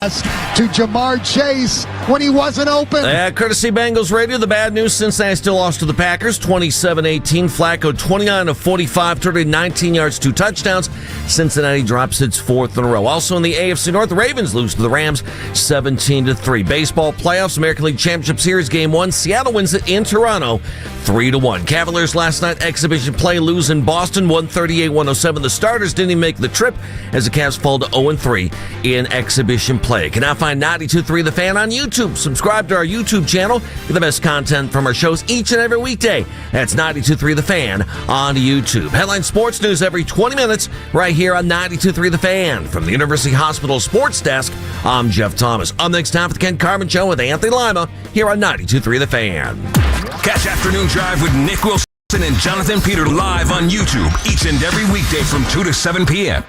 To Jamar Chase when he wasn't open. Courtesy Bengals Radio, the bad news, Cincinnati still lost to the Packers, 27-18. Flacco, 29 of 45, 219 yards, 2 touchdowns. Cincinnati drops its 4th in a row. Also in the AFC North, the Ravens lose to the Rams, 17-3. Baseball playoffs, American League Championship Series, Game 1. Seattle wins it in Toronto, 3-1. Cavaliers last night, exhibition play, lose in Boston, 138-107. The starters didn't even make the trip as the Cavs fall to 0-3 in exhibition play. You can now find 92.3 The Fan on YouTube. Subscribe to our YouTube channel for the best content from our shows each and every weekday. That's 92.3 The Fan on YouTube. Headline sports news every 20 minutes right here on 92.3 The Fan. From the University Hospital Sports Desk, I'm Jeff Thomas. On next time for the Ken Carman Show with Anthony Lima here on 92.3 The Fan. Catch Afternoon Drive with Nick Wilson and Jonathan Peter live on YouTube each and every weekday from 2 to 7 p.m.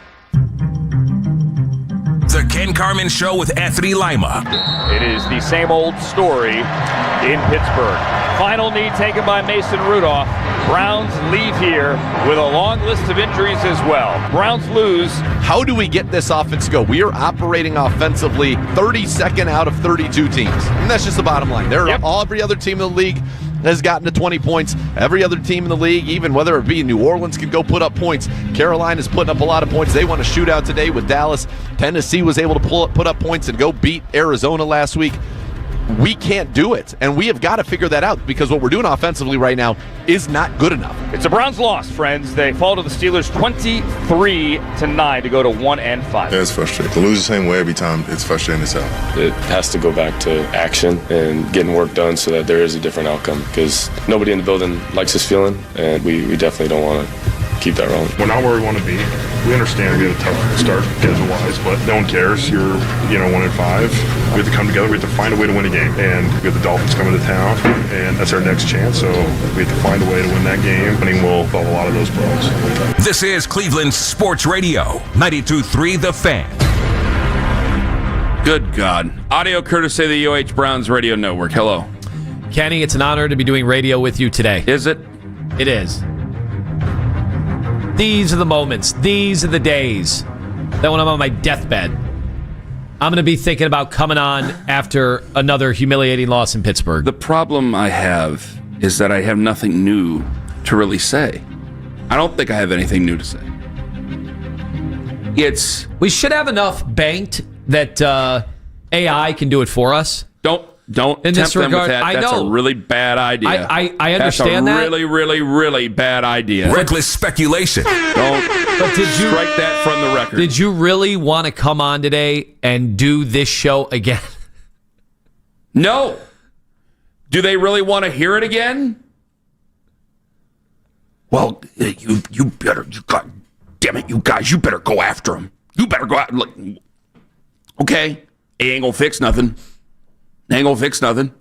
The Ken Carman Show with Anthony Lima. It is the same old story in Pittsburgh. Final knee taken by Mason Rudolph. Browns leave here with a long list of injuries as well. Browns lose. How do we get this offense to go? We are operating offensively 32nd out of 32 teams. And that's just the bottom line. Every other team in the league has gotten to 20 points. Every other team in the league, even whether it be New Orleans, can go put up points. Carolina's putting up a lot of points. They won a shootout today with Dallas. Tennessee was able to put up points and go beat Arizona last week. We can't do it, and we have got to figure that out because what we're doing offensively right now is not good enough. It's a Browns loss, friends. They fall to the Steelers 23-9 to go to 1-5. Yeah, it's frustrating. To lose the same way every time, it's frustrating as hell. It has to go back to action and getting work done so that there is a different outcome because nobody in the building likes this feeling, and we definitely don't want to keep that rolling. We're not where we want to be. We understand we had a tough start schedule-wise, but no one cares. You're 1-5. We have to come together. We have to find a way to win a game. And we have the Dolphins coming to town, and that's our next chance. So we have to find a way to win that game. Winning will solve a lot of those problems. This is Cleveland Sports Radio, 92.3 The Fan. Good God. Audio courtesy of the UH Browns Radio Network. Hello. Kenny, it's an honor to be doing radio with you today. Is it? It is. These are the moments. These are the days that when I'm on my deathbed, I'm going to be thinking about coming on after another humiliating loss in Pittsburgh. The problem I have is that I have nothing new to really say. I don't think I have anything new to say. We should have enough banked that AI can do it for us. Don't in tempt them with that. That's a really bad idea. I understand that. That's a really, really, really bad idea. Reckless speculation. But did you strike that from the record? Did you really want to come on today and do this show again? No. Do they really want to hear it again? Well, you better, damn it, you guys, you better go after him. You better go out. Look, okay, he ain't gonna fix nothing. Ain't gonna fix nothing.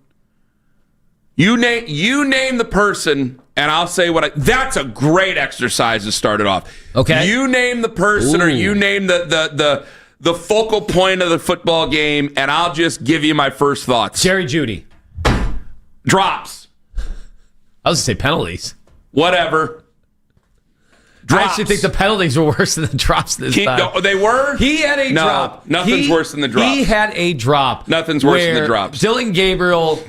You name the person, and I'll say what that's a great exercise to start it off. Okay. You name the person, or you name the focal point of the football game, and I'll just give you my first thoughts. Jerry Jeudy. Drops. I was going to say penalties. Whatever. Drops. I actually think the penalties were worse than the drops this time. No, they were? He had a drop. Nothing's worse than the drops. He had a drop. Nothing's worse than the drops. Dylan Gabriel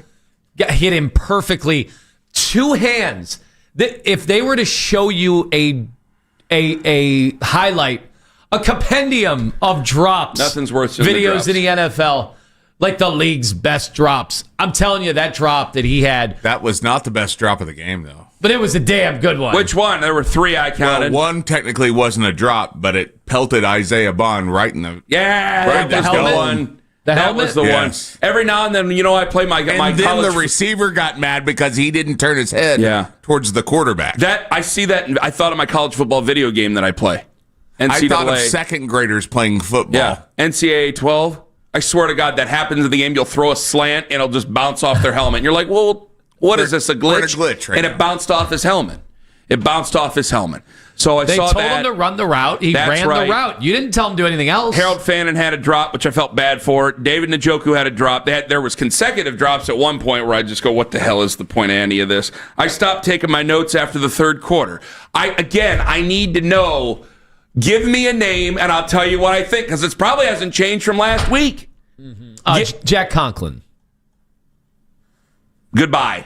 hit him perfectly. 2 hands. If they were to show you a highlight, a compendium of drops, nothing's worse than videos in the NFL, like the league's best drops. I'm telling you, that drop that he had. That was not the best drop of the game, though. But it was a damn good one. Which one? There were 3 I counted. Well, one technically wasn't a drop, but it pelted Isaiah Bond right in the... Yeah, that was the one. That was the one. Every now and then, I play my And then the receiver got mad because he didn't turn his head towards the quarterback. I see that. I thought of my college football video game that I play. NCAA. I thought of second graders playing football. Yeah, NCAA 12. I swear to God, that happens in the game. You'll throw a slant, and it'll just bounce off their helmet. And you're like, well, what is this, a glitch? We're in a glitch right and now. It bounced off his helmet. So they told him to run the route. He ran the route. You didn't tell him to do anything else. Harold Fannin had a drop, which I felt bad for. David Njoku had a drop. There was consecutive drops at one point where I just go, what the hell is the point of any of this? I stopped taking my notes after the third quarter. I need to know, give me a name, and I'll tell you what I think, because it probably hasn't changed from last week. Jack Conklin. Goodbye.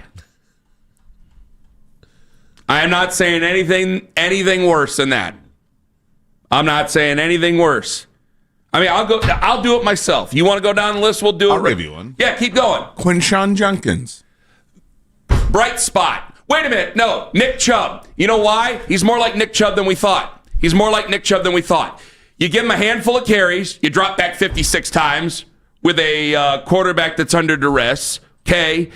I am not saying anything worse than that. I'm not saying anything worse. I mean, I'll do it myself. You want to go down the list? We'll do it. I'll give you one. Yeah, keep going. Quinshon Judkins. Bright spot. Wait a minute. No, Nick Chubb. You know why? He's more like Nick Chubb than we thought. You give him a handful of carries. You drop back 56 times with a quarterback that's under duress. Okay.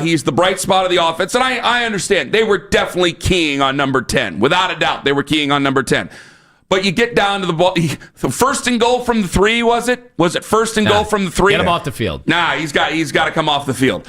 He's the bright spot of the offense. And I understand. They were definitely keying on number 10. Without a doubt, they were keying on number 10. But you get down to the ball. First and goal from the 3, was it? Was it first and goal from the 3? Get him off the field. Nah, he's got to come off the field.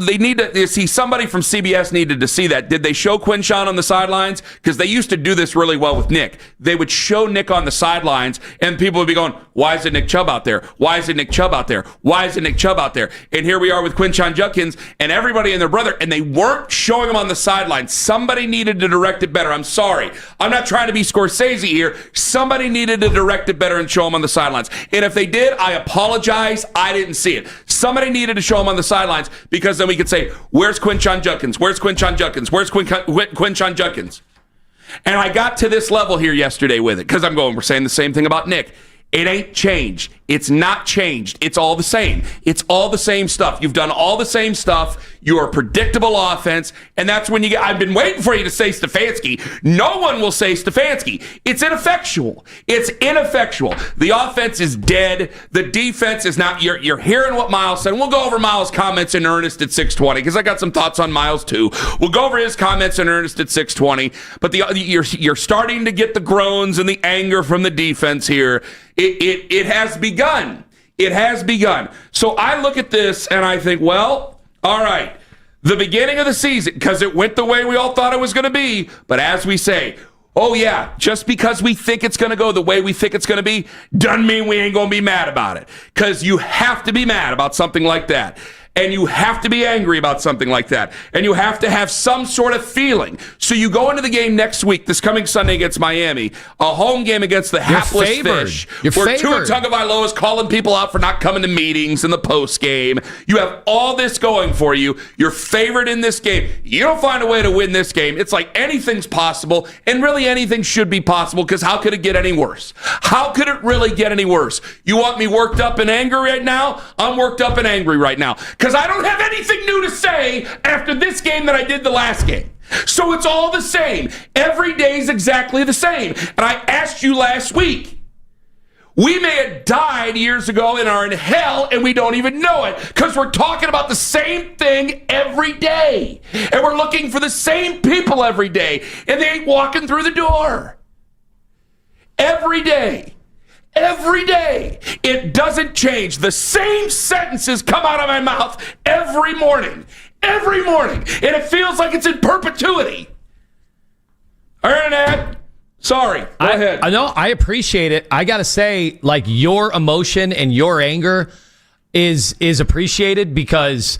They need to see, somebody from CBS needed to see that. Did they show Quinshon on the sidelines? Because they used to do this really well with Nick. They would show Nick on the sidelines, and people would be going, "Why is it Nick Chubb out there? Why is it Nick Chubb out there? Why is it Nick Chubb out there?" And here we are with Quinshon Judkins and everybody and their brother, and they weren't showing him on the sidelines. Somebody needed to direct it better. I'm sorry. I'm not trying to be Scorsese here. Somebody needed to direct it better and show him on the sidelines. And if they did, I apologize. I didn't see it. Somebody needed to show him on the sidelines, because then we could say, "Where's Quinshon Judkins? Where's Quinshon Judkins? Where's Quinshon Judkins?" And I got to this level here yesterday with it, because we're saying the same thing about Nick. It ain't changed. It's not changed. It's all the same. It's all the same stuff. You've done all the same stuff. You're a predictable offense, and that's when you get. I've been waiting for you to say Stefanski. No one will say Stefanski. It's ineffectual. It's ineffectual. The offense is dead. The defense is not. You're hearing what Miles said. We'll go over Miles' comments in earnest at 6:20, because I got some thoughts on Miles too. We'll go over his comments in earnest at 6:20. But you're starting to get the groans and the anger from the defense here. It has begun. It has begun. So I look at this and I think, well, all right, the beginning of the season, because it went the way we all thought it was going to be. But as we say, oh yeah, just because we think it's going to go the way we think it's going to be, doesn't mean we ain't going to be mad about it. Because you have to be mad about something like that. And you have to be angry about something like that. And you have to have some sort of feeling. So you go into the game next week, this coming Sunday against Miami, a home game against the hapless fish, where Tua Tagovailoa is calling people out for not coming to meetings in the post game. You have all this going for you. You're favored in this game. You don't find a way to win this game. It's like anything's possible, and really anything should be possible, because how could it get any worse? How could it really get any worse? You want me worked up and angry right now? I'm worked up and angry right now, because I don't have anything new to say after this game that I did the last game. So it's all the same. Every day is exactly the same. And I asked you last week, we may have died years ago and are in hell, and we don't even know it, because we're talking about the same thing every day. And we're looking for the same people every day, and they ain't walking through the door. Every day. Every day. It doesn't change. The same sentences come out of my mouth every morning. Every morning. And it feels like it's in perpetuity. Ernad, sorry. Go ahead. I know. I appreciate it. I got to say, like, your emotion and your anger is appreciated, because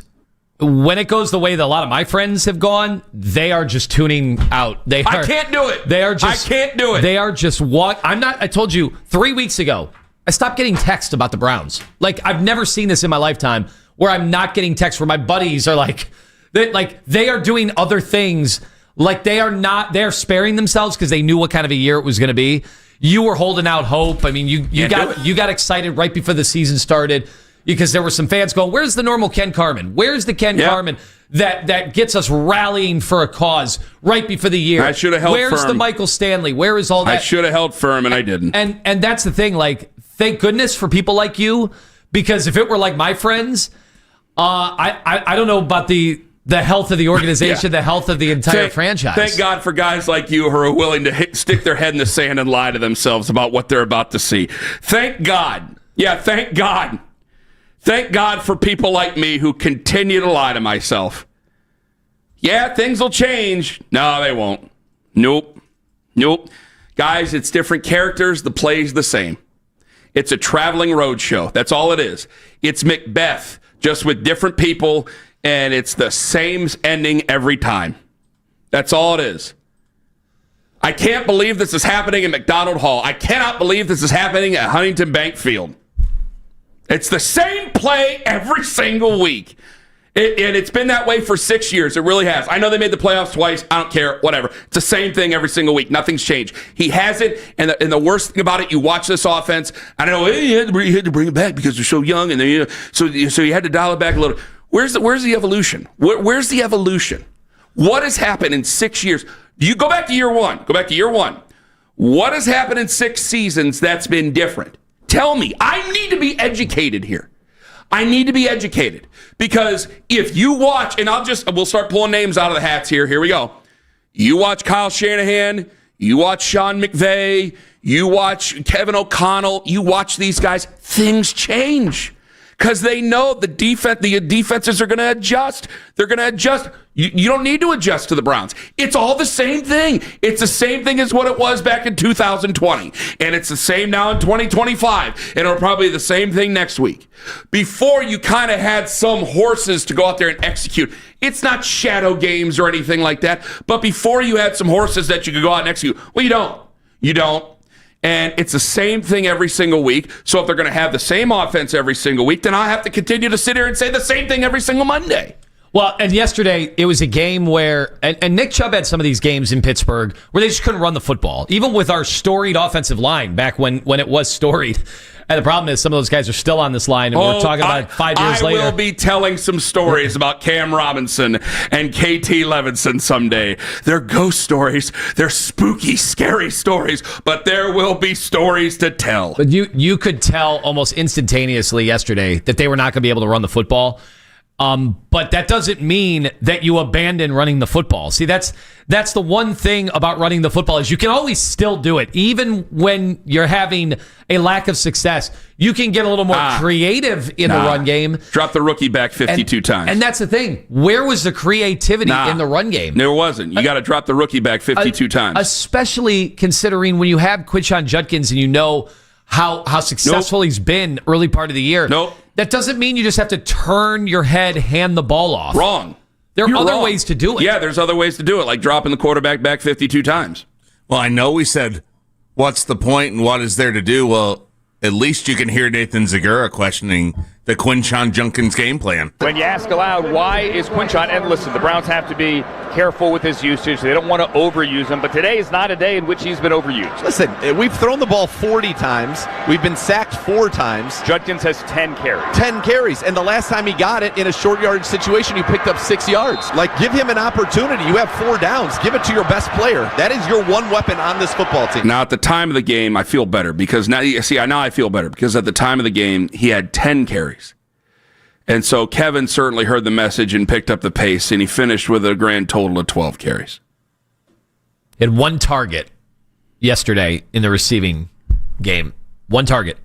when it goes the way that a lot of my friends have gone, they are just tuning out. I can't do it. I can't do it. They are just I told you 3 weeks ago, I stopped getting texts about the Browns. Like, I've never seen this in my lifetime, where I'm not getting texts where my buddies are like they are doing other things. Like, they're sparing themselves because they knew what kind of a year it was going to be. You were holding out hope. I mean, you got excited right before the season started, because there were some fans going, "Where's the normal Ken Carman? Where's the Ken Carman that gets us rallying for a cause right before the year? I should have held firm. Where's the Michael Stanley? Where is all that?" I should have held firm, and I didn't. And that's the thing. Like, thank goodness for people like you, because if it were like my friends, I don't know about the health of the organization, the health of the entire franchise. Thank God for guys like you who are willing to stick their head in the sand and lie to themselves about what they're about to see. Thank God. Yeah, thank God. Thank God for people like me who continue to lie to myself. Yeah, things will change. No, they won't. Nope. Guys, it's different characters. The play's the same. It's a traveling road show. That's all it is. It's Macbeth, just with different people, and it's the same ending every time. That's all it is. I can't believe this is happening at McDonald Hall. I cannot believe this is happening at Huntington Bank Field. It's the same play every single week. And it's been that way for 6 years. It really has. I know they made the playoffs twice. I don't care. Whatever. It's the same thing every single week. Nothing's changed. He hasn't. And the worst thing about it, you watch this offense. I know he had to bring it back because they're so young, and so you had to dial it back a little. Where's the evolution? Where's the evolution? What has happened in 6 years? You go back to year one. Go back to year one. What has happened in 6 seasons that's been different? Tell me. I need to be educated here. I need to be educated because if you watch, and we'll start pulling names out of the hats here. Here we go. You watch Kyle Shanahan, you watch Sean McVay, you watch Kevin O'Connell, you watch these guys, things change because they know the defenses are going to adjust. They're going to adjust. You don't need to adjust to the Browns. It's all the same thing. It's the same thing as what it was back in 2020. And it's the same now in 2025. And it'll probably be the same thing next week. Before, you kind of had some horses to go out there and execute. It's not shadow games or anything like that. But before, you had some horses that you could go out and execute. Well, you don't. You don't. And it's the same thing every single week. So if they're going to have the same offense every single week, then I have to continue to sit here and say the same thing every single Monday. Well, and yesterday, it was a game where, and Nick Chubb had some of these games in Pittsburgh where they just couldn't run the football, even with our storied offensive line back when it was storied. And the problem is some of those guys are still on this line, and we're talking about 5 years later. I will be telling some stories about Cam Robinson and KT Levinson someday. They're ghost stories. They're spooky, scary stories, but there will be stories to tell. But you could tell almost instantaneously yesterday that they were not going to be able to run the football. But that doesn't mean that you abandon running the football. See, that's the one thing about running the football is you can always still do it. Even when you're having a lack of success, you can get a little more creative in the run game. Drop the rookie back 52 times. And that's the thing. Where was the creativity in the run game? There wasn't. You got to drop the rookie back 52 times. Especially considering when you have Quinshon Judkins and you know how successful he's been early part of the year. Nope. That doesn't mean you just have to turn your head, hand the ball off. Wrong. There are other ways to do it. Yeah, there's other ways to do it, like dropping the quarterback back 52 times. Well, I know we said, what's the point and what is there to do? Well, at least you can hear Nathan Zagura questioning the Quinshon Judkins game plan. When you ask aloud, why is Quinshon? And listen, the Browns have to be careful with his usage. They don't want to overuse him, but today is not a day in which he's been overused. Listen, we've thrown the ball 40 times. We've been sacked 4 times. Judkins has 10 carries. 10 carries. And the last time he got it in a short yardage situation, he picked up 6 yards. Like, give him an opportunity. You have 4 downs. Give it to your best player. That is your one weapon on this football team. Now, at the time of the game, I feel better because now I feel better because at the time of the game, he had 10 carries. And so Kevin certainly heard the message and picked up the pace, and he finished with a grand total of 12 carries. He had 1 target yesterday in the receiving game. 1 target.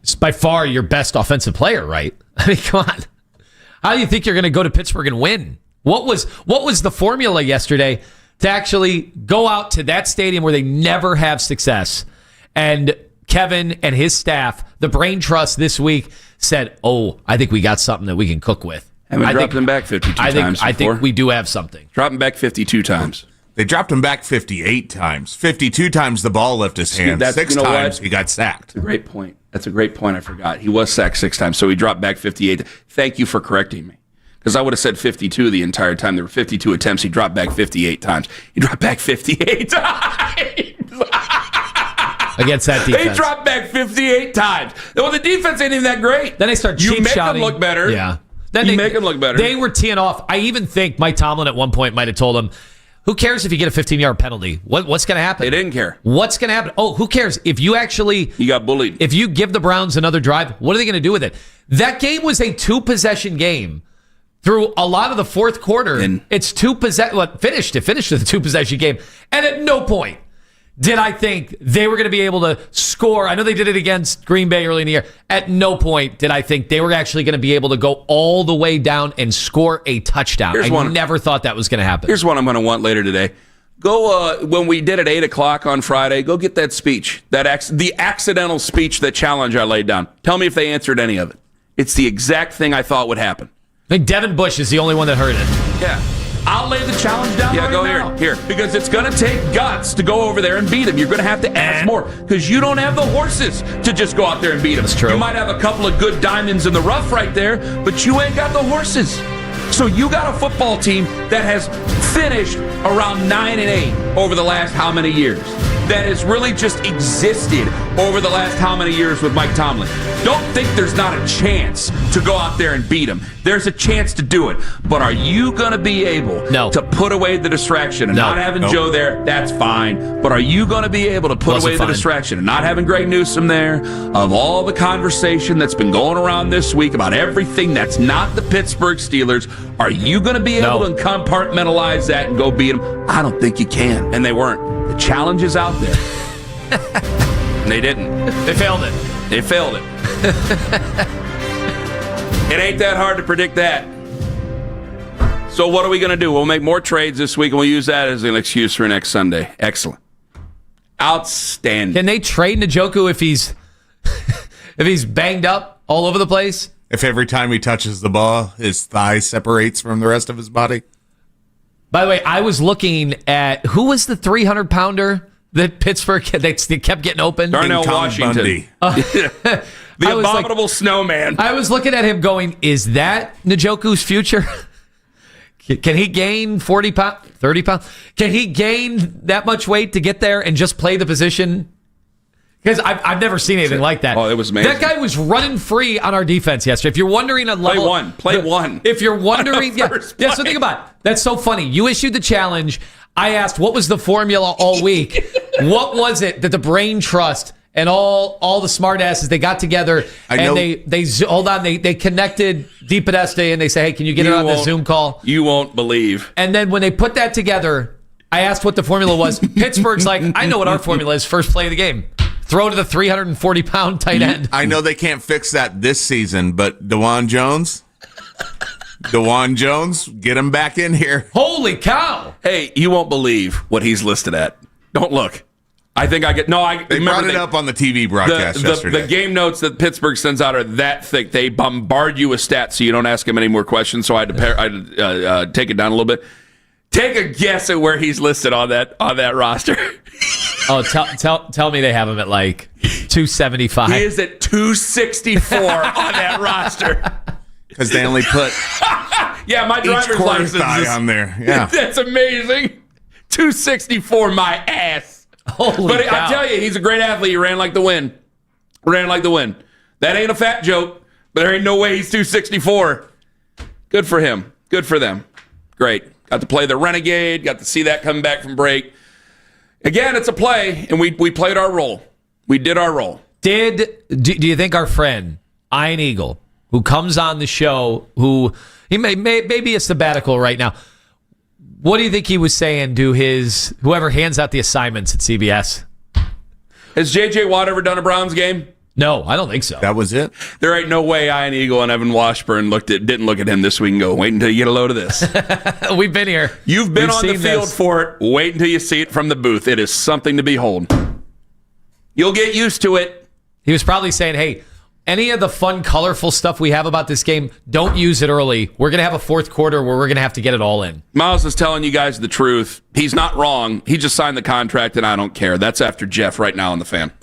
It's by far your best offensive player, right? I mean, come on. How do you think you're going to go to Pittsburgh and win? What was the formula yesterday to actually go out to that stadium where they never have success? And Kevin and his staff, the brain trust this week, said, I think we got something that we can cook with. And we dropped them back 52 times before. I think we do have something. Drop them back 52 times. They dropped him back 58 times. 52 times the ball left his hands. 6 times he got sacked. That's a great point. That's a great point. I forgot. He was sacked 6 times, so he dropped back 58. Thank you for correcting me. Because I would have said 52 the entire time. There were 52 attempts. He dropped back 58 times. He dropped back 58 times. Against that defense. They dropped back 58 times. Well, the defense ain't even that great. Then they start cheap shotting. You make them look better. Yeah. Then you make them look better. They were teeing off. I even think Mike Tomlin at one point might have told him, who cares if you get a 15-yard penalty? What's going to happen? They didn't care. What's going to happen? Who cares? If you got bullied. If you give the Browns another drive, what are they going to do with it? That game was a 2-possession game. Through a lot of the fourth quarter, it's 2-possession. It finished with a 2-possession game. And at no point did I think they were going to be able to score. I know they did it against Green Bay early in the year. At no point did I think they were actually going to be able to go all the way down and score a touchdown. I never thought that was going to happen. Here's one I'm going to want later today. Go, when we did at 8 o'clock on Friday, go get that speech, the accidental speech, that challenge I laid down. Tell me if they answered any of it. It's the exact thing I thought would happen. I think Devin Bush is the only one that heard it. Yeah. I'll lay the challenge down right go now. here. Because it's going to take guts to go over there and beat him. You're going to have to ask more because you don't have the horses to just go out there and beat him. That's true. You might have a couple of good diamonds in the rough right there, but you ain't got the horses. So you got a football team that has finished around 9-8 over the last how many years? That has really just existed over the last how many years with Mike Tomlin. Don't think there's not a chance to go out there and beat him. There's a chance to do it. But are you going to be able to put away the distraction and not having Joe there? That's fine. But are you going to be able to put away the distraction and not having Greg Newsome there? Of all the conversation that's been going around this week about everything that's not the Pittsburgh Steelers, are you going to be able to compartmentalize that and go beat them? I don't think you can. And they weren't. The challenge is out there. And they didn't. They failed it. They failed it. It ain't that hard to predict that. So what are we going to do? We'll make more trades this week, and we'll use that as an excuse for next Sunday. Excellent. Outstanding. Can they trade Njoku if he's if he's banged up all over the place? If every time he touches the ball, his thigh separates from the rest of his body? By the way, I was looking at who was the 300-pounder that Pittsburgh they kept getting open. Darnell Washington. The abominable snowman. I was looking at him going, is that Njoku's future? Can he gain 40 pounds, 30 pounds? Can he gain that much weight to get there and just play the position? Because I've never seen anything like that. Oh, it was amazing. That guy was running free on our defense yesterday. If you're wondering a level... Play one. If you're wondering... So think about it. That's so funny. You issued the challenge. I asked, what was the formula all week? What was it that the Brain Trust and all the smart asses, they got together and they connected DePodesta and they say, hey, can you get it on the Zoom call? You won't believe. And then when they put that together, I asked what the formula was. Pittsburgh's like, I know what our formula is. First play of the game. Throw to the 340-pound tight end. I know they can't fix that this season, but DeJuan Jones, get him back in here. Holy cow. Hey, you won't believe what he's listed at. Don't look. I think I get... No, They brought it up on the TV broadcast yesterday. The game notes that Pittsburgh sends out are that thick. They bombard you with stats so you don't ask him any more questions, so I had to take it down a little bit. Take a guess at where he's listed on that roster. Oh, tell me they have him at like 275. He is at 264 on that roster. Because they only put my driver's license on there. Yeah, that's amazing. 264, my ass. Holy cow. I tell you, he's a great athlete. He ran like the wind. That ain't a fat joke, but there ain't no way he's 264. Good for him. Good for them. Great. Got to play the Renegade. Got to see that coming back from break. Again, it's a play, and we played our role. We did our role. Do you think our friend, Iron Eagle, who comes on the show, who he may be a sabbatical right now, what do you think he was saying to whoever hands out the assignments at CBS? Has J.J. Watt ever done a Browns game? No, I don't think so. That was it? There ain't no way Iron Eagle and Evan Washburn didn't look at him this week and go, wait until you get a load of this. We've been here. You've been on the field for it. Wait until you see it from the booth. It is something to behold. You'll get used to it. He was probably saying, hey, any of the fun, colorful stuff we have about this game, don't use it early. We're going to have a fourth quarter where we're going to have to get it all in. Miles is telling you guys the truth. He's not wrong. He just signed the contract, and I don't care. That's after Jeff right now on The Fan.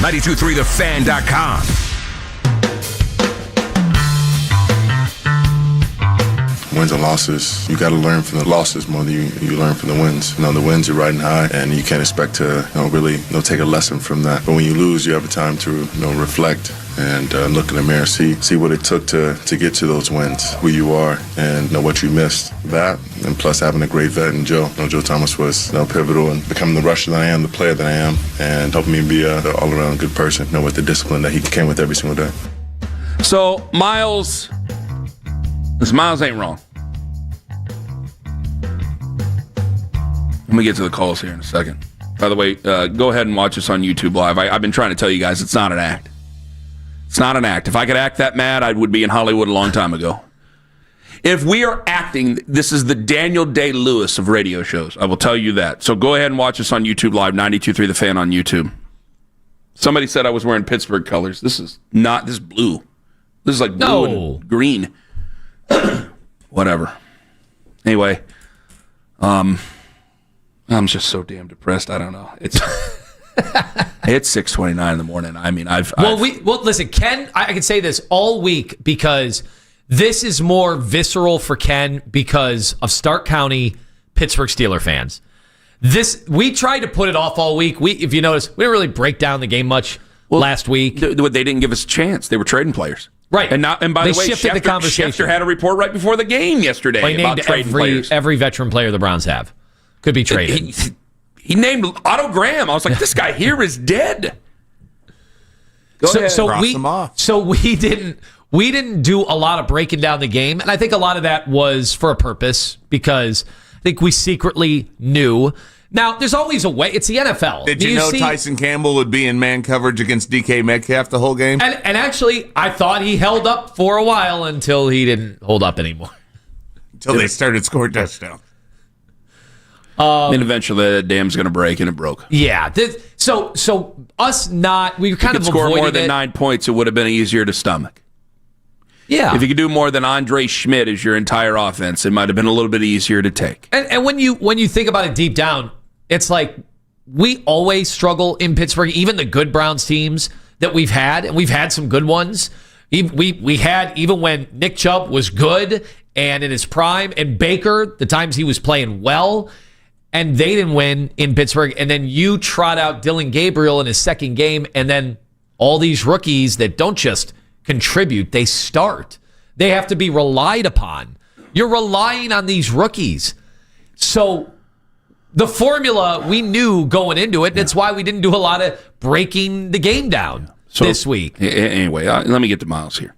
923thefan.com. Wins and losses, you got to learn from the losses more than you learn from the wins. The wins you're riding high, and you can't expect to really take a lesson from that. But when you lose, you have a time to reflect and look in the mirror, see what it took to get to those wins, who you are, and what you missed. That, and plus having a great vet in Joe. Joe Thomas was pivotal in becoming the rusher that I am, the player that I am, and helping me be an all-around good person. With the discipline that he came with every single day. So Miles ain't wrong. Let me get to the calls here in a second. By the way, go ahead and watch us on YouTube Live. I've been trying to tell you guys it's not an act. It's not an act. If I could act that mad, I would be in Hollywood a long time ago. If we are acting, this is the Daniel Day-Lewis of radio shows. I will tell you that. So go ahead and watch us on YouTube Live, 92.3 The Fan on YouTube. Somebody said I was wearing Pittsburgh colors. This is blue. This is like blue and green. Whatever. Anyway, I'm just so damn depressed. I don't know. It's 6:29 in the morning. I mean, listen, Ken. I can say this all week because this is more visceral for Ken because of Stark County Pittsburgh Steelers fans. We tried to put it off all week. If you notice, we didn't really break down the game much last week. They didn't give us a chance. They were trading players. Right. And by the way, shifted the conversation. Schefter had a report right before the game yesterday about trading players. Every veteran player the Browns have could be traded. He named Otto Graham. I was like, this guy here is dead. So we didn't do a lot of breaking down the game, and I think a lot of that was for a purpose because I think we secretly knew. Now, there's always a way. It's the NFL. Did you know Tyson Campbell would be in man coverage against DK Metcalf the whole game? And actually, I thought he held up for a while until he didn't hold up anymore. Until they started scoring touchdowns. And eventually the dam's going to break, and it broke. Yeah. So us not, we kind of score more than it. 9 points, it would have been easier to stomach. Yeah. If you could do more than Andre Schmidt as your entire offense, it might have been a little bit easier to take. And when you think about it deep down, it's like we always struggle in Pittsburgh, even the good Browns teams that we've had, and we've had some good ones. We had, even when Nick Chubb was good and in his prime, and Baker, the times he was playing well, and they didn't win in Pittsburgh. And then you trot out Dylan Gabriel in his second game, and then all these rookies that don't just contribute, they start. They have to be relied upon. You're relying on these rookies. So the formula we knew going into it. That's why we didn't do a lot of breaking the game down this week. Anyway, let me get to Miles here.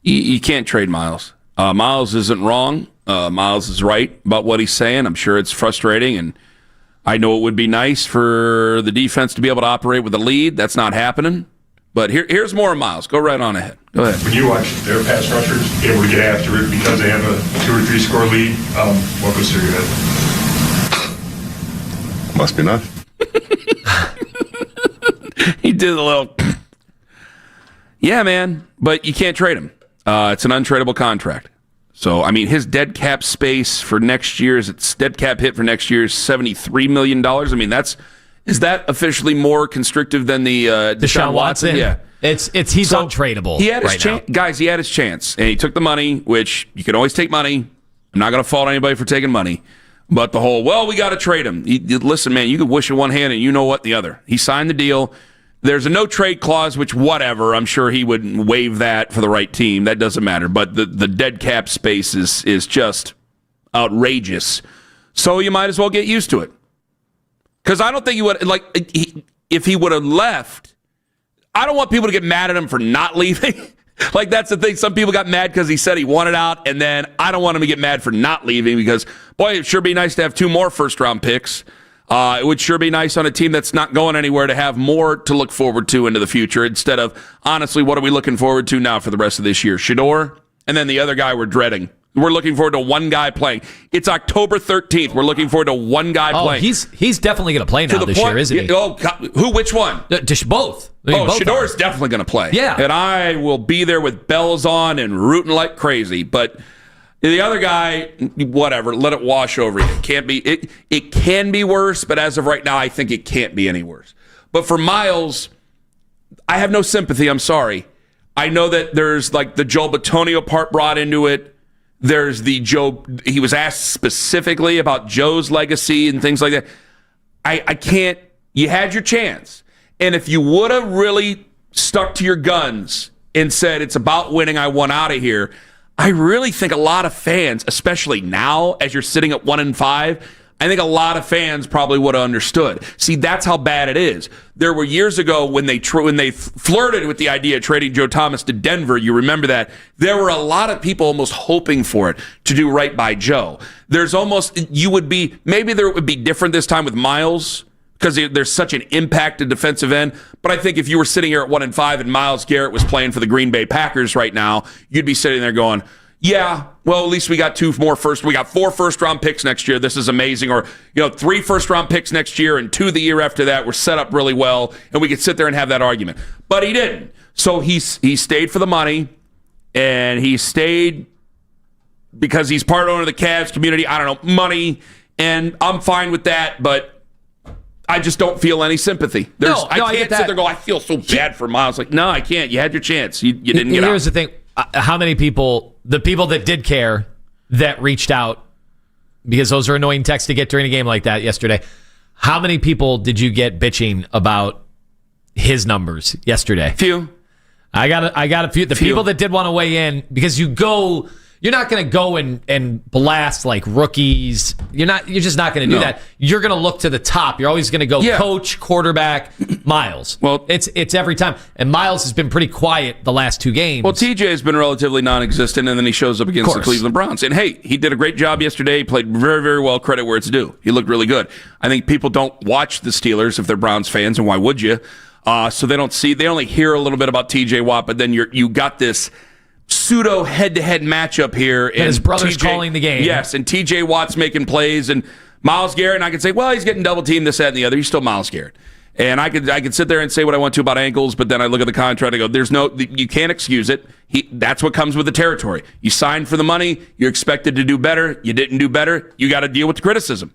You can't trade Miles. Miles isn't wrong. Miles is right about what he's saying. I'm sure it's frustrating, and I know it would be nice for the defense to be able to operate with a lead. That's not happening. But here's more of Miles. Go right on ahead. Go ahead. When you watch their pass rushers able to get after it because they have a 2 or 3 score lead, what goes through your head? Must be nice. He did a little. Yeah, man, but you can't trade him. It's an untradeable contract. So, I mean, his dead cap space for next year's dead cap hit for next year is $73 million. I mean, is that officially more constrictive than the Deshaun Watson? Yeah. He's untradeable. He had his chance, guys. He had his chance, and he took the money, which you can always take money. I'm not going to fault anybody for taking money. But the whole, we got to trade him. Listen, man, you could wish in one hand and you know what in the other. He signed the deal. There's a no-trade clause, which whatever. I'm sure he would waive that for the right team. That doesn't matter. But the dead cap space is just outrageous. So you might as well get used to it. Because I don't think you would, if he would have left, I don't want people to get mad at him for not leaving. That's the thing. Some people got mad because he said he wanted out, and then I don't want him to get mad for not leaving because, boy, it'd sure be nice to have 2 more first-round picks. It would sure be nice on a team that's not going anywhere to have more to look forward to into the future instead of, honestly, what are we looking forward to now for the rest of this year? Shador, and then the other guy we're dreading. We're looking forward to one guy playing. It's October 13th. We're looking forward to one guy playing. He's definitely going to play now this year, isn't he? Oh, God, who? Which one? Both. Shador's definitely going to play. Yeah. And I will be there with bells on and rooting like crazy. But the other guy, whatever, let it wash over you. It can be worse, but as of right now, I think it can't be any worse. But for Miles, I have no sympathy. I'm sorry. I know that there's like the Joe Batonio part brought into it. There's the Joe. He was asked specifically about Joe's legacy and things like that. I can't. You had your chance. And if you would have really stuck to your guns and said, it's about winning, I want out of here, I really think a lot of fans, especially now as you're sitting at 1-5, I think a lot of fans probably would have understood. See, that's how bad it is. There were years ago when they flirted with the idea of trading Joe Thomas to Denver. You remember that? There were a lot of people almost hoping for it to do right by Joe. Maybe there would be different this time with Miles because there's such an impacted defensive end. But I think if you were sitting here at 1-5 and Myles Garrett was playing for the Green Bay Packers right now, you'd be sitting there going, yeah, well, at least we got we got 4 first-round picks next year. This is amazing. Or, 3 first-round picks next year and 2 the year after that. We're set up really well, and we could sit there and have that argument. But he didn't. So he stayed for the money, and he stayed because he's part owner of the Cavs community. I don't know, money, and I'm fine with that, but I just don't feel any sympathy. I can't sit there and go, I feel so bad for Miles. Like, no, I can't. You had your chance. You didn't get out. Here's the thing. How many people, the people that did care, that reached out, because those are annoying texts to get during a game like that yesterday, how many people did you get bitching about his numbers yesterday? Few. I got a few. The people that did want to weigh in, because you're not going to go and blast like rookies. You're just not going to do that. You're going to look to the top. You're always going to go coach, quarterback, Miles. Well, it's every time. And Miles has been pretty quiet the last 2 games. Well, TJ has been relatively non-existent, and then he shows up against the Cleveland Browns. And hey, he did a great job yesterday. He played very, very well. Credit where it's due. He looked really good. I think people don't watch the Steelers if they're Browns fans, and why would you? So they only hear a little bit about TJ Watt, but then you got this pseudo head-to-head matchup here. And his brother's calling the game. Yes, and TJ Watt's making plays, and Myles Garrett, and I could say, well, he's getting double-teamed, this, that, and the other. He's still Myles Garrett. And I could sit there and say what I want to about ankles, but then I look at the contract and go, you can't excuse it. That's what comes with the territory. You signed for the money. You're expected to do better. You didn't do better. You got to deal with the criticism.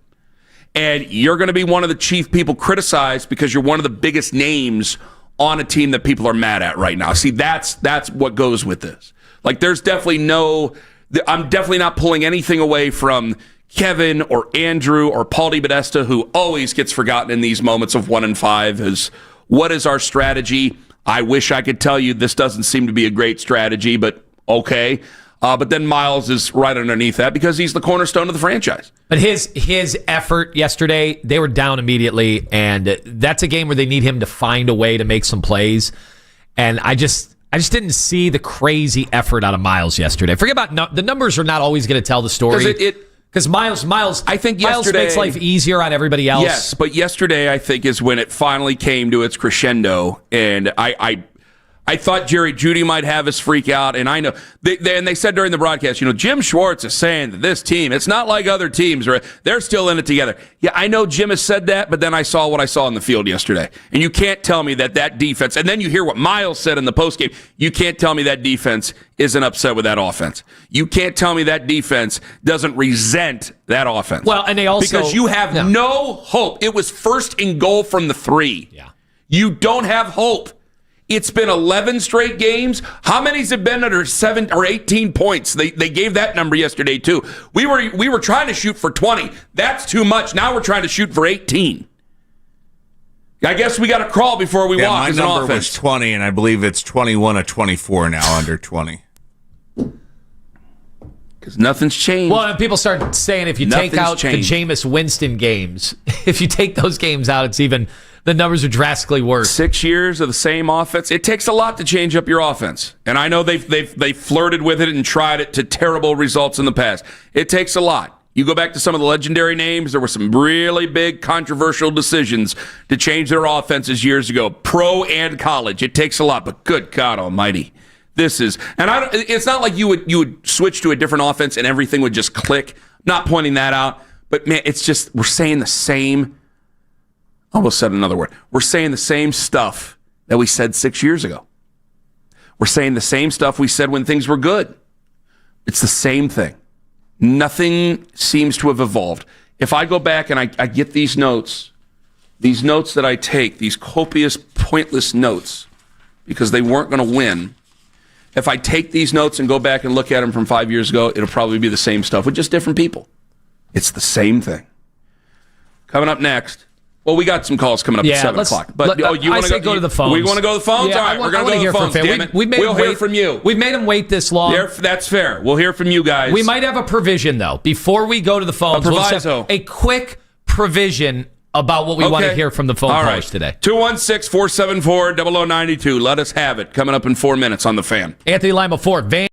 And you're going to be one of the chief people criticized because you're one of the biggest names on a team that people are mad at right now. See, that's what goes with this. Like, there's definitely I'm definitely not pulling anything away from Kevin or Andrew or Paul DiBedesta, who always gets forgotten in these moments of 1-5, is what is our strategy? I wish I could tell you this doesn't seem to be a great strategy, but okay. But then Miles is right underneath that because he's the cornerstone of the franchise. But his effort yesterday, they were down immediately, and that's a game where they need him to find a way to make some plays. And I just didn't see the crazy effort out of Miles yesterday. Forget about the numbers are not always going to tell the story. Because Miles, I think Miles makes life easier on everybody else. Yes, but yesterday I think is when it finally came to its crescendo, and I thought Jerry Jeudy might have his freak out, and I know they said during the broadcast, Jim Schwartz is saying that this team, it's not like other teams, or they're still in it together. Yeah, I know Jim has said that, but then I saw what I saw in the field yesterday, and you can't tell me that defense, and then you hear what Miles said in the postgame, you can't tell me that defense isn't upset with that offense. You can't tell me that defense doesn't resent that offense. Well, and they also... Because you have no hope. It was 1st and goal from the 3. Yeah. You don't have hope. It's been 11 straight games. How many's have been under 7 or 18 points? They gave that number yesterday too. We were trying to shoot for 20. That's too much. Now we're trying to shoot for 18. I guess we got to crawl before we walk as an offense. My number was 20, and I believe it's 21 or 24 now under 20. Because nothing's changed. Well, and people start saying if you take out the Jameis Winston games, if you take those games out, it's even... the numbers are drastically worse. 6 years of the same offense. It takes a lot to change up your offense. And I know they've flirted with it and tried it to terrible results in the past. It takes a lot. You go back to some of the legendary names, there were some really big controversial decisions to change their offenses years ago, pro and college. It takes a lot, but good God almighty. This is, and it's not like you would switch to a different offense and everything would just click. Not pointing that out, but man, it's just, we're saying the same, almost said another word. We're saying the same stuff that we said 6 years ago. We're saying the same stuff we said when things were good. It's the same thing. Nothing seems to have evolved. If I go back and I get these notes that I take, these copious, pointless notes because they weren't going to win. If I take these notes and go back and look at them from 5 years ago, it'll probably be the same stuff with just different people. It's the same thing. Coming up next. Well, we got some calls coming up at 7 o'clock. But you want to go to the phones? We want to go to the phones? Yeah, all right, we're going to go to the phones, damn it. We'll hear from you. We've made them wait this long. That's fair. We'll hear from you guys. We might have a provision, though. Before we go to the phones, we'll just have a quick provision about what we want to hear from the phone callers today. 216-474-0092. Let us have it. Coming up in 4 minutes on The Fan. Anthony Lima Ford, Van.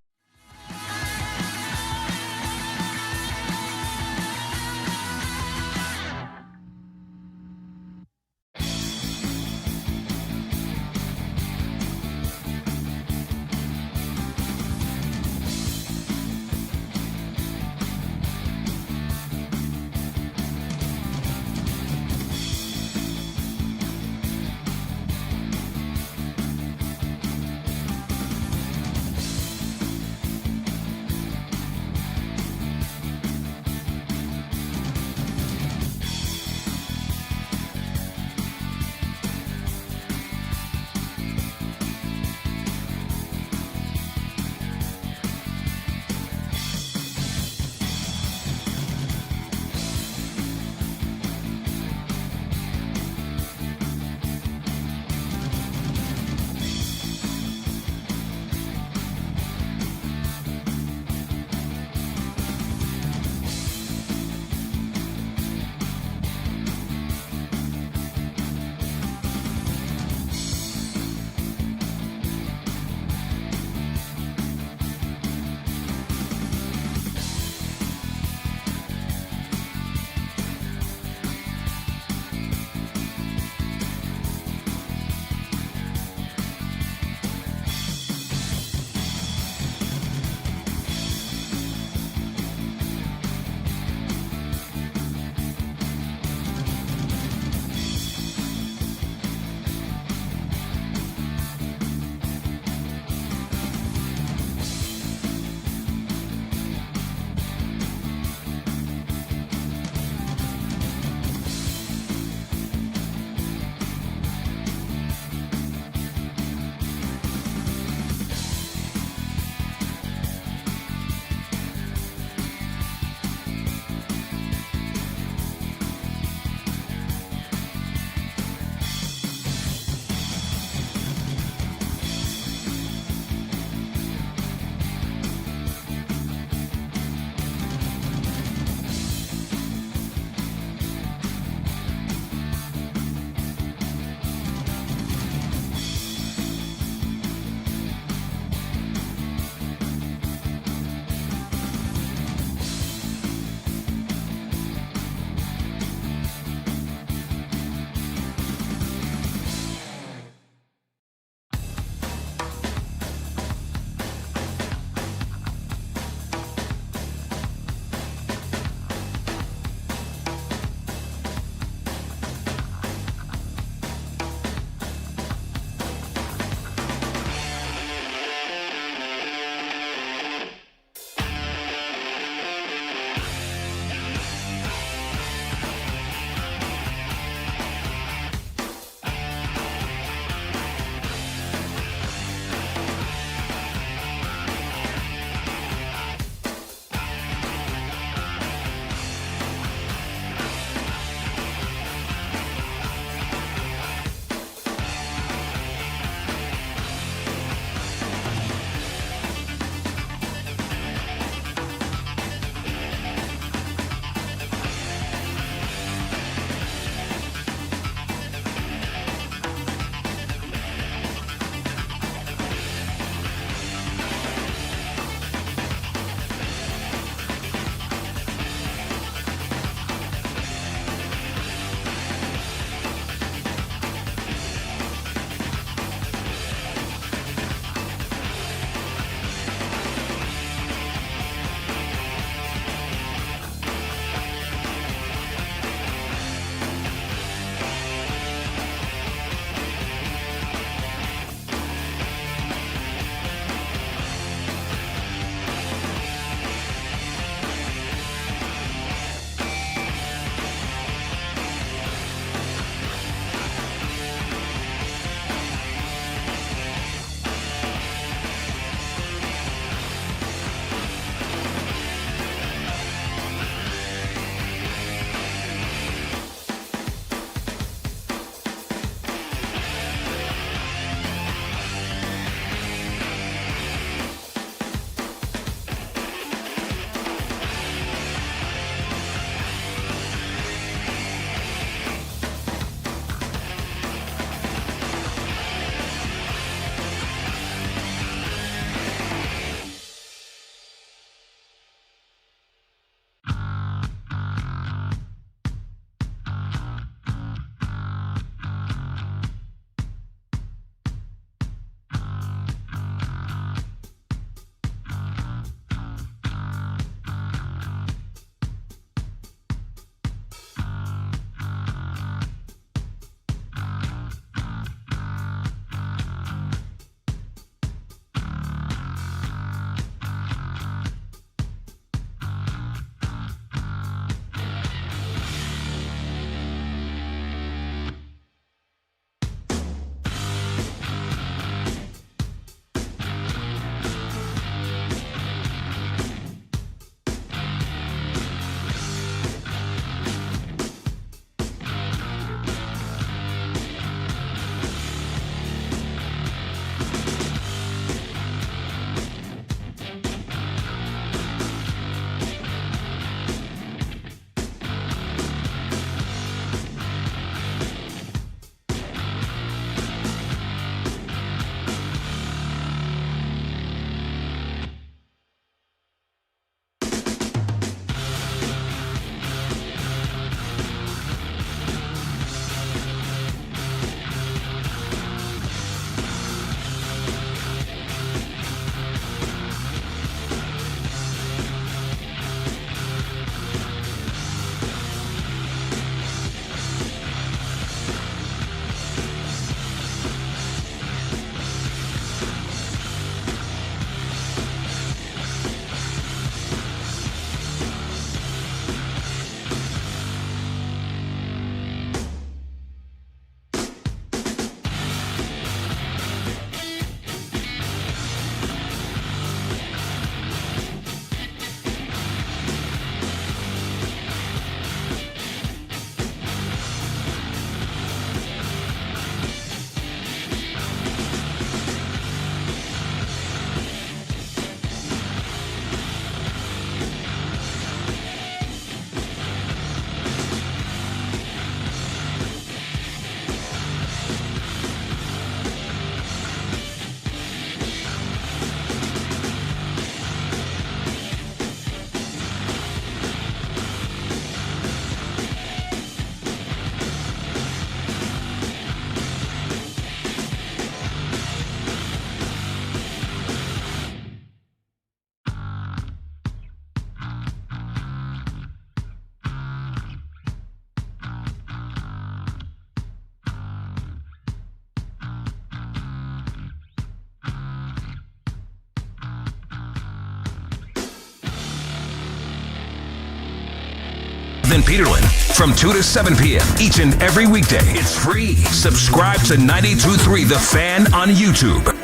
Jonathan Peterlin from 2 to 7 p.m. each and every weekday. It's free. Subscribe to 92.3 The Fan on YouTube.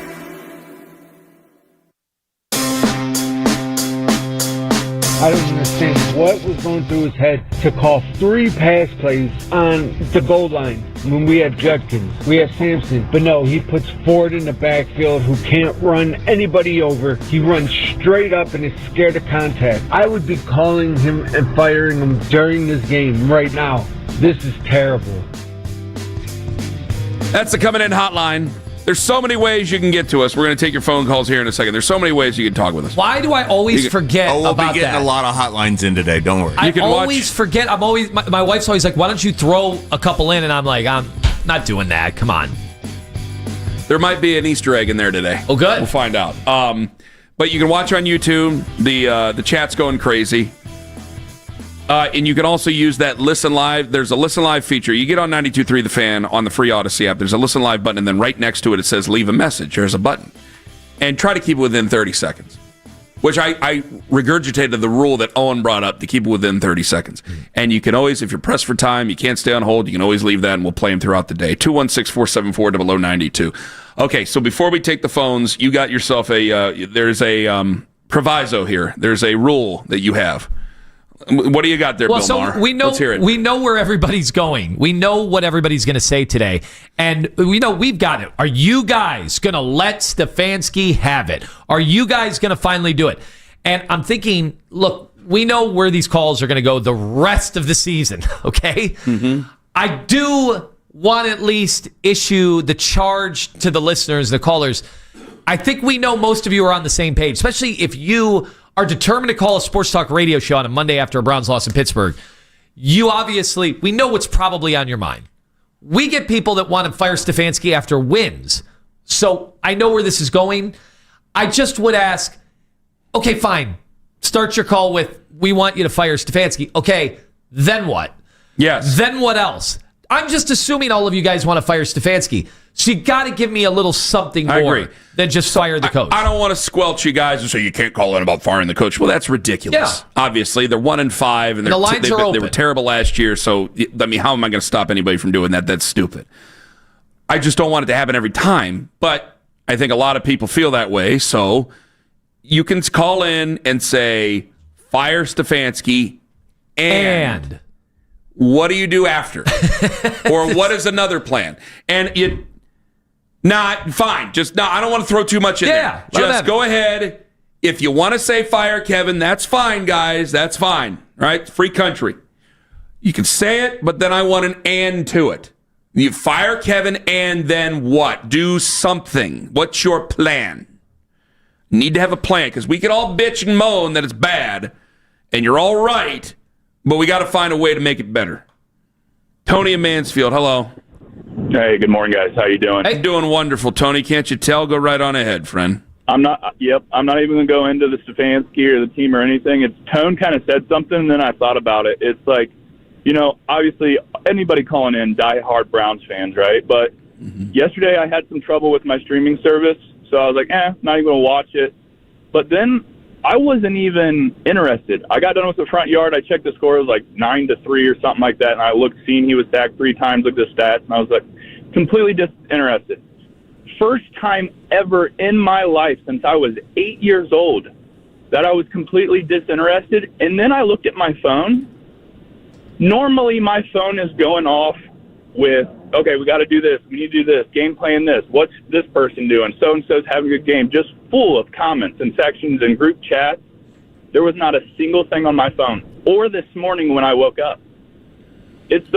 I don't understand what was going through his head to call 3 pass plays on the goal line when we have Judkins, we have Sampson. But no, he puts Ford in the backfield who can't run anybody over. He runs straight up and is scared of contact. I would be calling him and firing him during this game right now. This is terrible. That's the Coming In Hotline. There's so many ways you can get to us. We're going to take your phone calls here in a second. There's so many ways you can talk with us. Why do I always forget we'll about be getting that? a lot of hotlines in today. Don't worry. I always forget. I'm always my wife's always like, "Why don't you throw a couple in?" And I'm like, "I'm not doing that. Come on." There might be an Easter egg in there today. Oh, good. We'll find out. But you can watch on YouTube. The chat's going crazy. And you can also use that Listen Live. There's a Listen Live feature. You get on 92.3 The Fan on the free Odyssey app. There's a Listen Live button, and then right next to it, it says Leave a Message. There's a button. And try to keep it within 30 seconds, which I regurgitated the rule that Owen brought up to keep it within 30 seconds. And you can always, if you're pressed for time, you can't stay on hold, you can always leave that, and we'll play them throughout the day. 216-474-0092. Okay, so before we take the phones, you got yourself there's a proviso here. There's a rule that you have. What do you got there, Bill Maher? So we know, Let's hear it. we know where everybody's going. We know what everybody's going to say today. And we know we've got it. Are you guys going to let Stefanski have it? Are you guys going to finally do it? And I'm thinking, look, we know where these calls are going to go the rest of the season, okay? Mm-hmm. I do want to at least issue the charge to the listeners, the callers. I think we know most of you are on the same page, especially if you are determined to call a sports talk radio show on a Monday after a Browns loss in Pittsburgh. You obviously, we know what's probably on your mind. We get people that want to fire Stefanski after wins. So I know where this is going. I just would ask, okay, fine. Start your call with, we want you to fire Stefanski. Okay, then what? Yes. Then what else? I'm just assuming all of you guys want to fire Stefanski. So you got to give me a little something more than just fire the coach. I don't want to squelch you guys and say you can't call in about firing the coach. Well, that's ridiculous. Yeah. Obviously, they're 1-5, and the lines are open. They were terrible last year. So, I mean, how am I going to stop anybody from doing that? That's stupid. I just don't want it to happen every time. But I think a lot of people feel that way. So you can call in and say, fire Stefanski and what do you do after? Or what is another plan? And fine. I don't want to throw too much in there. Just go ahead. If you want to say fire Kevin, that's fine, guys. That's fine. Right? Free country. You can say it, but then I want an and to it. You fire Kevin and then what? Do something. What's your plan? Need to have a plan, because we can all bitch and moan that it's bad, and you're all right, but we got to find a way to make it better. Tony in Mansfield, hello. Hey, good morning, guys. How you doing? Hey, doing wonderful, Tony. Can't you tell? Go right on ahead, friend. I'm not even going to go into the Stefanski or the team or anything. Its tone kind of said something, and then I thought about it. It's like, obviously anybody calling in, diehard Browns fans, right? But yesterday I had some trouble with my streaming service, so I was like, not even going to watch it. But then I wasn't even interested. I got done with the front yard. I checked the score. It was like 9-3 or something like that. And I seen he was sacked 3 times, looked at the stats, and I was like completely disinterested. First time ever in my life since I was 8 years old that I was completely disinterested. And then I looked at my phone. Normally my phone is going off with, okay, we got to do this. We need to do this. Game plan this. What's this person doing? So-and-so's having a good game. Just full of comments and sections and group chats. There was not a single thing on my phone. Or this morning when I woke up. It's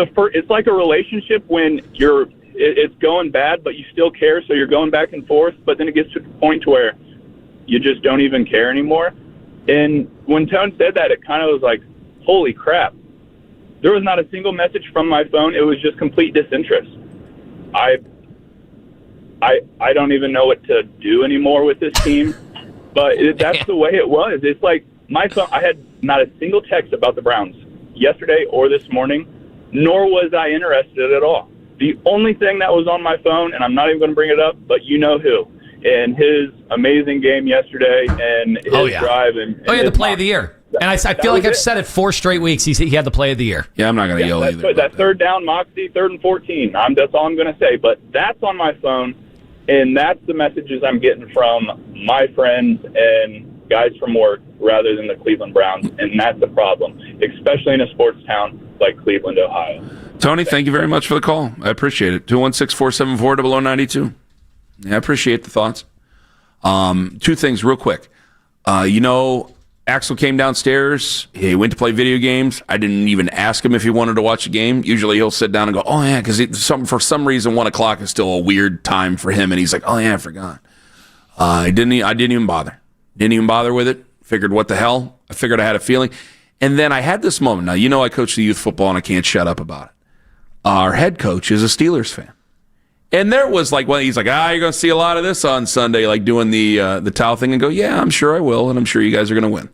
like a relationship when it's going bad, but you still care, so you're going back and forth. But then it gets to the point to where you just don't even care anymore. And when Tone said that, it kind of was like, holy crap. There was not a single message from my phone. It was just complete disinterest. I don't even know what to do anymore with this team, but that's the way it was. It's like my phone, I had not a single text about the Browns yesterday or this morning, nor was I interested at all. The only thing that was on my phone, and I'm not even going to bring it up, but you know who, and his amazing game yesterday and his drive. And the play of the year. And I feel like I've said it 4 straight weeks. He had the play of the year. Yeah, I'm not going to yell either. But that third down moxie, 3rd and 14. That's all I'm going to say. But that's on my phone, and that's the messages I'm getting from my friends and guys from work rather than the Cleveland Browns, and that's the problem, especially in a sports town like Cleveland, Ohio. Tony, thank you very much for the call. I appreciate it. 216-474-0092. Yeah, I appreciate the thoughts. 2 things real quick. Axel came downstairs. He went to play video games. I didn't even ask him if he wanted to watch the game. Usually he'll sit down and go, oh, yeah, because for some reason 1 o'clock is still a weird time for him. And he's like, oh, yeah, I forgot. I didn't even bother. Didn't even bother with it. Figured, what the hell? I figured I had a feeling. And then I had this moment. Now, I coach the youth football, and I can't shut up about it. Our head coach is a Steelers fan. And there was he's like, you're going to see a lot of this on Sunday, like doing the towel thing, and go, yeah, I'm sure I will, and I'm sure you guys are going to win.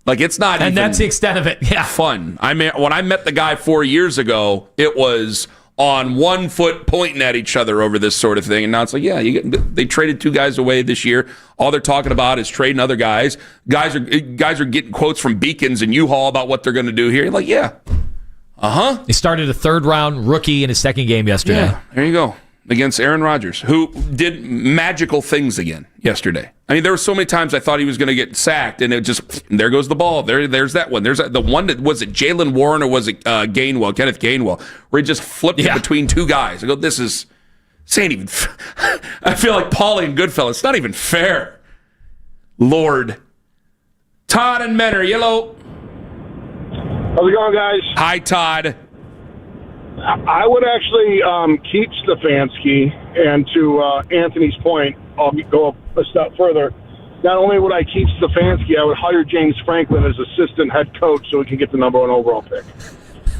It's not and that's the extent of it. Yeah. Fun. When I met the guy 4 years ago, it was on 1 foot pointing at each other over this sort of thing. And now it's like, yeah, they traded 2 guys away this year. All they're talking about is trading other guys. Guys are getting quotes from Beacons and U-Haul about what they're going to do here. You're like, yeah. He started a 3rd-round rookie in his 2nd game yesterday. Yeah, there you go. Against Aaron Rodgers, who did magical things again yesterday. There were so many times I thought he was going to get sacked, and it just, there goes the ball. There's that one. There's the one that, was it Jalen Warren or was it Kenneth Gainwell, where he just flipped it between 2 guys. I go, this ain't even, I feel like Paulie and Goodfellas. It's not even fair. Lord. Todd and Menor, yellow. How's it going, guys? Hi, Todd. I would actually keep Stefanski, and to Anthony's point, I'll go up a step further. Not only would I keep Stefanski, I would hire James Franklin as assistant head coach so we can get the number 1 overall pick.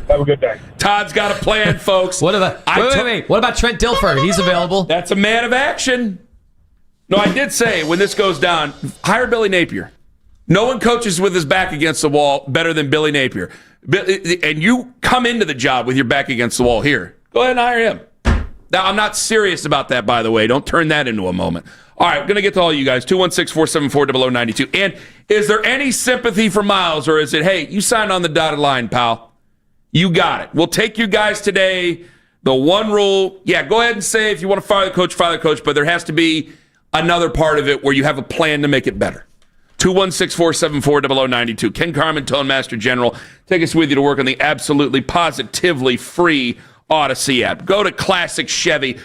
Have a good day. Todd's got a plan, folks. What about What about Trent Dilfer? He's available. That's a man of action. No, I did say when this goes down, hire Billy Napier. No one coaches with his back against the wall better than Billy Napier. And you come into the job with your back against the wall here. Go ahead and hire him. Now, I'm not serious about that, by the way. Don't turn that into a moment. All right, going to get to all you guys. 216-474-0092. And is there any sympathy for Miles, or is it, hey, you signed on the dotted line, pal. You got it. We'll take you guys today. The one rule, go ahead and say if you want to fire the coach, but there has to be another part of it where you have a plan to make it better. 216-474-0092. Ken Carman, Tone Master General. Take us with you to work on the absolutely positively free Odyssey app. Go to Classic Chevy.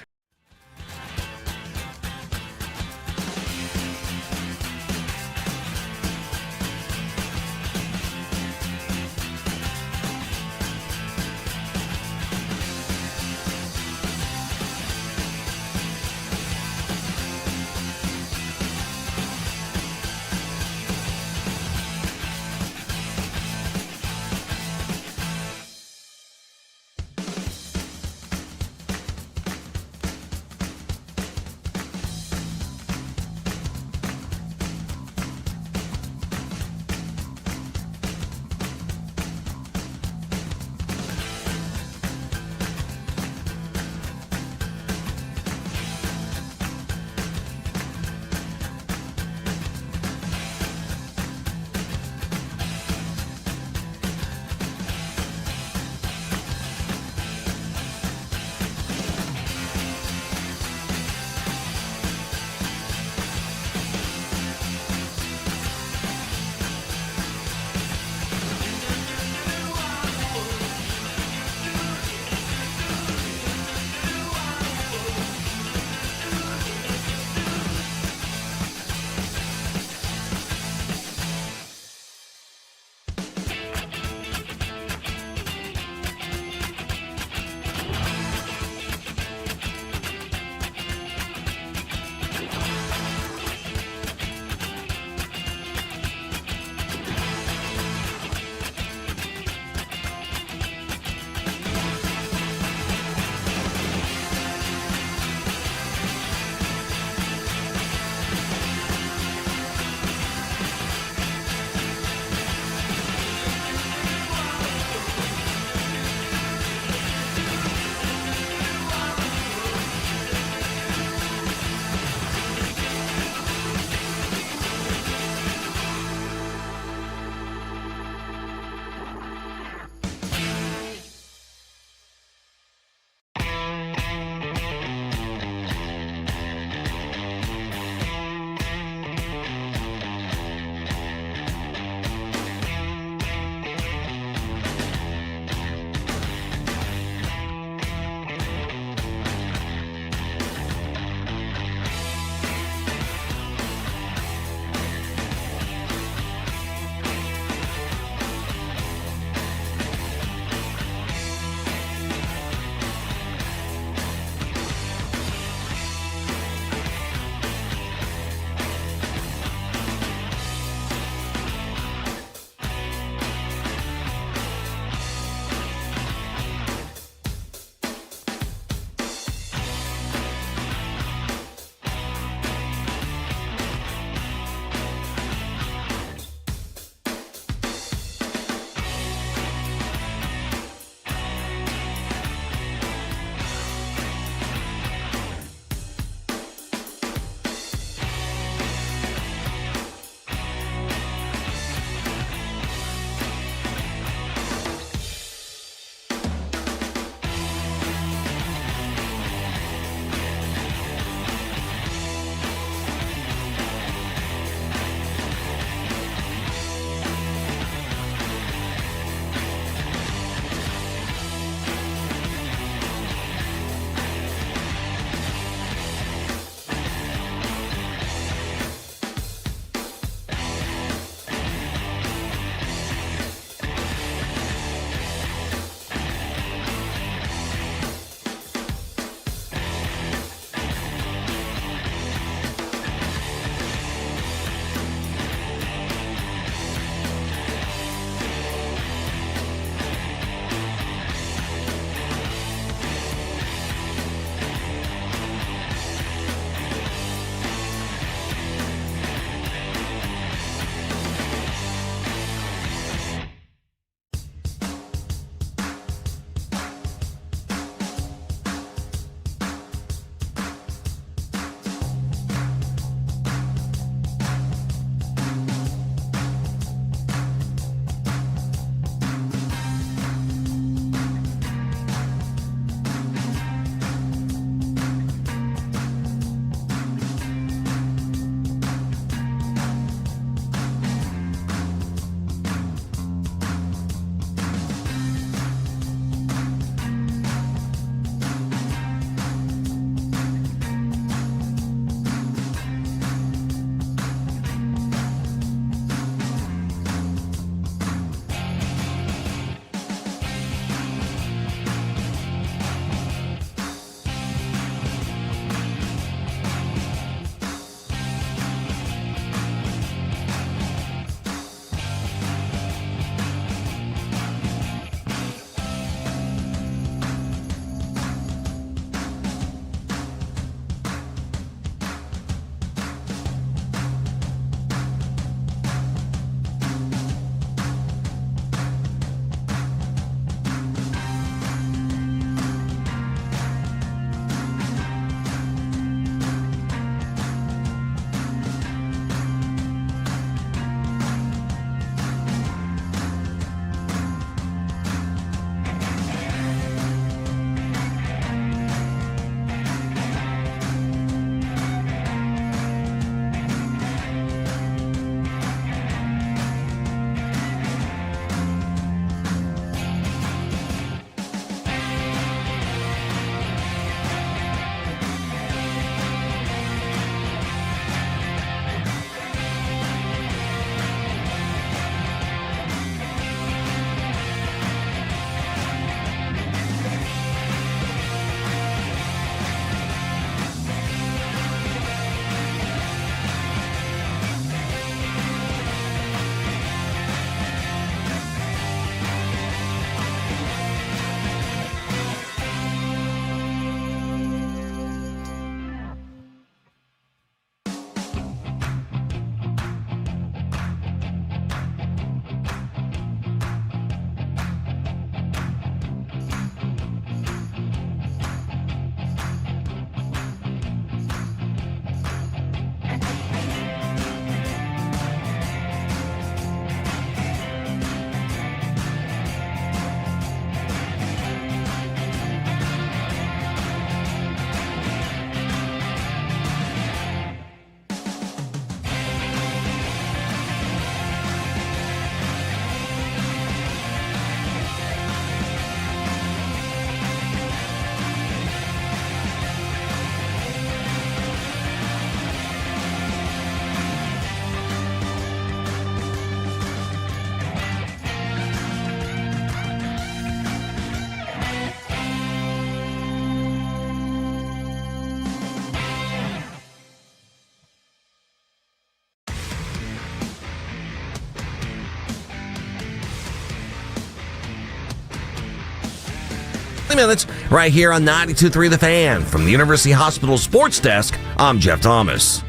minutes right here on 92.3 The Fan. From the University Hospital Sports Desk, I'm Jeff Thomas.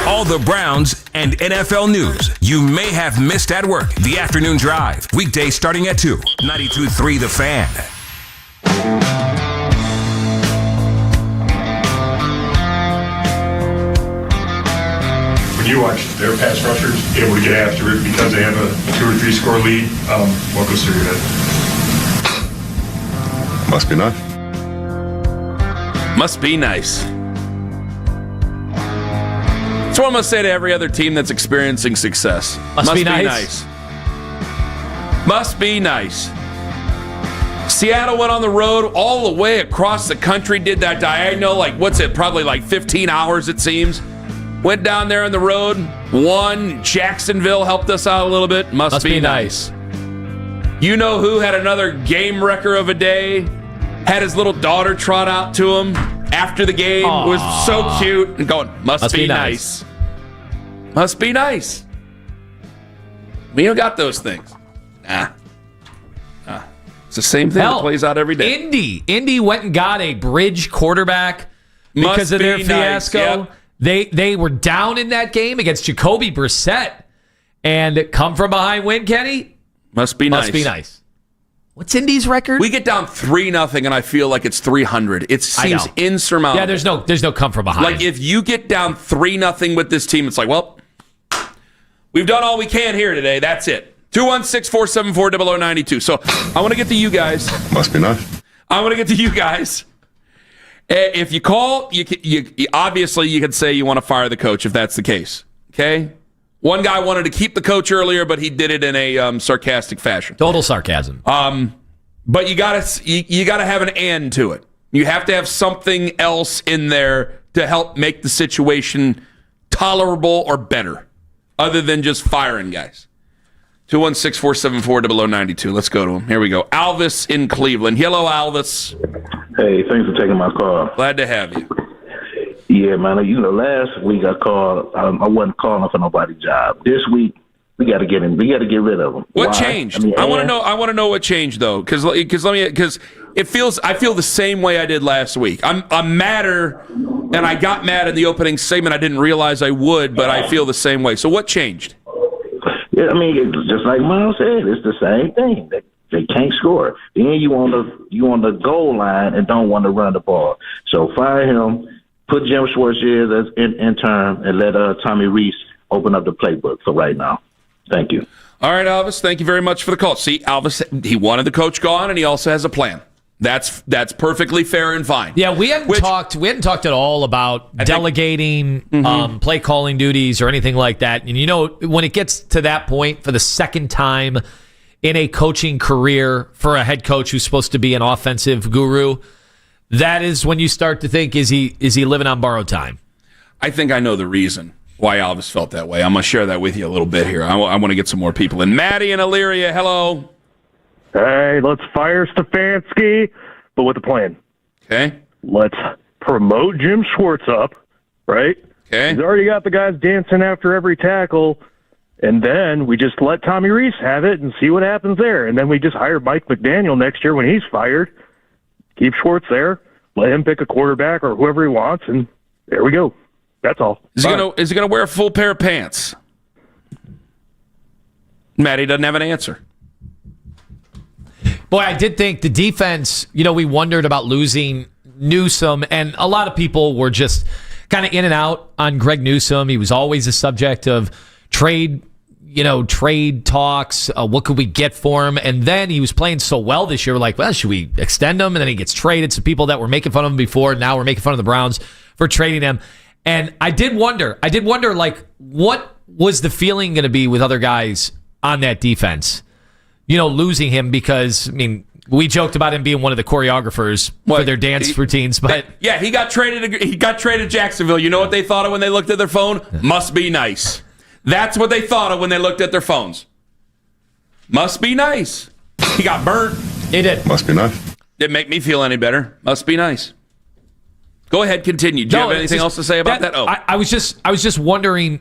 All the Browns and NFL news you may have missed at work. The Afternoon Drive. Weekdays starting at 2. 92.3 The Fan. When you watch their pass rushers able to get after it because they have a 2 or 3 score lead, what goes through your head? Must be nice. Must be nice. That's what I'm going to say to every other team that's experiencing success. Must be nice. Must be nice. Seattle went on the road all the way across the country, did that diagonal, probably like 15 hours it seems. Went down there on the road, won. Jacksonville helped us out a little bit. Must be nice. You know who had another game wrecker of a day? Had his little daughter trot out to him after the game. Aww. It was so cute. And going, must be nice. Must be nice. We don't got those things. It's the same thing that plays out every day. Indy went and got a bridge quarterback because of their fiasco. Yep. They were down in that game against Jacoby Brissett and come from behind win, Kenny. Must be nice. Must be nice. What's Indy's record? We get down 3-0 and I feel like it's 300. It seems insurmountable. Yeah, there's no come from behind. Like if you get down 3-0 with this team, it's like, well, we've done all we can here today. That's it. 216-474-0092. So I want to get to you guys. Must be nice. I want to get to you guys. If you call, you obviously you could say you want to fire the coach if that's the case. Okay? One guy wanted to keep the coach earlier, but he did it in a sarcastic fashion. Total sarcasm. But you gotta have an and to it. You have to have something else in there to help make the situation tolerable or better, other than just firing guys. 216-474-0092. Let's go to him. Here we go. Alvis in Cleveland. Hello, Alvis. Hey, thanks for taking my call. Glad to have you. Yeah, man. Last week I called. I wasn't calling for nobody's job. This week we got to get him. We got to get rid of him. What changed? I want to know. I want to know what changed though, because it feels. I feel the same way I did last week. I'm madder, and I got mad in the opening segment. I didn't realize I would, but I feel the same way. So what changed? Yeah, it's just like Miles said, it's the same thing. They can't score. Then you on the goal line and don't want to run the ball. So fire him. Put Jim Schwartz as intern and let Tommy Reese open up the playbook for right now. Thank you. All right, Alvis. Thank you very much for the call. See, Alvis, he wanted the coach gone, and he also has a plan. That's perfectly fair and fine. Yeah, we hadn't talked at all about delegating play calling duties or anything like that. And when it gets to that point for the second time in a coaching career for a head coach who's supposed to be an offensive guru, that is when you start to think, is he living on borrowed time? I think I know the reason why Alvis felt that way. I'm going to share that with you a little bit here. I want to get some more people in. Maddie in Elyria, hello. Hey, let's fire Stefanski, but with a plan. Okay. Let's promote Jim Schwartz up, right? Okay. He's already got the guys dancing after every tackle, and then we just let Tommy Reese have it and see what happens there. And then we just hire Mike McDaniel next year when he's fired. Keep Schwartz there, let him pick a quarterback or whoever he wants, and there we go. That's all. Is he gonna wear a full pair of pants? Maddie doesn't have an answer. Boy, I did think the defense, we wondered about losing Newsome, and a lot of people were just kind of in and out on Greg Newsome. He was always a subject of trade talks. What could we get for him? And then he was playing so well this year. We're like, well, should we extend him? And then he gets traded. So people that were making fun of him before, now we're making fun of the Browns for trading him. And I did wonder, what was the feeling going to be with other guys on that defense? Losing him because, we joked about him being one of the choreographers for their dance routines, but yeah, he got traded. He got traded to Jacksonville. You know what they thought of when they looked at their phone? Must be nice. That's what they thought of when they looked at their phones. Must be nice. He got burnt. He did. Must be nice. Didn't make me feel any better. Must be nice. Go ahead, continue. Do you have anything else to say about that? I was just wondering,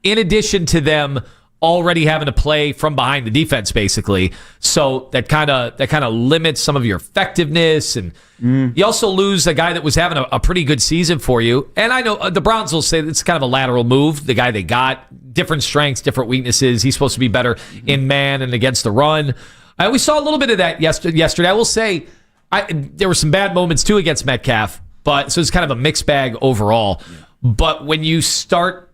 in addition to them already having to play from behind the defense, basically. So that kind of limits some of your effectiveness, and you also lose a guy that was having a pretty good season for you. And I know the Browns will say it's kind of a lateral move. The guy they got, different strengths, different weaknesses. He's supposed to be better in man and against the run. We saw a little bit of that yesterday. I will say there were some bad moments too against Metcalf, but so it's kind of a mixed bag overall. But when you start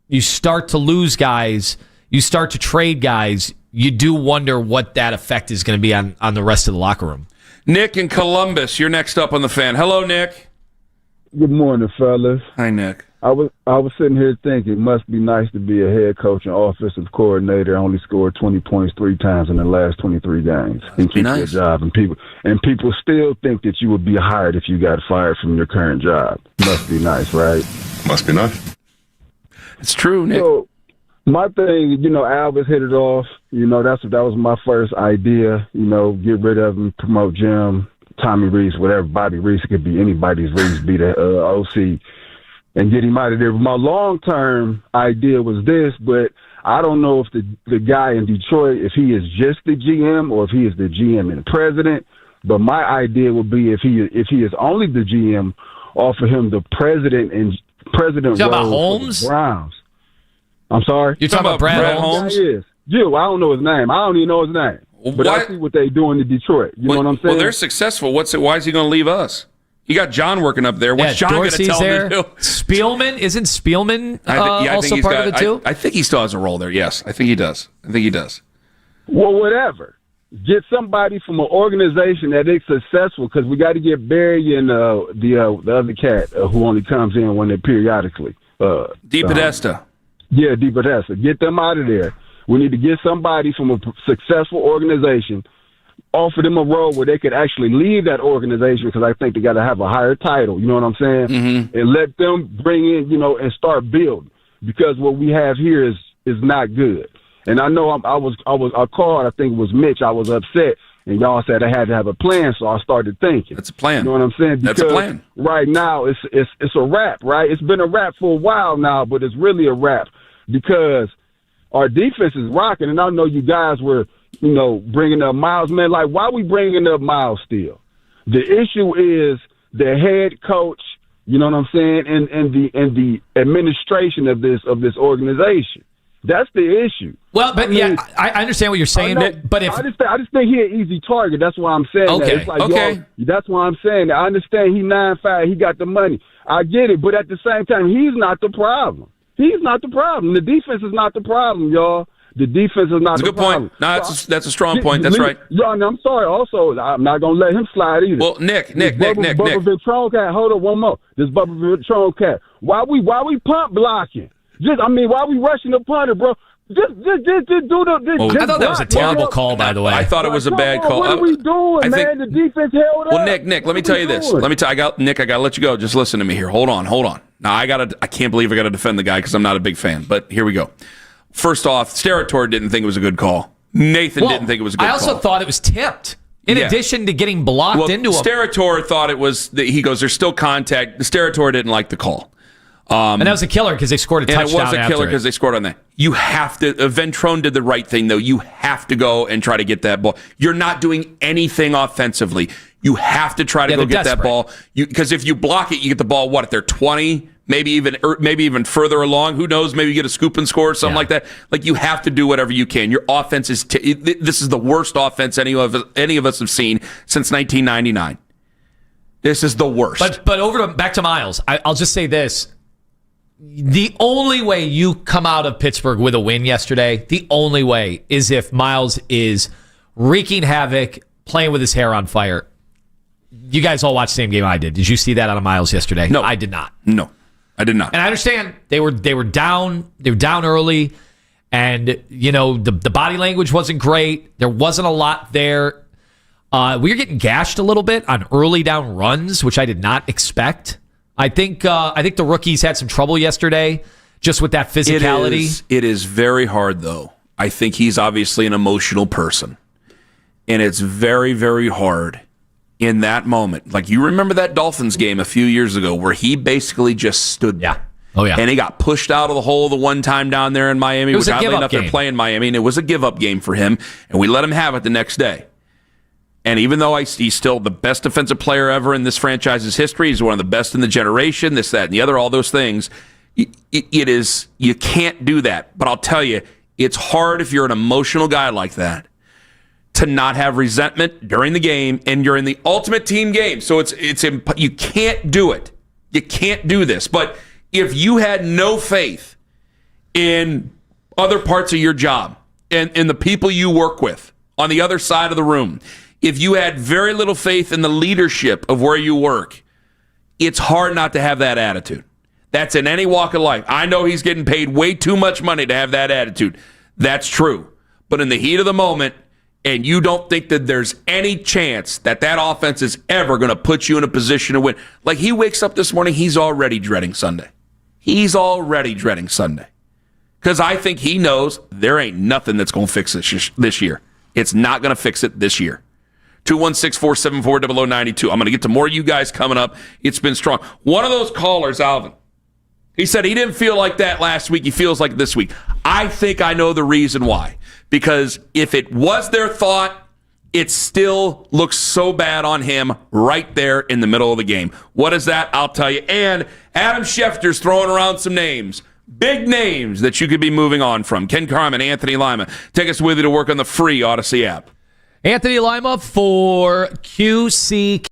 to lose guys, you start to trade guys, you do wonder what that effect is going to be on the rest of the locker room. Nick in Columbus, you're next up on the Fan. Hello, Nick. Good morning, fellas. Hi, Nick. I was sitting here thinking it must be nice to be a head coach and offensive coordinator. Only scored 20 points 3 times in the last 23 games and keep your job. And people still think that you would be hired if you got fired from your current job. Must be nice, right? Must be nice. It's true, Nick. So, my thing, Alvis hit it off. That was my first idea. Get rid of him, promote Jim, Tommy Reese, whatever. Bobby Reese, it could be anybody's Reese, be the OC, and get him out of there. My long-term idea was this, but I don't know if the guy in Detroit, if he is just the GM or if he is the GM and president. But my idea would be if he is only the GM, offer him the president role about Holmes? For the Browns. I'm sorry? You're talking about Brad Holmes? Yes. You, I don't know his name. I don't even know his name. But I see what they doing in Detroit. You know what I'm saying? Well, they're successful. Why is he going to leave us? You got John working up there. What's John going to tell him to do? Spielman? Isn't Spielman also part of it too? I think he still has a role there. Yes, I think he does. Well, whatever. Get somebody from an organization that is successful, because we got to get Barry and the other cat who only comes in when they periodically. DePodesta. Yeah, DePodesta. Get them out of there. We need to get somebody from a successful organization, offer them a role where they could actually lead that organization, because I think they got to have a higher title. You know what I'm saying? Mm-hmm. And let them bring in, and start building, because what we have here is not good. And I know I called. I think it was Mitch. I was upset, and y'all said I had to have a plan, so I started thinking. That's a plan. You know what I'm saying? Because that's a plan. Right now, it's a wrap. Right? It's been a wrap for a while now, but it's really a wrap because our defense is rocking. And I know you guys were, bringing up Miles. Man, like, why we bringing up Miles still? The issue is the head coach. You know what I'm saying? And the administration of this organization. That's the issue. Well, but I understand what you're saying. But if I just think he's an easy target. That's why I'm saying that. It's like, okay. That's why I'm saying that. I understand he's 9'5", he got the money. I get it, but at the same time, he's not the problem. He's not the problem. The defense is not the problem, y'all. The defense is not the problem. That's a good point. No, that's a strong point. That's right. Y'all, I'm sorry. Also, I'm not gonna let him slide either. Well, Nick. Bubba Ventrone cat. Hold on, one more. This Bubba Ventrone cat. Why we punt blocking? Why we rushing the punter, bro? Just do the. I thought that was a terrible call, by the way. I thought it was a bad call. What are we doing, man? The defense held up. Well, Nick, let me tell you this. I gotta let you go. Just listen to me here. Hold on. Now I can't believe I gotta defend the guy because I'm not a big fan. But here we go. First off, Steratore didn't think it was a good call. Nathan didn't think it was a good call. I also thought it was tipped. In addition to getting blocked into him. Steratore thought it was. He goes, "There's still contact." Steratore didn't like the call. And that was a killer because they scored a touchdown. And it was a killer because they scored on that. You have to. Ventrone did the right thing, though. You have to go and try to get that ball. You're not doing anything offensively. You have to try to go get that ball. Because if you block it, you get the ball. At their 20, maybe even further along. Who knows? Maybe you get a scoop and score or something like that. Like, you have to do whatever you can. Your offense is. This is the worst offense any of us have seen since 1999. This is the worst. But back to Miles. I'll just say this. The only way you come out of Pittsburgh with a win yesterday, the only way is if Miles is wreaking havoc, playing with his hair on fire. You guys all watched the same game I did. Did you see that out of Miles yesterday? No. I did not. No, I did not. And I understand they were down. They were down early, and the body language wasn't great. There wasn't a lot there. We were getting gashed a little bit on early down runs, which I did not expect. I think the rookies had some trouble yesterday just with that physicality. It is very hard, though. I think he's obviously an emotional person. And it's very, very hard in that moment. Like, you remember that Dolphins game a few years ago where he basically just stood there. Oh, yeah. And he got pushed out of the hole the one time down there in Miami. It was which a oddly give-up enough, they're game. playing Miami, and it was a give-up game for him, and we let him have it the next day. And even though he's still the best defensive player ever in this franchise's history, he's one of the best in the generation, this, that, and the other, all those things, it is, you can't do that. But I'll tell you, it's hard if you're an emotional guy like that to not have resentment during the game, and you're in the ultimate team game. So you can't do it. You can't do this. But if you had no faith in other parts of your job and in the people you work with on the other side of the room, if you had very little faith in the leadership of where you work, it's hard not to have that attitude. That's in any walk of life. I know he's getting paid way too much money to have that attitude. That's true. But in the heat of the moment, and you don't think that there's any chance that offense is ever going to put you in a position to win. Like, he wakes up this morning, he's already dreading Sunday. He's already dreading Sunday. Because I think he knows there ain't nothing that's going to fix this year. It's not going to fix it this year. 216-474-0092. I'm going to get to more of you guys coming up. It's been strong. One of those callers, Alvin, he said he didn't feel like that last week. He feels like this week. I think I know the reason why. Because if it was their thought, it still looks so bad on him right there in the middle of the game. What is that? I'll tell you. And Adam Schefter's throwing around some names. Big names that you could be moving on from. Ken Carman, Anthony Lima. Take us with you to work on the free Odyssey app. Anthony Lima for QC.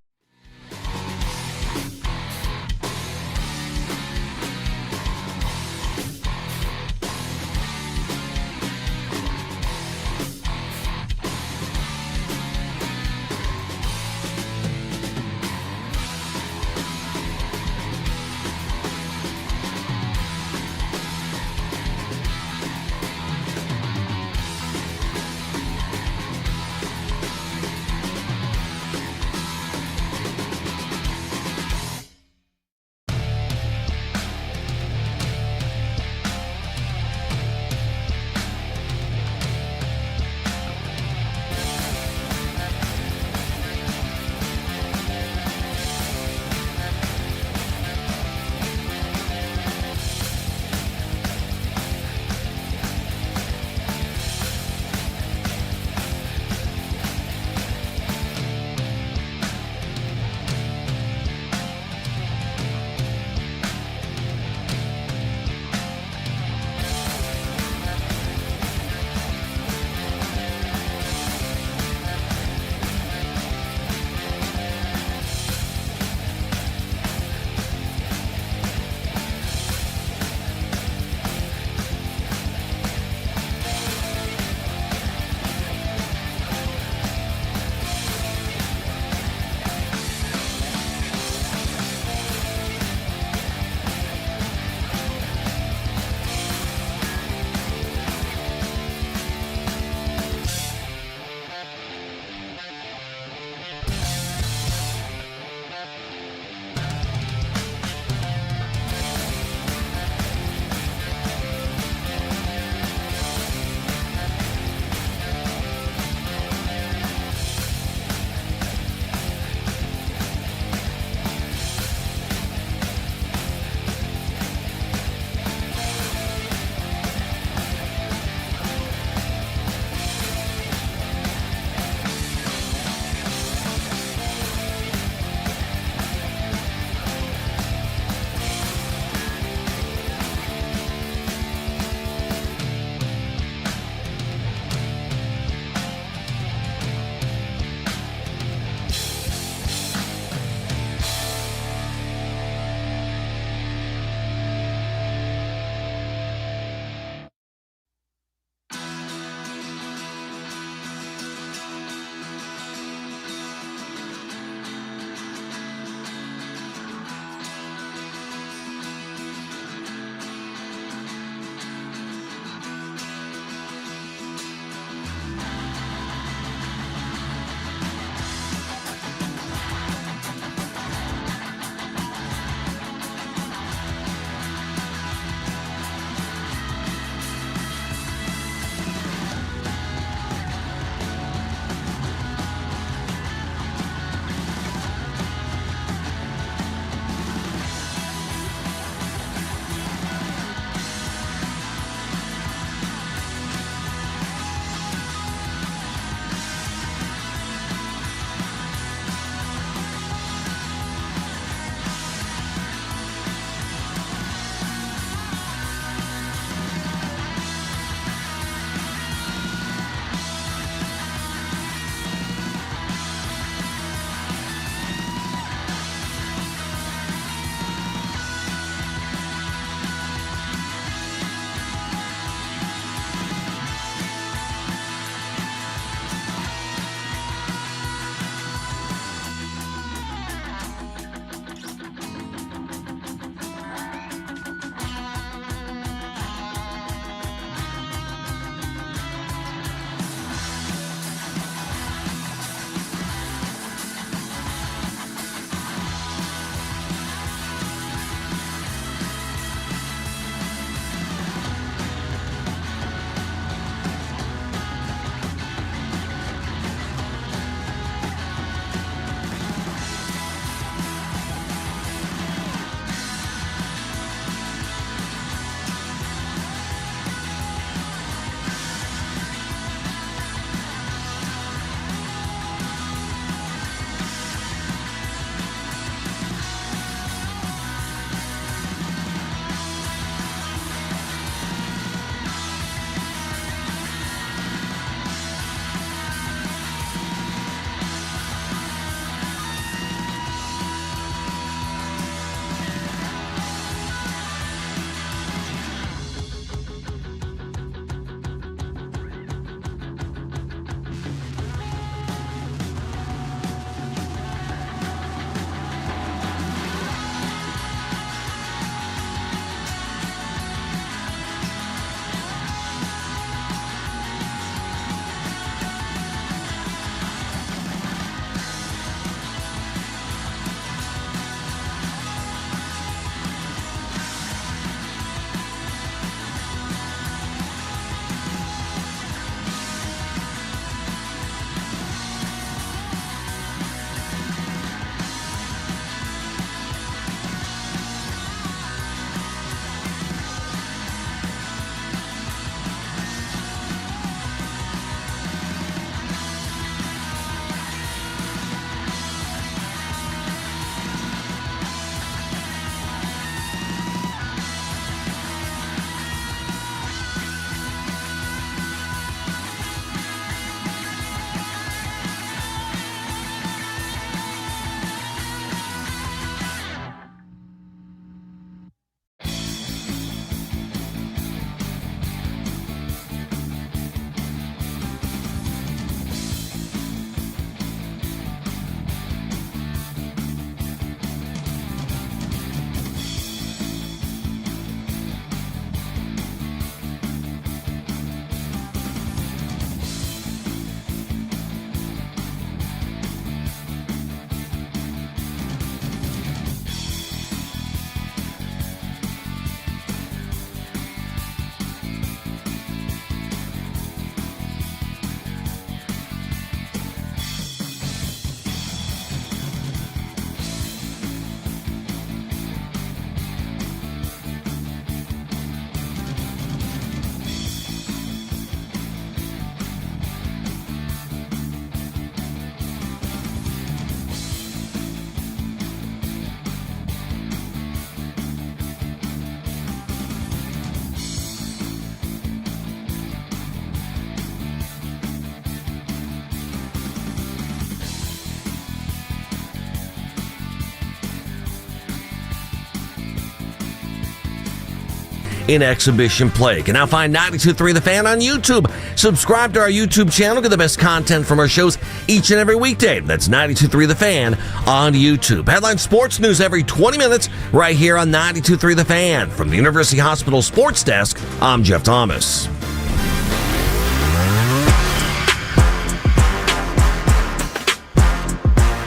in exhibition play. You can now find 92.3 The Fan on YouTube. Subscribe to our YouTube channel. Get the best content from our shows each and every weekday. That's 92.3 The Fan on YouTube. Headline sports news every 20 minutes right here on 92.3 The Fan. From the University Hospital Sports Desk, I'm Jeff Thomas.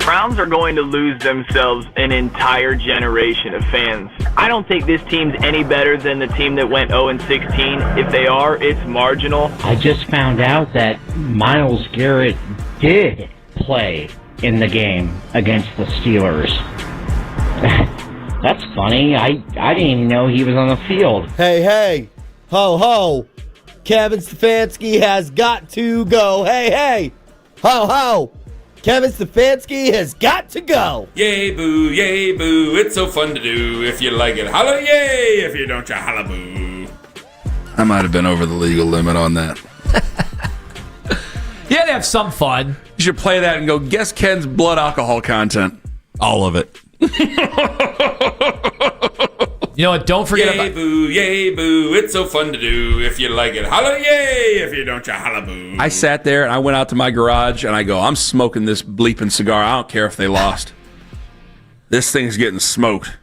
Browns are going to lose themselves an entire generation of fans. I don't think this team's any better than the team that went 0-16. If they are, it's marginal. I just found out that Myles Garrett did play in the game against the Steelers. That's funny. I didn't even know he was on the field. Hey, ho, ho. Kevin Stefanski has got to go. Hey, ho, ho. Kevin Stefanski has got to go. Yay, boo, it's so fun to do. If you like it, holla yay. If you don't, you holla boo. I might have been over the legal limit on that. You had to have some fun. You should play that and go, guess Ken's blood alcohol content. All of it. You know what? Don't forget yay, boo, it's so fun to do. If you like it, holla yay. If you don't, you holla boo. I sat there and I went out to my garage and I go, I'm smoking this bleeping cigar. I don't care if they lost. This thing's getting smoked.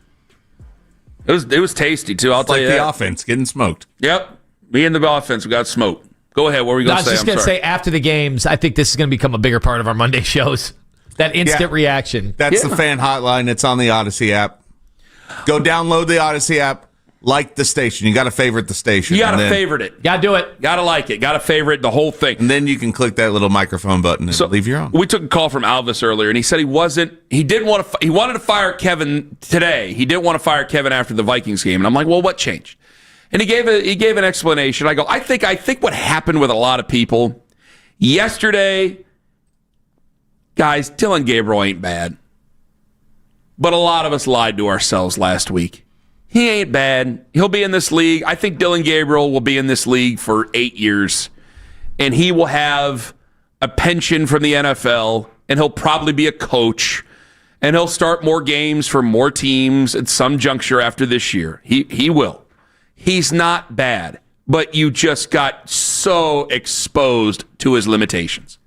It was tasty too. I'll tell you the that. offense getting smoked. Yep, me and the offense, we got smoked. Go ahead. What were you going to say? I was just going to say, after the games, I think this is going to become a bigger part of our Monday shows. That instant reaction. That's the fan hotline. It's on the Odyssey app. Go download the Odyssey app. Like the station. You got to favorite the station. You got to favorite it. Got to do it. Got to like it. Got to favorite the whole thing. And then you can click that little microphone button and leave your own. We took a call from Alvis earlier, and he said he wanted to fire Kevin today. He didn't want to fire Kevin after the Vikings game. And I'm like, well, what changed? And he gave an explanation. I go, I think what happened with a lot of people yesterday, guys, Dylan Gabriel ain't bad. But a lot of us lied to ourselves last week. He ain't bad. He'll be in this league. I think Dylan Gabriel will be in this league for 8 years. And he will have a pension from the NFL. And he'll probably be a coach. And he'll start more games for more teams at some juncture after this year. He will. He's not bad. But you just got so exposed to his limitations.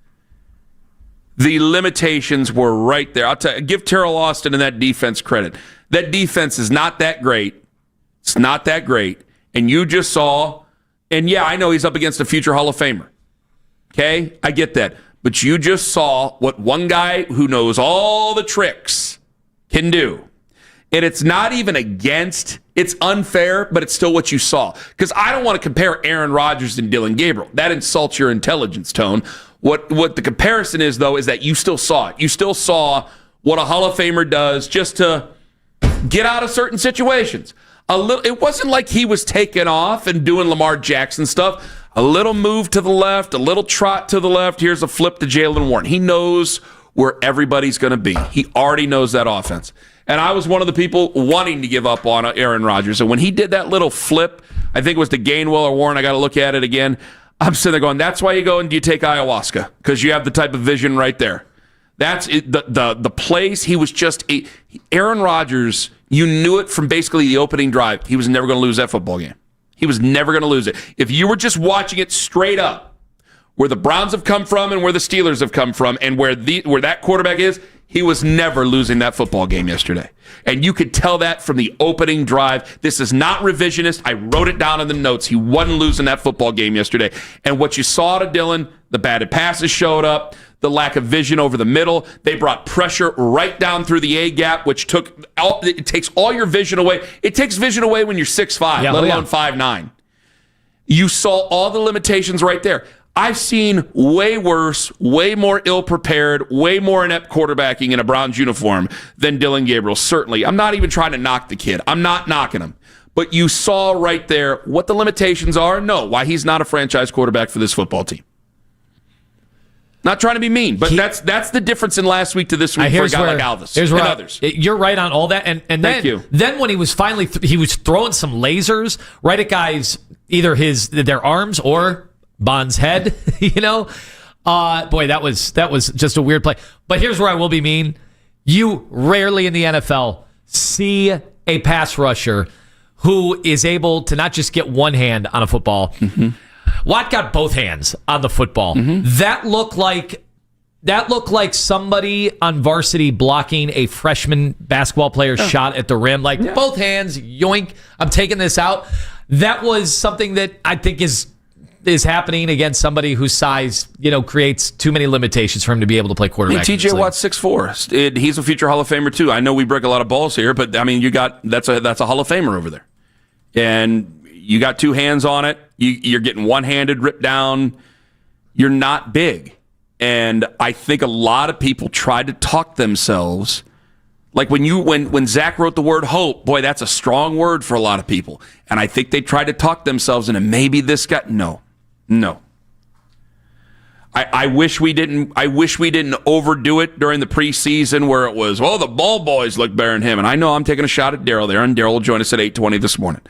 The limitations were right there. I'll tell you, give Terrell Austin and that defense credit. That defense is not that great. It's not that great. And you just saw, and yeah, I know he's up against a future Hall of Famer. Okay? I get that. But you just saw what one guy who knows all the tricks can do. And it's not even against, it's unfair, but it's still what you saw. Because I don't want to compare Aaron Rodgers and Dylan Gabriel. That insults your intelligence tone. What the comparison is, though, is that you still saw it. You still saw what a Hall of Famer does just to get out of certain situations. It wasn't like he was taking off and doing Lamar Jackson stuff. A little move to the left, a little trot to the left. Here's a flip to Jaylen Warren. He knows where everybody's going to be. He already knows that offense. And I was one of the people wanting to give up on Aaron Rodgers. And when he did that little flip, I think it was to Gainwell or Warren, I got to look at it again. I'm sitting there going, that's why you go and you take ayahuasca, because you have the type of vision right there. That's it, the plays. He was just Aaron Rodgers. You knew it from basically the opening drive. He was never going to lose that football game. He was never going to lose it. If you were just watching it straight up, where the Browns have come from and where the Steelers have come from and where that quarterback is, he was never losing that football game yesterday. And you could tell that from the opening drive. This is not revisionist. I wrote it down in the notes. He wasn't losing that football game yesterday. And what you saw to Dylan, the batted passes showed up, the lack of vision over the middle. They brought pressure right down through the A gap, which it takes all your vision away. It takes vision away when you're 6'5", let alone 5'9". You saw all the limitations right there. I've seen way worse, way more ill-prepared, way more inept quarterbacking in a Browns uniform than Dylan Gabriel, certainly. I'm not even trying to knock the kid. I'm not knocking him. But you saw right there what the limitations are. No, why he's not a franchise quarterback for this football team. Not trying to be mean, but that's the difference in last week to this week for a guy like Alvis and others. You're right on all that. And then when he was finally he was throwing some lasers right at guys, either their arms or Bond's head, boy, that was just a weird play. But here's where I will be mean. You rarely in the NFL see a pass rusher who is able to not just get one hand on a football. Mm-hmm. Watt got both hands on the football. That looked like somebody on varsity blocking a freshman basketball player's shot at the rim. Both hands, yoink, I'm taking this out. That was something that I think is happening against somebody whose size, creates too many limitations for him to be able to play quarterback. TJ Watt's 6'4". He's a future Hall of Famer too. I know we break a lot of balls here, but I mean, that's a Hall of Famer over there, and you got two hands on it. You're getting one-handed ripped down. You're not big, and I think a lot of people tried to talk themselves. Like when Zach wrote the word hope, boy, that's a strong word for a lot of people, and I think they tried to talk themselves into maybe this guy. No. I wish we didn't overdo it during the preseason where it was, the ball boys look better than him. And I know I'm taking a shot at Daryl there, and Daryl will join us at 8:20 this morning.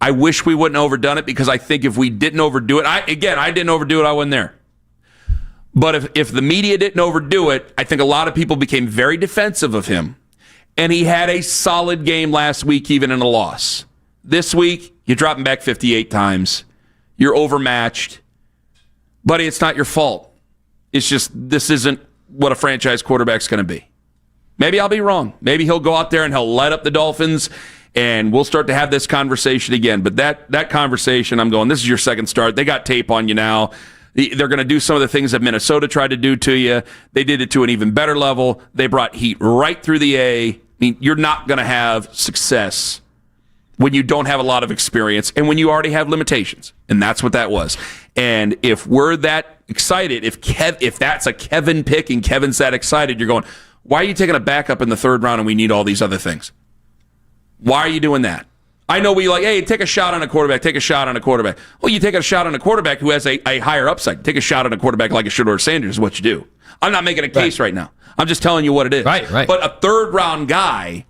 I wish we wouldn't have overdone it, because I think if we didn't overdo it, I didn't overdo it, I wasn't there. But if the media didn't overdo it, I think a lot of people became very defensive of him. And he had a solid game last week, even in a loss. This week, you drop him back 58 times. You're overmatched. Buddy, it's not your fault. It's just this isn't what a franchise quarterback's going to be. Maybe I'll be wrong. Maybe he'll go out there and he'll light up the Dolphins, and we'll start to have this conversation again. But that conversation, I'm going, this is your second start. They got tape on you now. They're going to do some of the things that Minnesota tried to do to you. They did it to an even better level. They brought heat right through the A. I mean, you're not going to have success when you don't have a lot of experience and when you already have limitations. And that's what that was. And if we're that excited, if that's a Kevin pick and Kevin's that excited, you're going, why are you taking a backup in the third round and we need all these other things? Why are you doing that? I know hey, take a shot on a quarterback, take a shot on a quarterback. Well, you take a shot on a quarterback who has a higher upside. Take a shot on a quarterback like a Shedeur Sanders is what you do. I'm not making a case right now. I'm just telling you what it is. Right. But a third-round guy,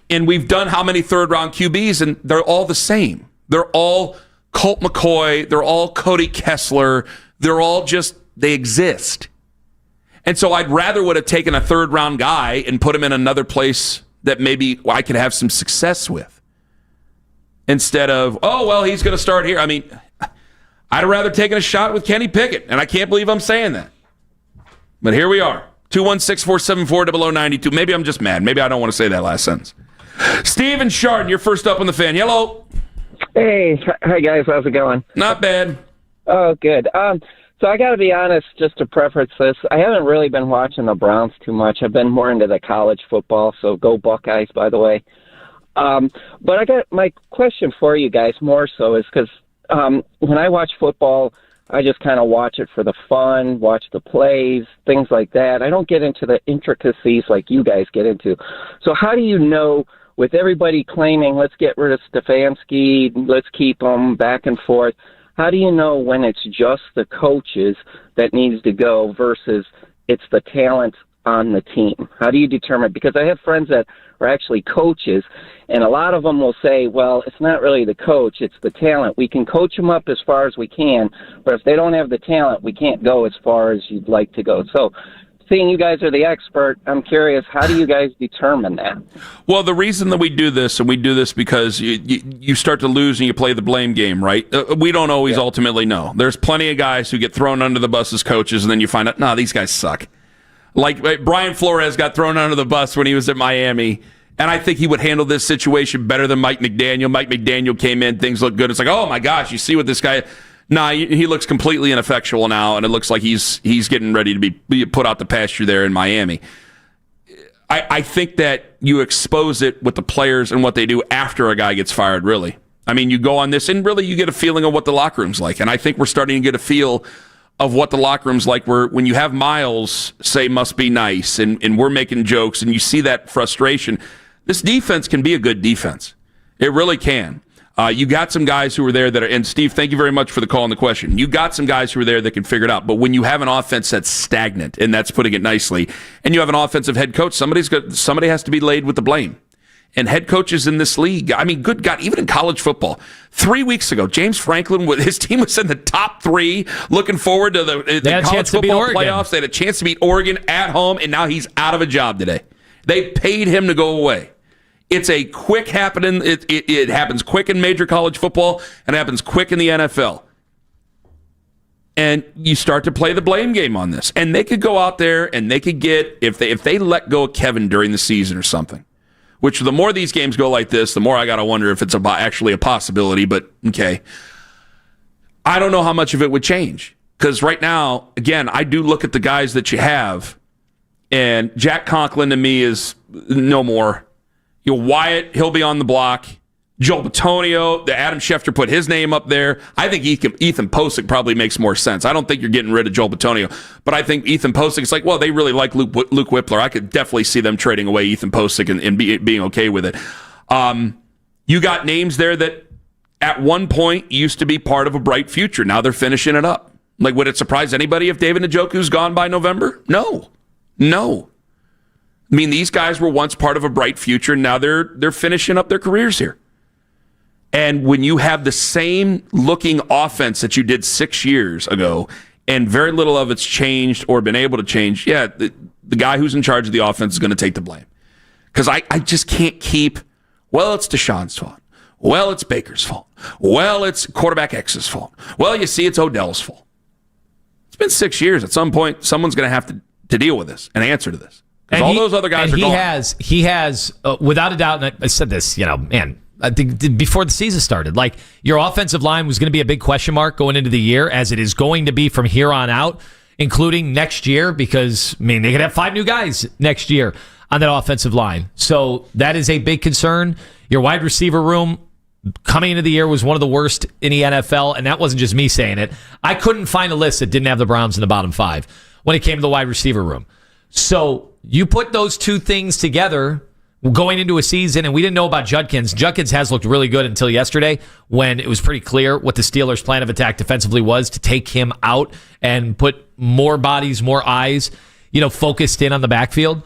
and we've done how many third-round QBs, and they're all the same. They're all Colt McCoy. They're all Cody Kessler. They're all they exist. And so I'd rather would have taken a third-round guy and put him in another place that maybe I could have some success with, instead of, he's going to start here. I mean, I'd have rather taken a shot with Kenny Pickett, and I can't believe I'm saying that. But here we are. 216-474-0092. Maybe I'm just mad. Maybe I don't want to say that last sentence. Steven Chardon, you're first up on the fan. Hello. Hey. Hi, guys. How's it going? Not bad. Oh, good. So I got to be honest, just to preface this, I haven't really been watching the Browns too much. I've been more into the college football, so go Buckeyes, by the way. But I got my question for you guys more so is because when I watch football, I just kind of watch it for the fun, watch the plays, things like that. I don't get into the intricacies like you guys get into. So how do you know, with everybody claiming, let's get rid of Stefanski, let's keep him, back and forth, how do you know when it's just the coaches that needs to go versus it's the talent on the team? How do you determine? Because I have friends that are actually coaches, and a lot of them will say, well, it's not really the coach, it's the talent. We can coach them up as far as we can, but if they don't have the talent, we can't go as far as you'd like to go. So seeing you guys are the expert, I'm curious, how do you guys determine that? Well, the reason that we do this, and we do this because you start to lose and you play the blame game, right? We don't always ultimately know. There's plenty of guys who get thrown under the bus as coaches, and then you find out, no, these guys suck. Like Brian Flores got thrown under the bus when he was at Miami, and I think he would handle this situation better than Mike McDaniel. Mike McDaniel came in, things look good. It's like, oh my gosh, you see what this guy... Nah, he looks completely ineffectual now, and it looks like he's getting ready to be put out the pasture there in Miami. I think that you expose it with the players and what they do after a guy gets fired, really. I mean, you go on this, and really you get a feeling of what the locker room's like. And I think we're starting to get a feel of what the locker room's like, where when you have Miles say must be nice, and we're making jokes, and you see that frustration, this defense can be a good defense. It really can. You got some guys who were there that are, and Steve, thank you very much for the call and the question. You got some guys who are there that can figure it out. But when you have an offense that's stagnant, and that's putting it nicely, and you have an offensive head coach, somebody has to be laid with the blame. And head coaches in this league, I mean, good God, even in college football, 3 weeks ago, James Franklin, his team was in the top 3, looking forward to the college football playoffs. They had a chance to beat Oregon at home, and now he's out of a job today. They paid him to go away. It's a quick happening. It happens quick in major college football and happens quick in the NFL. And you start to play the blame game on this. And they could go out there and they could get, if they let go of Kevin during the season or something, which the more these games go like this, the more I got to wonder if it's actually a possibility. But, okay. I don't know how much of it would change. Because right now, again, I do look at the guys that you have, and Jack Conklin to me is no more. Wyatt, he'll be on the block. Joel Bitonio, the Adam Schefter put his name up there. I think Ethan Posick probably makes more sense. I don't think you're getting rid of Joel Bitonio, but I think Ethan Posick is like, well, they really like Luke Whippler. I could definitely see them trading away Ethan Posick and being okay with it. You got names there that at one point used to be part of a bright future. Now they're finishing it up. Like, would it surprise anybody if David Njoku's gone by November? No. I mean, these guys were once part of a bright future. Now they're finishing up their careers here. And when you have the same looking offense that you did 6 years ago, and very little of it's changed or been able to change, the guy who's in charge of the offense is going to take the blame. Because I just can't keep, well, it's Deshaun's fault. Well, it's Baker's fault. Well, it's quarterback X's fault. Well, you see, it's Odell's fault. It's been 6 years. At some point, someone's going to have to deal with this and answer to this. Because all those other guys are gone. He has, without a doubt, and I said this, I think before the season started, like, your offensive line was going to be a big question mark going into the year, as it is going to be from here on out, including next year, because, they could have 5 new guys next year on that offensive line. So that is a big concern. Your wide receiver room coming into the year was one of the worst in the NFL, and that wasn't just me saying it. I couldn't find a list that didn't have the Browns in the bottom 5 when it came to the wide receiver room. So you put those two things together going into a season, and we didn't know about Judkins. Judkins has looked really good until yesterday, when it was pretty clear what the Steelers' plan of attack defensively was, to take him out and put more bodies, more eyes, focused in on the backfield.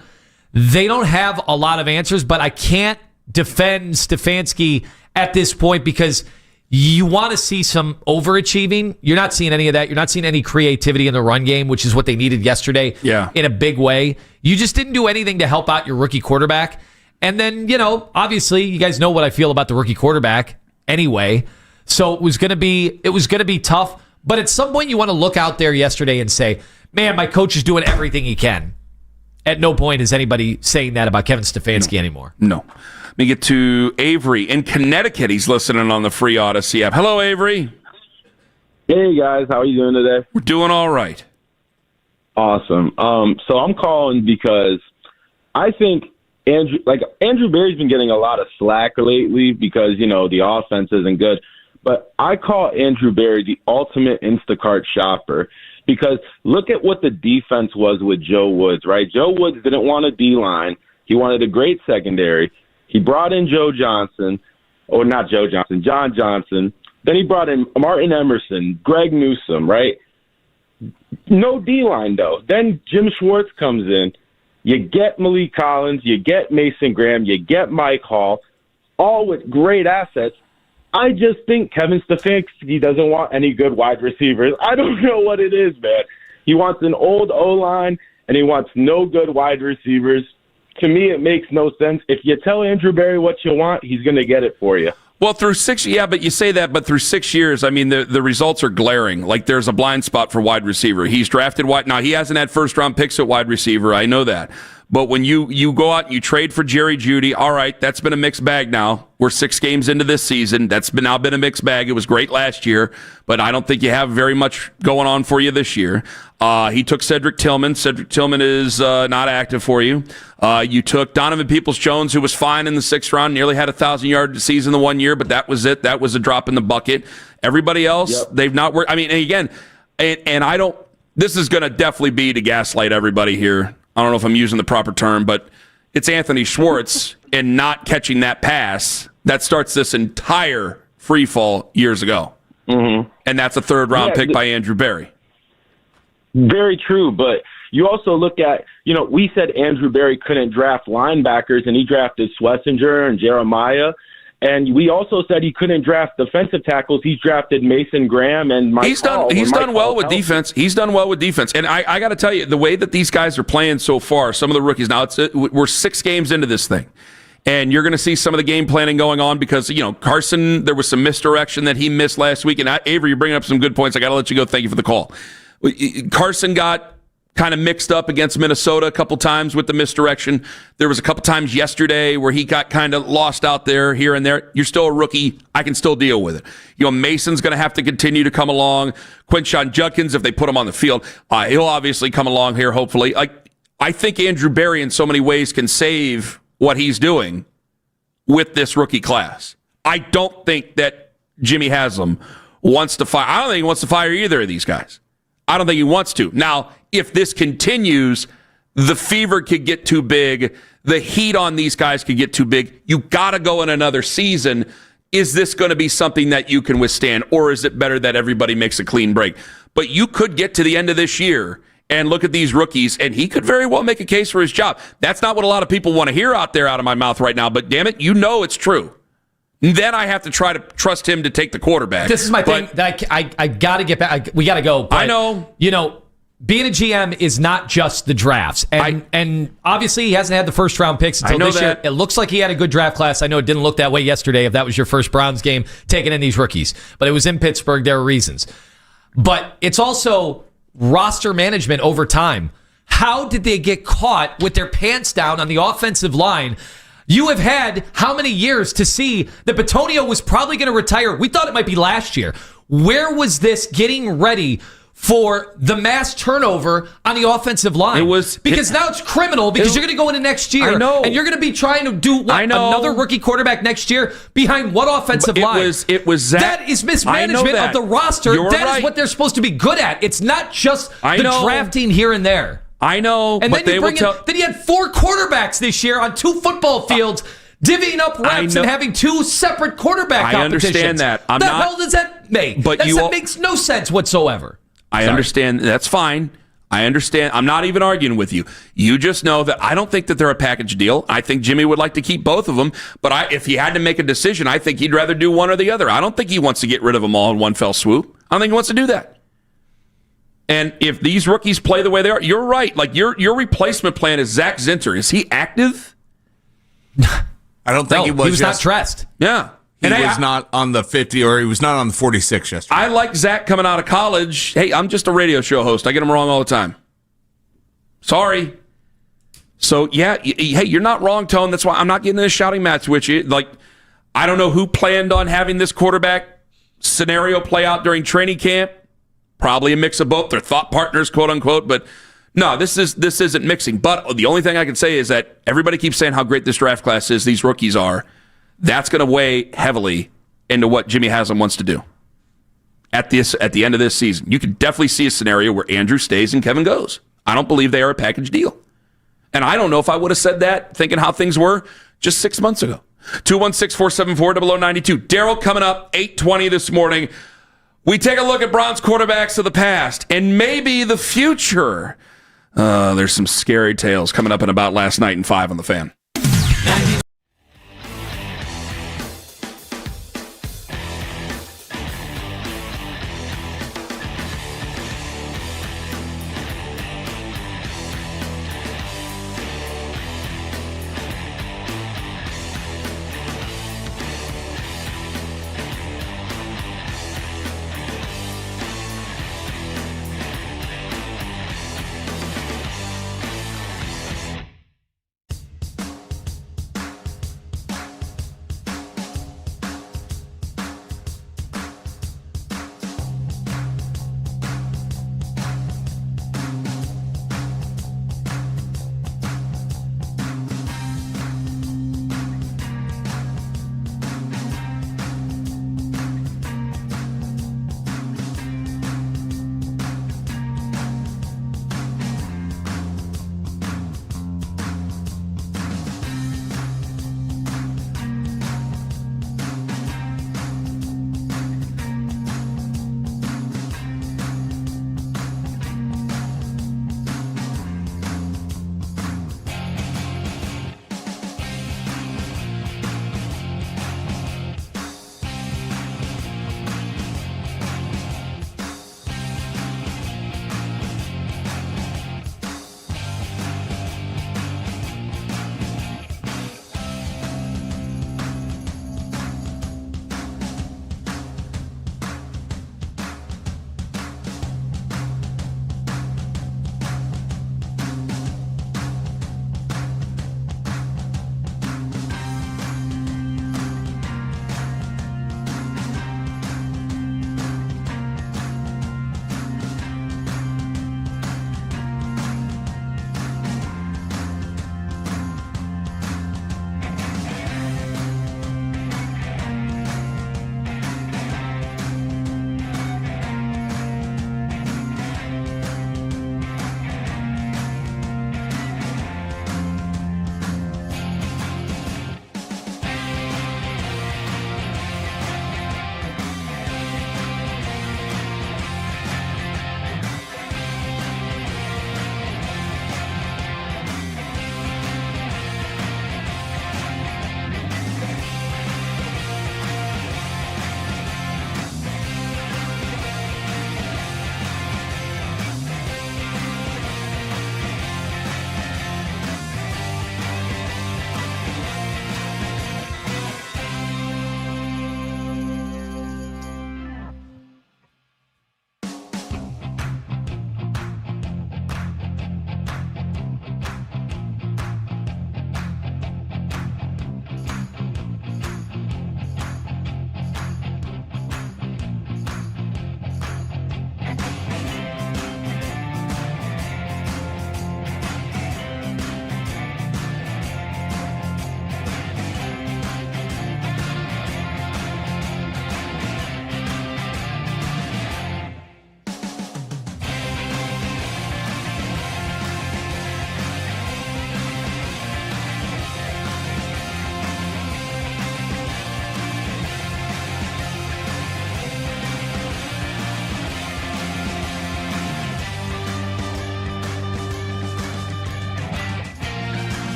They don't have a lot of answers, but I can't defend Stefanski at this point, because you want to see some overachieving. You're not seeing any of that. You're not seeing any creativity in the run game, which is what they needed yesterday in a big way. You just didn't do anything to help out your rookie quarterback. And then, obviously, you guys know what I feel about the rookie quarterback anyway. So it was going to be tough. But at some point, you want to look out there yesterday and say, man, my coach is doing everything he can. At no point is anybody saying that about Kevin Stefanski anymore. No. Let me get to Avery in Connecticut. He's listening on the free Odyssey app. Hello, Avery. Hey, guys. How are you doing today? We're doing all right. Awesome. So I'm calling because I think Andrew Berry's been getting a lot of slack lately because, the offense isn't good. But I call Andrew Berry the ultimate Instacart shopper, because look at what the defense was with Joe Woods, right? Joe Woods didn't want a D-line. He wanted a great secondary. He brought in John Johnson. Then he brought in Martin Emerson, Greg Newsome, right? No D-line, though. Then Jim Schwartz comes in. You get Malik Collins, you get Mason Graham, you get Mike Hall, all with great assets. I just think Kevin Stefanski doesn't want any good wide receivers. I don't know what it is, man. He wants an old O-line, and he wants no good wide receivers. To me, it makes no sense. If you tell Andrew Berry what you want, he's going to get it for you. Well, through 6, but you say that, but through 6 years, the results are glaring. Like, there's a blind spot for wide receiver. He's drafted now he hasn't had first-round picks at wide receiver. I know that. But when you go out and you trade for Jerry Jeudy, all right, that's been a mixed bag now. We're 6 games into this season. That's now been a mixed bag. It was great last year, but I don't think you have very much going on for you this year. He took Cedric Tillman. Cedric Tillman is not active for you. You took Donovan Peoples-Jones, who was fine in the 6th round, nearly had a 1,000-yard season the 1 year, but that was it. That was a drop in the bucket. Everybody else, they've not worked. Again, and I don't, this is going to definitely be to gaslight everybody here. I don't know if I'm using the proper term, but it's Anthony Schwartz and not catching that pass that starts this entire free fall years ago. Mm-hmm. And that's a 3rd-round pick by Andrew Berry. Very true, but you also look at, we said Andrew Berry couldn't draft linebackers, and he drafted Schlesinger and Jeremiah. And we also said he couldn't draft defensive tackles. He's drafted Mason Graham and Mike Hall. He's done well with defense. He's done well with defense. And I got to tell you, the way that these guys are playing so far, some of the rookies, now we're 6 games into this thing. And you're going to see some of the game planning going on because, Carson, there was some misdirection that he missed last week. And Avery, you're bringing up some good points. I got to let you go. Thank you for the call. Carson got kind of mixed up against Minnesota a couple times with the misdirection. There was a couple times yesterday where he got kind of lost out there, here and there. You're still a rookie. I can still deal with it. Mason's going to have to continue to come along. Quinshon Judkins, if they put him on the field, he'll obviously come along here, hopefully. I think Andrew Berry in so many ways can save what he's doing with this rookie class. I don't think that Jimmy Haslam wants to fire. I don't think he wants to fire either of these guys. I don't think he wants to. Now, if this continues, the fever could get too big. The heat on these guys could get too big. You got to go in another season. Is this going to be something that you can withstand, or is it better that everybody makes a clean break? But you could get to the end of this year and look at these rookies, and he could very well make a case for his job. That's not what a lot of people want to hear out of my mouth right now, but damn it, it's true. Then I have to try to trust him to take the quarterback. This is my thing. I got to get back. We got to go. But, I know. Being a GM is not just the drafts. And obviously, he hasn't had the first round picks until this year. It looks like he had a good draft class. I know it didn't look that way yesterday if that was your first Browns game, taking in these rookies. But it was in Pittsburgh. There were reasons. But it's also roster management over time. How did they get caught with their pants down on the offensive line? You have had how many years to see that Bitonio was probably going to retire? We thought it might be last year. Where was this getting ready for the mass turnover on the offensive line? Now it's criminal because you're going to go into next year. I know. And you're going to be trying to do another rookie quarterback next year behind what offensive line? It was Zach. That is mismanagement of the roster. That is what they're supposed to be good at. It's not just the drafting here and there. I know, and but then then he had 4 quarterbacks this year on 2 football fields, divvying up reps and having 2 separate quarterback competitions. I understand that. The hell does that make? That makes no sense whatsoever. I understand. That's fine. I understand. I'm not even arguing with you. You just know that I don't think that they're a package deal. I think Jimmy would like to keep both of them, but if he had to make a decision, I think he'd rather do one or the other. I don't think he wants to get rid of them all in one fell swoop. I don't think he wants to do that. And if these rookies play the way they are, you're right. Your replacement plan is Zach Zinter. Is he active? I don't think he was. He was not dressed. Yeah. He was not on the 50, or he was not on the 46 yesterday. I like Zach coming out of college. Hey, I'm just a radio show host. I get him wrong all the time. Sorry. So, yeah, hey, you're not wrong, Tone. That's why I'm not getting in a shouting match with you. I don't know who planned on having this quarterback scenario play out during training camp. Probably a mix of both. They're thought partners, quote unquote. But no, this isn't mixing. But the only thing I can say is that everybody keeps saying how great this draft class is. These rookies are. That's going to weigh heavily into what Jimmy Haslam wants to do at the end of this season. You could definitely see a scenario where Andrew stays and Kevin goes. I don't believe they are a package deal. And I don't know if I would have said that thinking how things were just 6 months ago. 216-474-0092. Daryl coming up 8:20 this morning. We take a look at Browns quarterbacks of the past and maybe the future. There's some scary tales coming up in about last night in 5 on the Fan.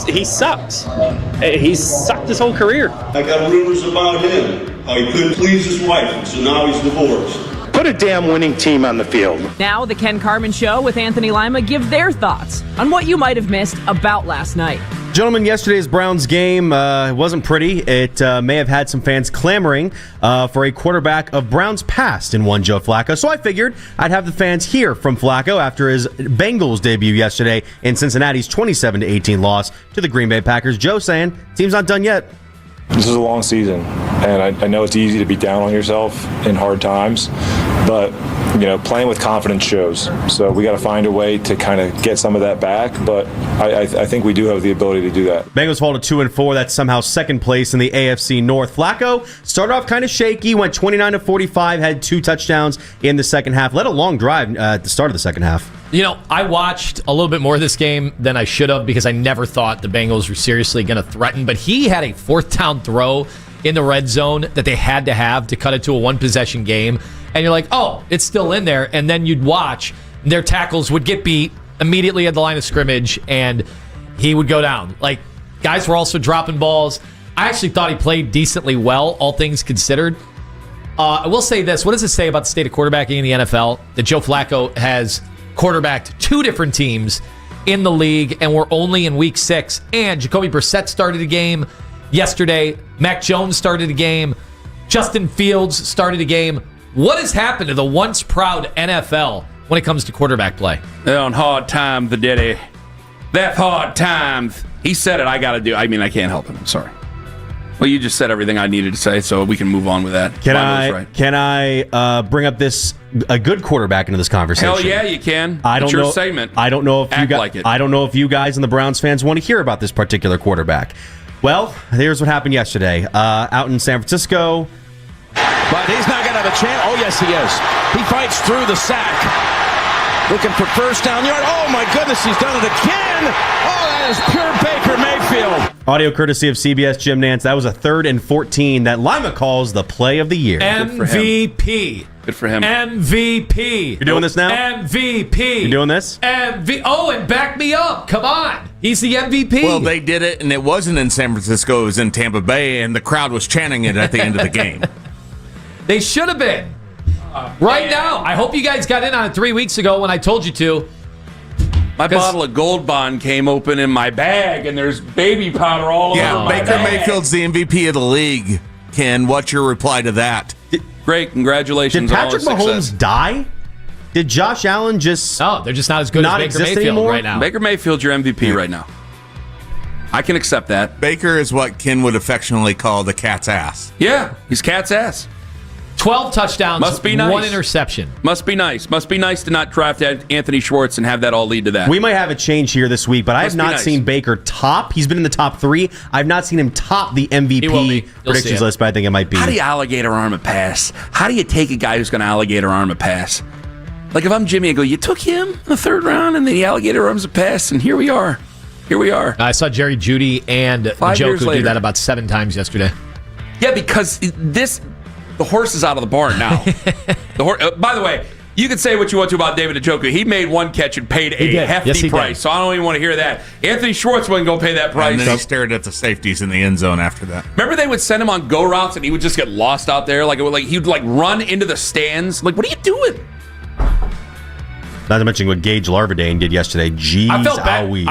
he sucks. He's sucked his whole career. I got rumors about him, how he couldn't please his wife, and so now he's divorced. Put a damn winning team on the field. Now the Ken Carman Show with Anthony Lima give their thoughts on what you might have missed about last night. Gentlemen, yesterday's Browns game wasn't pretty. It may have had some fans clamoring for a quarterback of Browns past in one Joe Flacco. So I figured I'd have the fans hear from Flacco after his Bengals debut yesterday in Cincinnati's 27-18 loss to the Green Bay Packers. Joe saying, team's not done yet. This is a long season, and I know it's easy to be down on yourself in hard times, but playing with confidence shows. So we got to find a way to kind of get some of that back, but I think we do have the ability to do that. Bengals fall to 2-4. That's somehow second place in the AFC North. Flacco started off kind of shaky, went 29-45, had 2 touchdowns in the second half, led a long drive at the start of the second half. I watched a little bit more of this game than I should have because I never thought the Bengals were seriously going to threaten. But he had a 4th down throw in the red zone that they had to have to cut it to a 1-possession game. And you're like, oh, it's still in there. And then you'd watch their tackles would get beat immediately at the line of scrimmage, and he would go down. Like, guys were also dropping balls. I actually thought he played decently well, all things considered. I will say this. What does it say about the state of quarterbacking in the NFL that Joe Flacco has quarterbacked 2 different teams in the league, and we're only in week 6. And Jacoby Brissett started a game yesterday. Mac Jones started a game. Justin Fields started a game. What has happened to the once proud NFL when it comes to quarterback play? They're on hard times, the daddy. That's hard times. He said it. I got to do. I mean, I can't help him. I'm sorry. Well, you just said everything I needed to say, so we can move on with that. Can I bring up a good quarterback into this conversation? Hell yeah, you can. It's your segment. I don't know if Act like it. I don't know if you guys and the Browns fans want to hear about this particular quarterback. Well, here's what happened yesterday out in San Francisco. But he's not going to have a chance. Oh, yes, he is. He fights through the sack. Looking for first down yard. Oh, my goodness, he's done it again. Oh, that is pure Baker Mayfield. Audio courtesy of CBS Jim Nantz. That was a 3rd and 14 that Lima calls the play of the year. MVP. Good for him. MVP. You're doing this now? MVP. You're doing this? Oh, and back me up. Come on. He's the MVP. Well, they did it, and it wasn't in San Francisco. It was in Tampa Bay, and the crowd was chanting it at the end of the game. They should have been. Right now. I hope you guys got in on it 3 weeks ago when I told you to. My bottle of Gold Bond came open in my bag, and there's baby powder all over my Baker bag. Mayfield's the MVP of the league. Ken, what's your reply to that? Great, congratulations. Did Patrick Mahomes die? Did Josh Allen just... No, they're just not as good as Baker Mayfield anymore? right now. Baker Mayfield's your MVP right now. I can accept that. Baker is what Ken would affectionately call the cat's ass. Yeah, he's cat's ass. 12 touchdowns, Must be nice. 1 interception. Must be nice. Must be nice to not draft Anthony Schwartz and have that all lead to that. We might have a change here this week, but I have not seen Baker top. He's been in the top 3. I've not seen him top the MVP predictions list, but I think it might be. How do you alligator arm a pass? How do you take a guy who's going to alligator arm a pass? Like if I'm Jimmy, I go, you took him in the 3rd round, and then he alligator arms a pass, and here we are. Here we are. I saw Jerry Jeudy and Njoku do that about 7 times yesterday. Yeah, because the horse is out of the barn now. By the way, you can say what you want to about David Njoku. He made 1 catch and paid a hefty price, so I don't even want to hear that. Anthony Schwartz wasn't going to pay that price. And then he stared at the safeties in the end zone after that. Remember they would send him on go routes and he would just get lost out there? He'd run into the stands. Like, what are you doing? Not to mention what Gage Larvadain did yesterday. Jeez, I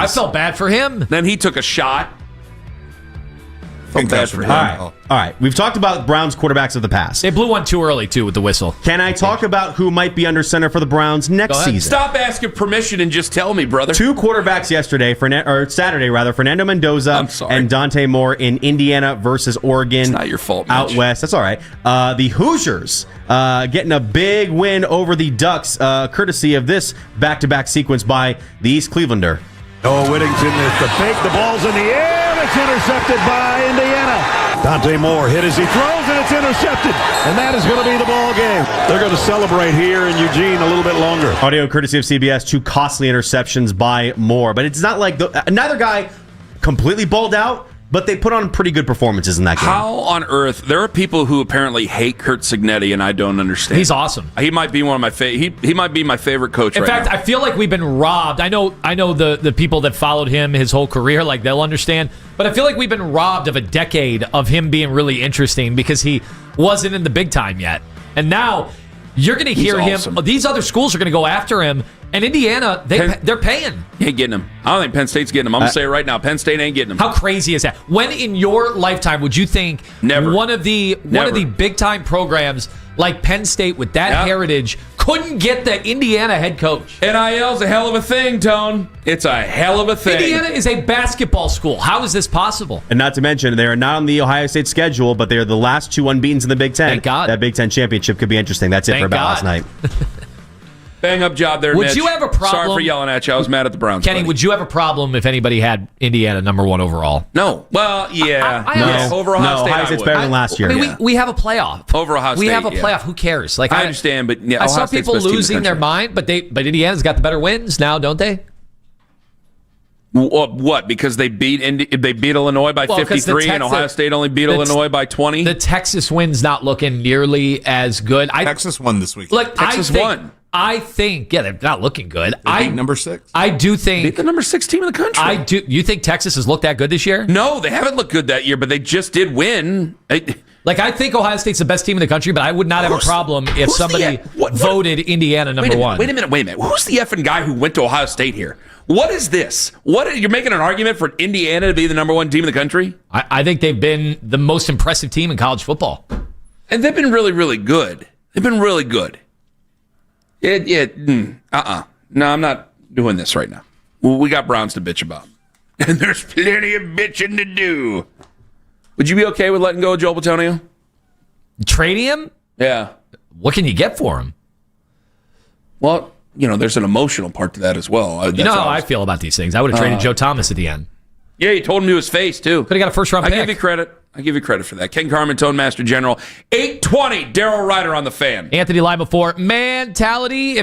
felt bad for him. Then he took a shot. Felt bad for him. All right. We've talked about Browns quarterbacks of the past. They blew one too early, too, with the whistle. Can I talk about who might be under center for the Browns next season? Stop asking permission and just tell me, brother. 2 quarterbacks yesterday, Saturday, Fernando Mendoza and Dante Moore in Indiana versus Oregon. It's not your fault, Out Mitch. west. That's all right. The Hoosiers getting a big win over the Ducks, courtesy of this back-to-back sequence by the East Clevelander. Oh, Whittington is the fake. The ball's in the air. It's intercepted by Indiana. Dante Moore hit as he throws, and it's intercepted. And that is going to be the ball game. They're going to celebrate here in Eugene a little bit longer. Audio courtesy of CBS, 2 costly interceptions by Moore. But it's not like neither guy completely balled out. but they put on pretty good performances in that game. How on earth? There are people who apparently hate Kurt Cignetti, and I don't understand. He's awesome. He might be one of my he might be my favorite coach. In right fact, now. I feel like we've been robbed. I know the people that followed him his whole career, like they'll understand. But I feel like we've been robbed of a decade of him being really interesting because he wasn't in the big time yet, and now you're going to hear him. These other schools are going to go after him. And Indiana, they're paying. He ain't getting him. I don't think Penn State's getting him. I'm going to say it right now. Penn State ain't getting him. How crazy is that? When in your lifetime would you think one of the big time programs like Penn State with that heritage couldn't get the Indiana head coach? NIL's a hell of a thing, Tone. It's a hell of a thing. Indiana is a basketball school. How is this possible? And not to mention, they are not on the Ohio State schedule, but they are the last 2 unbeatens in the Big Ten. Thank God. That Big Ten championship could be interesting. That's it for about last night. Bang up job there, Would Mitch. you have a problem? Sorry for yelling at you. I was mad at the Browns. Kenny, buddy. would you have a problem if anybody had Indiana #1 overall? No. Well, yeah. No. Over Ohio State, Ohio State's better than last year. I mean, we have a playoff. Over Ohio State, we have a playoff. Who cares? Like I understand, but I saw people losing their mind, but Indiana's got the better wins now, don't they? What? Because they beat Illinois by 53, and Ohio State only beat Illinois by 20. The Texas win's not looking nearly as good. Texas won this week. Texas won. I think, they're not looking good. They beat number 6. I do think beat the number 6 team in the country. I do. You think Texas has looked that good this year? No, they haven't looked good that year, but they just did win. I think Ohio State's the best team in the country, but I would not have a problem if somebody voted Indiana #1. Wait a minute. Who's the effing guy who went to Ohio State here? What is this? You're making an argument for Indiana to be the #1 team in the country? I think they've been the most impressive team in college football. And they've been really, really good. They've been really good. No, I'm not doing this right now. We got Browns to bitch about. And there's plenty of bitching to do. Would you be okay with letting go of Joel Bitonio? Trading him? Yeah. What can you get for him? Well, there's an emotional part to that as well. You know how I feel about these things. I would have traded Joe Thomas at the end. Yeah, you told him to his face, too. Could have got a first-round pick. I give you credit for that. Ken Carman, Tone Master General. 820, Daryl Ryder on the Fan. Anthony Lima for Mentality.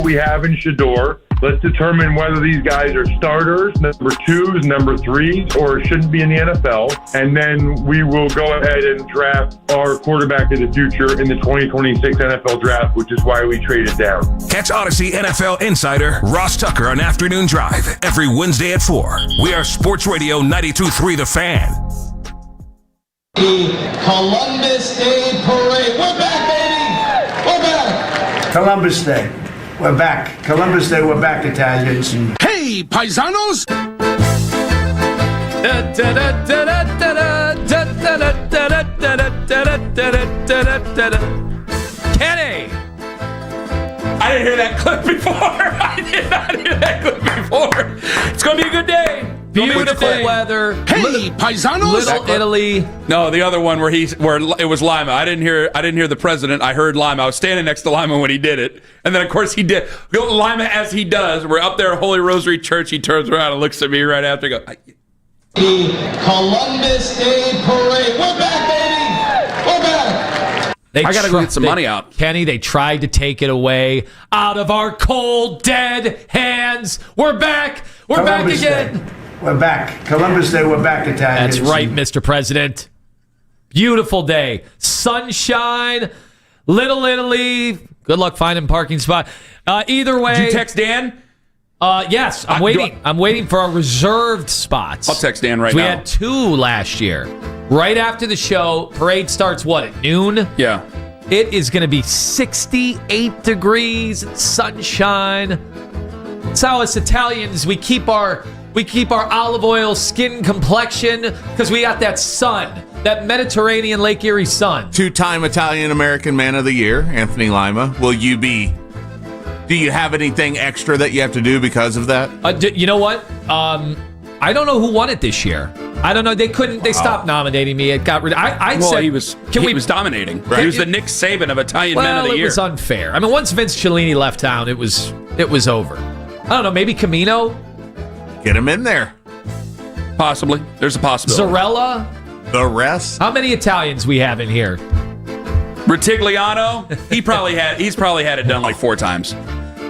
we have in Shador. Let's determine whether these guys are starters, number 2s, number 3s, or shouldn't be in the NFL. And then we will go ahead and draft our quarterback of the future in the 2026 NFL draft, which is why we traded down. Catch Odyssey NFL insider Ross Tucker on Afternoon Drive every Wednesday at 4. We are Sports Radio 92.3 The Fan. The Columbus Day Parade. We're back, baby! We're back! Columbus Day. We're back. Columbus Day, we're back, Italians. Hey, paisanos! Kenny! I didn't hear that clip before. I did not hear that clip before. It's going to be a good day. Beautiful weather. Hey, paisanos! Little Italy. No, the other one where it was Lima. I didn't hear the president. I heard Lima. I was standing next to Lima when he did it, and then of course he did. Lima, as he does, we're up there at Holy Rosary Church. He turns around and looks at me right after. The Columbus Day Parade. We're back, baby. We're back. I got to go get some money out. Kenny, they tried to take it away out of our cold, dead hands. We're back. We're Columbus back again. Day. We're back. Columbus Day, we're back, Italians. That's right, Mr. President. Beautiful day. Sunshine. Little Italy. Good luck finding a parking spot. Either way. Did you text Dan? Yes, I'm waiting. I'm waiting for our reserved spots. I'll text Dan right now. We now. had 2 last year. Right after the show, parade starts at noon? Yeah. It is going to be 68 degrees, sunshine. It's how us Italians, we keep our olive oil skin complexion because we got that sun, that Mediterranean Lake Erie sun. 2-time Italian-American Man of the Year, Anthony Lima. Do you have anything extra that you have to do because of that? You know what? I don't know who won it this year. I don't know. They couldn't. They stopped nominating me. It got rid. I said he was dominating. Right. He was the Nick Saban of Italian Men of the Year. It was unfair. I mean, once Vince Cellini left town, it was over. I don't know. Maybe Camino. Get him in there. Possibly. There's a possibility. Zarella. The rest. How many Italians we have in here? Ritigliano. He's probably had it done like 4 times.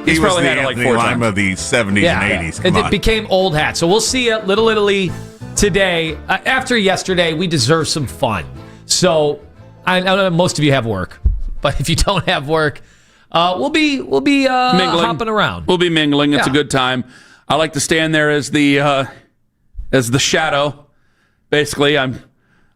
He was the Anthony Lima of the 70s and 80s. It became old hat. So we'll see you at Little Italy today. After yesterday, we deserve some fun. So I know most of you have work, but if you don't have work, we'll be hopping around. We'll be mingling. It's a good time. I like to stand there as the shadow. Basically, I'm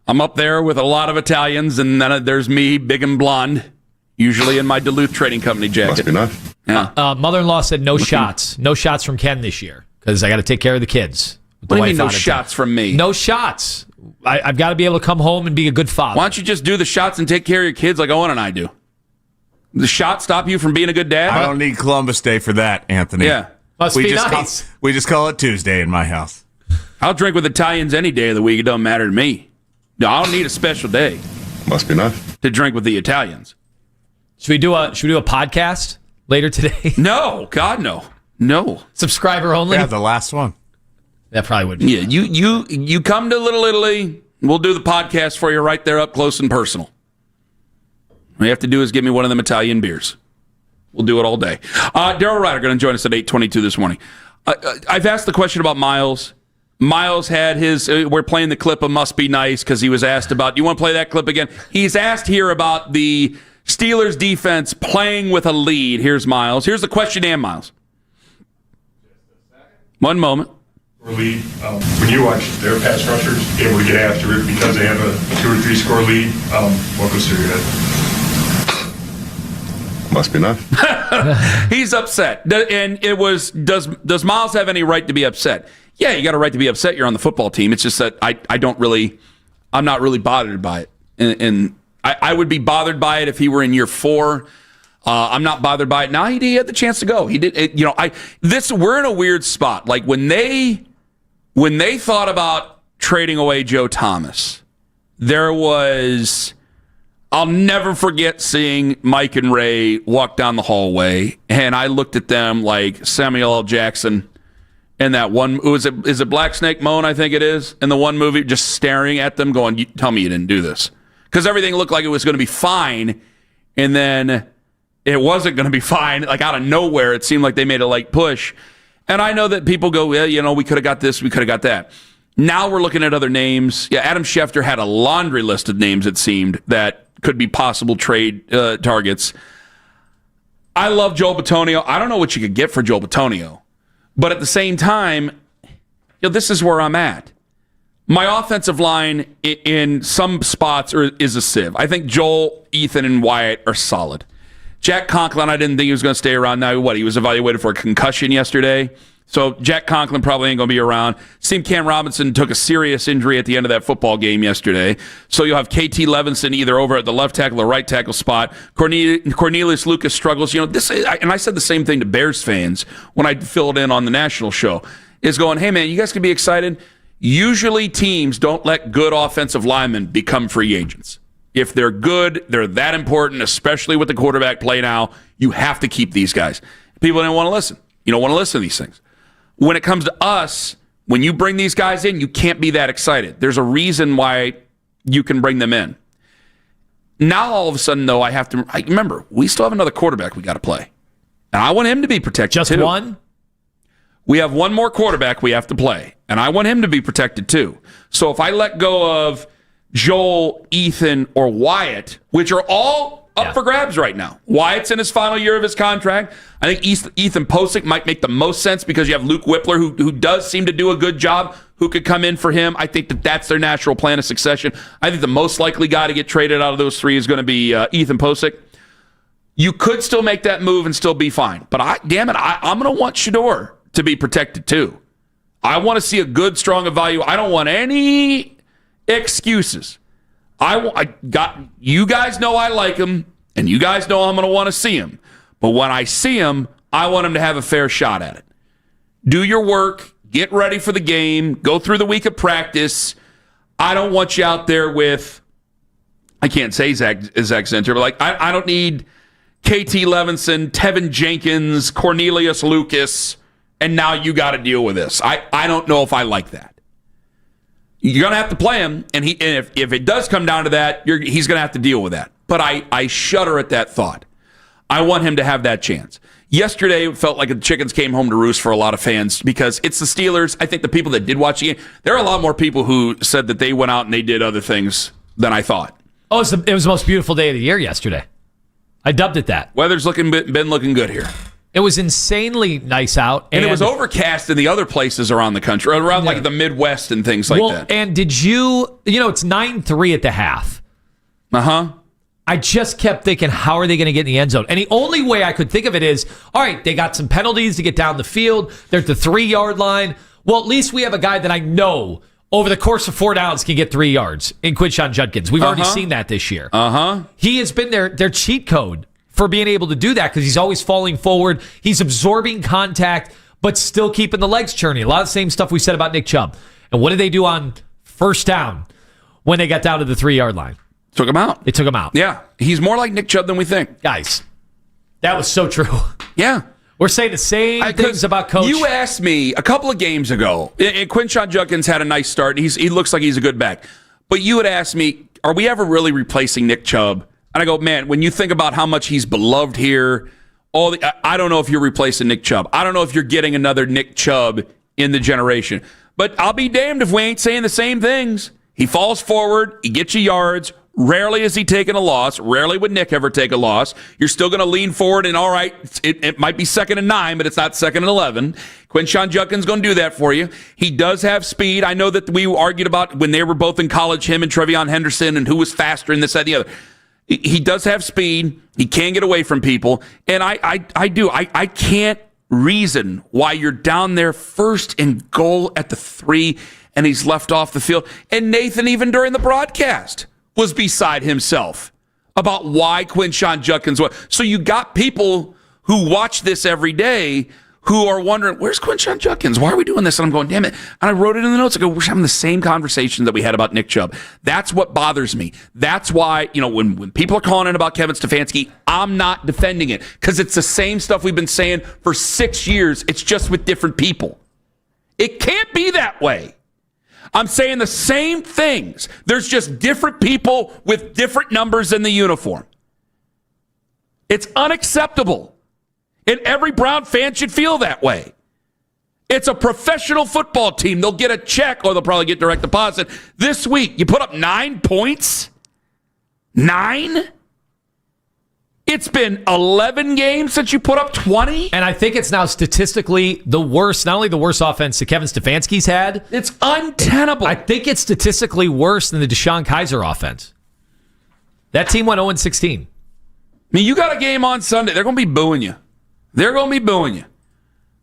up there with a lot of Italians, and then there's me, big and blonde, usually in my Duluth Trading Company jacket. Must be nice. Yeah. Mother-in-law said no shots from Ken this year because I got to take care of the kids. What do you mean no shots from me? No shots. I've got to be able to come home and be a good father. Why don't you just do the shots and take care of your kids like Owen and I do? The shot stop you from being a good dad? I don't need Columbus Day for that, Anthony. Yeah. Must be nice. We just call it Tuesday in my house. I'll drink with Italians any day of the week. It doesn't matter to me. No, I don't need a special day. Must be nice. To drink with the Italians. Should we do a podcast later today? No, God, no. No. Subscriber only? Yeah, the last one. That probably would be. Yeah, you come to Little Italy, we'll do the podcast for you right there up close and personal. All you have to do is give me one of them Italian beers. We'll do it all day. Daryl Ryder going to join us at 8:22 this morning. I've asked the question about Miles. Miles had his, we're playing the clip of Must Be Nice because he was asked about, do you want to play that clip again? He's asked here about the Steelers defense playing with a lead. Here's Miles. Here's the question and Miles. One moment. Lead. When you watch their pass rushers able to get after it because they have a 2 or 3 score lead, what goes through your head? Must be nice. He's upset. And it was, does Miles have any right to be upset? Yeah, you got a right to be upset. You're on the football team. It's just that I'm not really bothered by it. And I would be bothered by it if he were in year 4. I'm not bothered by it. Now he had the chance to go. He did. We're in a weird spot. Like when they thought about trading away Joe Thomas, there was, I'll never forget seeing Mike and Ray walk down the hallway, and I looked at them like Samuel L. Jackson in that one. Is it Black Snake Moan? I think it is in the one movie, just staring at them, going, "Tell me you didn't do this," because everything looked like it was going to be fine, and then it wasn't going to be fine. Like out of nowhere, it seemed like they made a late push. And I know that people go, well, we could have got this, we could have got that. Now we're looking at other names. Yeah, Adam Schefter had a laundry list of names, it seemed, that could be possible trade targets. I love Joel Bitonio. I don't know what you could get for Joel Bitonio. But at the same time, this is where I'm at. My offensive line in some spots is a sieve. I think Joel, Ethan, and Wyatt are solid. Jack Conklin, I didn't think he was going to stay around. Now, he was evaluated for a concussion yesterday. So Jack Conklin probably ain't going to be around. Seemed Cam Robinson took a serious injury at the end of that football game yesterday. So you'll have KT Levinson either over at the left tackle or right tackle spot. Cornelius Lucas struggles. And I said the same thing to Bears fans when I filled in on the national show, is going, hey, man, you guys can be excited. Usually teams don't let good offensive linemen become free agents. If they're good, they're that important, especially with the quarterback play now. You have to keep these guys. People don't want to listen. You don't want to listen to these things. When it comes to us, when you bring these guys in, you can't be that excited. There's a reason why you can bring them in. Now, all of a sudden, though, remember, we still have another quarterback we got to play. And I want him to be protected, Just too. one? We have one more quarterback we have to play, and I want him to be protected, too. So if I let go of Joel, Ethan, or Wyatt, which are all up for grabs right now. Wyatt's in his final year of his contract. I think Ethan Posick might make the most sense because you have Luke Whippler, who does seem to do a good job, who could come in for him. I think that's their natural plan of succession. I think the most likely guy to get traded out of those three is going to be Ethan Posick. You could still make that move and still be fine. But I'm going to want Shedeur to be protected too. I want to see a good, strong evaluation. I don't want any excuses. You guys know I like him, and you guys know I'm going to want to see him. But when I see him, I want him to have a fair shot at it. Do your work, get ready for the game, go through the week of practice. I don't want you out there with, I can't say Zach Center, but I don't need KT Levinson, Tevin Jenkins, Cornelius Lucas, and now you got to deal with this. I don't know if I like that. You're going to have to play him, and if it does come down to that, he's going to have to deal with that. But I shudder at that thought. I want him to have that chance. Yesterday, it felt like the chickens came home to roost for a lot of fans because it's the Steelers. I think the people that did watch the game, there are a lot more people who said that they went out and they did other things than I thought. Oh, it was the most beautiful day of the year yesterday. I dubbed it that. Weather's been looking good here. It was insanely nice out. And it was overcast in the other places around the country, around like the Midwest and things like that. And did it's 9-3 at the half. Uh-huh. I just kept thinking, how are they going to get in the end zone? And the only way I could think of it is, all right, they got some penalties to get down the field. They're at the 3-yard line. Well, at least we have a guy that I know over the course of 4 downs can get 3 yards in Quinshon Judkins. We've already seen that this year. Uh-huh. He has been their cheat code for being able to do that because he's always falling forward. He's absorbing contact, but still keeping the legs churning. A lot of the same stuff we said about Nick Chubb. And what did they do on first down when they got down to the 3-yard line? Took him out. They took him out. Yeah. He's more like Nick Chubb than we think. Guys, that was so true. Yeah. We're saying the same things about Coach. You asked me a couple of games ago, and Quinshon Judkins had a nice start. He looks like he's a good back. But you had asked me, are we ever really replacing Nick Chubb? And I go, man, when you think about how much he's beloved here, I don't know if you're replacing Nick Chubb. I don't know if you're getting another Nick Chubb in the generation. But I'll be damned if we ain't saying the same things. He falls forward. He gets you yards. Rarely is he taking a loss. Rarely would Nick ever take a loss. You're still going to lean forward, and all right, it might be 2nd and 9, but it's not 2nd and 11. Quinshon Judkins going to do that for you. He does have speed. I know that we argued about when they were both in college, him and Trevion Henderson, and who was faster and this, that, and the other. He does have speed. He can get away from people. And I can't reason why you're down there 1st and goal at the 3 and he's left off the field. And Nathan, even during the broadcast, was beside himself about why Quinshon Judkins was. So you got people who watch this every day who are wondering, where's Quinshon Judkins? Why are we doing this? And I'm going, damn it. And I wrote it in the notes. I go, we're having the same conversation that we had about Nick Chubb. That's what bothers me. That's why, when people are calling in about Kevin Stefanski, I'm not defending it because it's the same stuff we've been saying for 6 years. It's just with different people. It can't be that way. I'm saying the same things. There's just different people with different numbers in the uniform. It's unacceptable. And every Brown fan should feel that way. It's a professional football team. They'll get a check, or they'll probably get direct deposit. This week, you put up 9 points? 9? It's been 11 games since you put up 20? And I think it's now statistically the worst, not only the worst offense that Kevin Stefanski's had. It's untenable. I think it's statistically worse than the Deshaun Kaiser offense. That team went 0-16. I mean, you got a game on Sunday. They're going to be booing you. They're going to be booing you.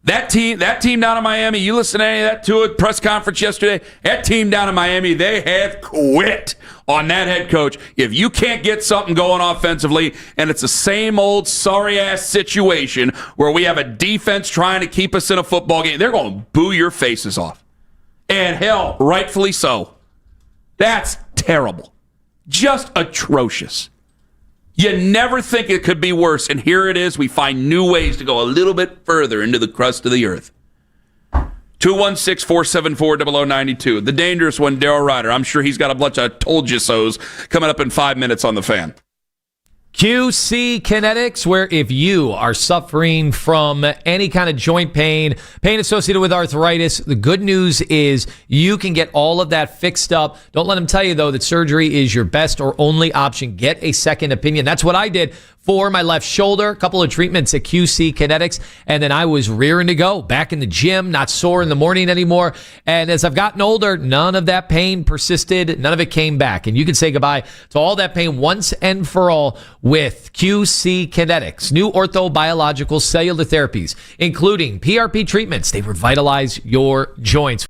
That team down in Miami, you listened to any of that to a press conference yesterday, that team down in Miami, they have quit on that head coach. If you can't get something going offensively, and it's the same old sorry-ass situation where we have a defense trying to keep us in a football game, they're going to boo your faces off. And hell, rightfully so. That's terrible. Just atrocious. You never think it could be worse, and here it is. We find new ways to go a little bit further into the crust of the earth. 216-474-0092. The dangerous one, Daryl Ryder. I'm sure he's got a bunch of told-you-sos coming up in 5 minutes on The Fan. QC Kinetics, where if you are suffering from any kind of joint pain associated with arthritis, the good news is you can get all of that fixed up. Don't let them tell you, though, that surgery is your best or only option. Get a second opinion. That's what I did for my left shoulder. A couple of treatments at QC Kinetics, and then I was rearing to go. Back in the gym, not sore in the morning anymore. And as I've gotten older, none of that pain persisted. None of it came back. And you can say goodbye to all that pain once and for all with QC Kinetics. New orthobiological cellular therapies, including PRP treatments. They revitalize your joints.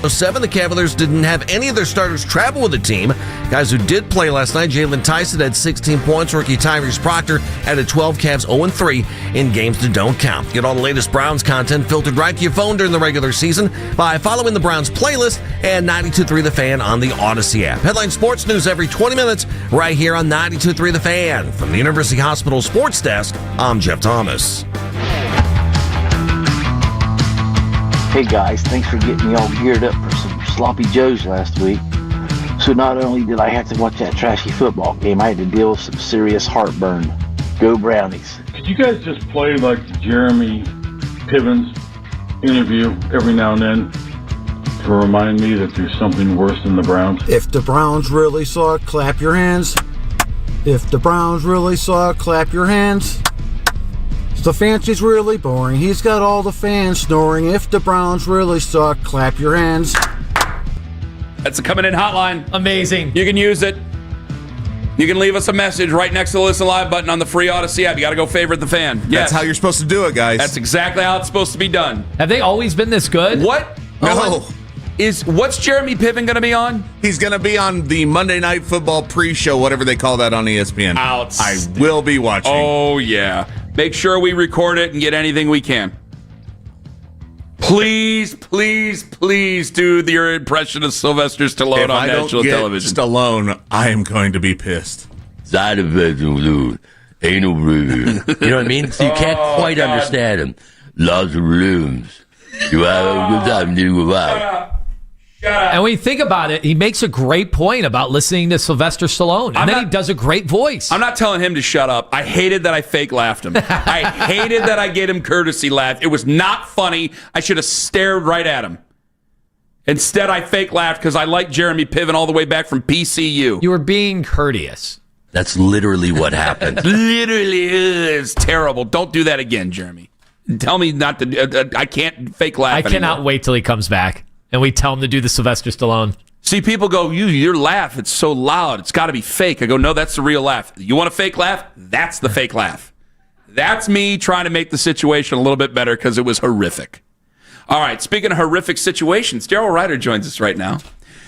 7, the Cavaliers didn't have any of their starters travel with the team. Guys who did play last night, Jalen Tyson had 16 points. Rookie Tyrese Proctor added 12. Cavs 0-3 in games that don't count. Get all the latest Browns content filtered right to your phone during the regular season by following the Browns playlist and 92.3 The Fan on the Odyssey app. Headline sports news every 20 minutes right here on 92.3 The Fan. From the University Hospital Sports Desk, I'm Jeff Thomas. Hey guys, thanks for getting me all geared up for some sloppy joes last week. So not only did I have to watch that trashy football game, I had to deal with some serious heartburn. Go Brownies. Could you guys just play like the Jeremy Piven's interview every now and then to remind me that there's something worse than the Browns? If the Browns really suck, clap your hands. If the Browns really suck, clap your hands. Stefanski's really boring. He's got all the fans snoring. If the Browns really suck, clap your hands. That's a coming in hotline. Amazing. You can use it. You can leave us a message right next to the Listen Live button on the free Odyssey app. You got to go favorite the fan. Yes. That's how you're supposed to do it, guys. That's exactly how it's supposed to be done. Have they always been this good? What? No. What's Jeremy Piven going to be on? He's going to be on the Monday Night Football pre-show, whatever they call that on ESPN. I will be watching. Oh, yeah. Make sure we record it and get anything we can. Please, please, please do your impression of Sylvester Stallone on national television. Stallone, I am going to be pissed. Side effects include anal bleeding. You know what I mean? So you can't quite understand him. Lots of rooms. You have a good time, you go out. And when you think about it, he makes a great point about listening to Sylvester Stallone. And then he does a great voice. I'm not telling him to shut up. I hated that I fake laughed him. I hated that I gave him courtesy laugh. It was not funny. I should have stared right at him. Instead, I fake laughed because I like Jeremy Piven all the way back from PCU. You were being courteous. That's literally what happened. Literally is terrible. Don't do that again, Jeremy. Tell me not to. I can't fake laugh I cannot wait till he comes back. And we tell him to do the Sylvester Stallone. See, people go, your laugh, it's so loud. It's got to be fake. I go, no, that's the real laugh. You want a fake laugh? That's the fake laugh. That's me trying to make the situation a little bit better because it was horrific. All right, speaking of horrific situations, Daryl Ryder joins us right now.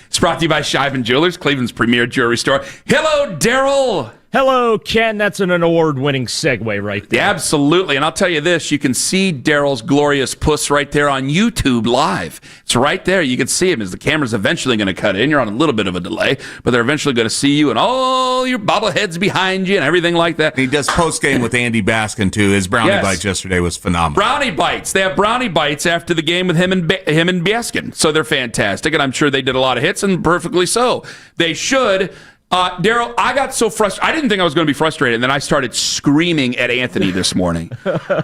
It's brought to you by Shivan Jewelers, Cleveland's premier jewelry store. Hello, Daryl. Hello, Ken. That's an award-winning segue right there. Yeah, absolutely. And I'll tell you this, you can see Daryl's glorious puss right there on YouTube Live. It's right there. You can see him as the camera's eventually going to cut in. You're on a little bit of a delay, but they're eventually going to see you and all your bobbleheads behind you and everything like that. He does post-game with Andy Baskin, too. His brownie bites yesterday was phenomenal. Brownie bites. They have brownie bites after the game with him and Baskin. So they're fantastic, and I'm sure they did a lot of hits, and perfectly so. They should. Daryl, I got so frustrated. I didn't think I was going to be frustrated, and then I started screaming at Anthony this morning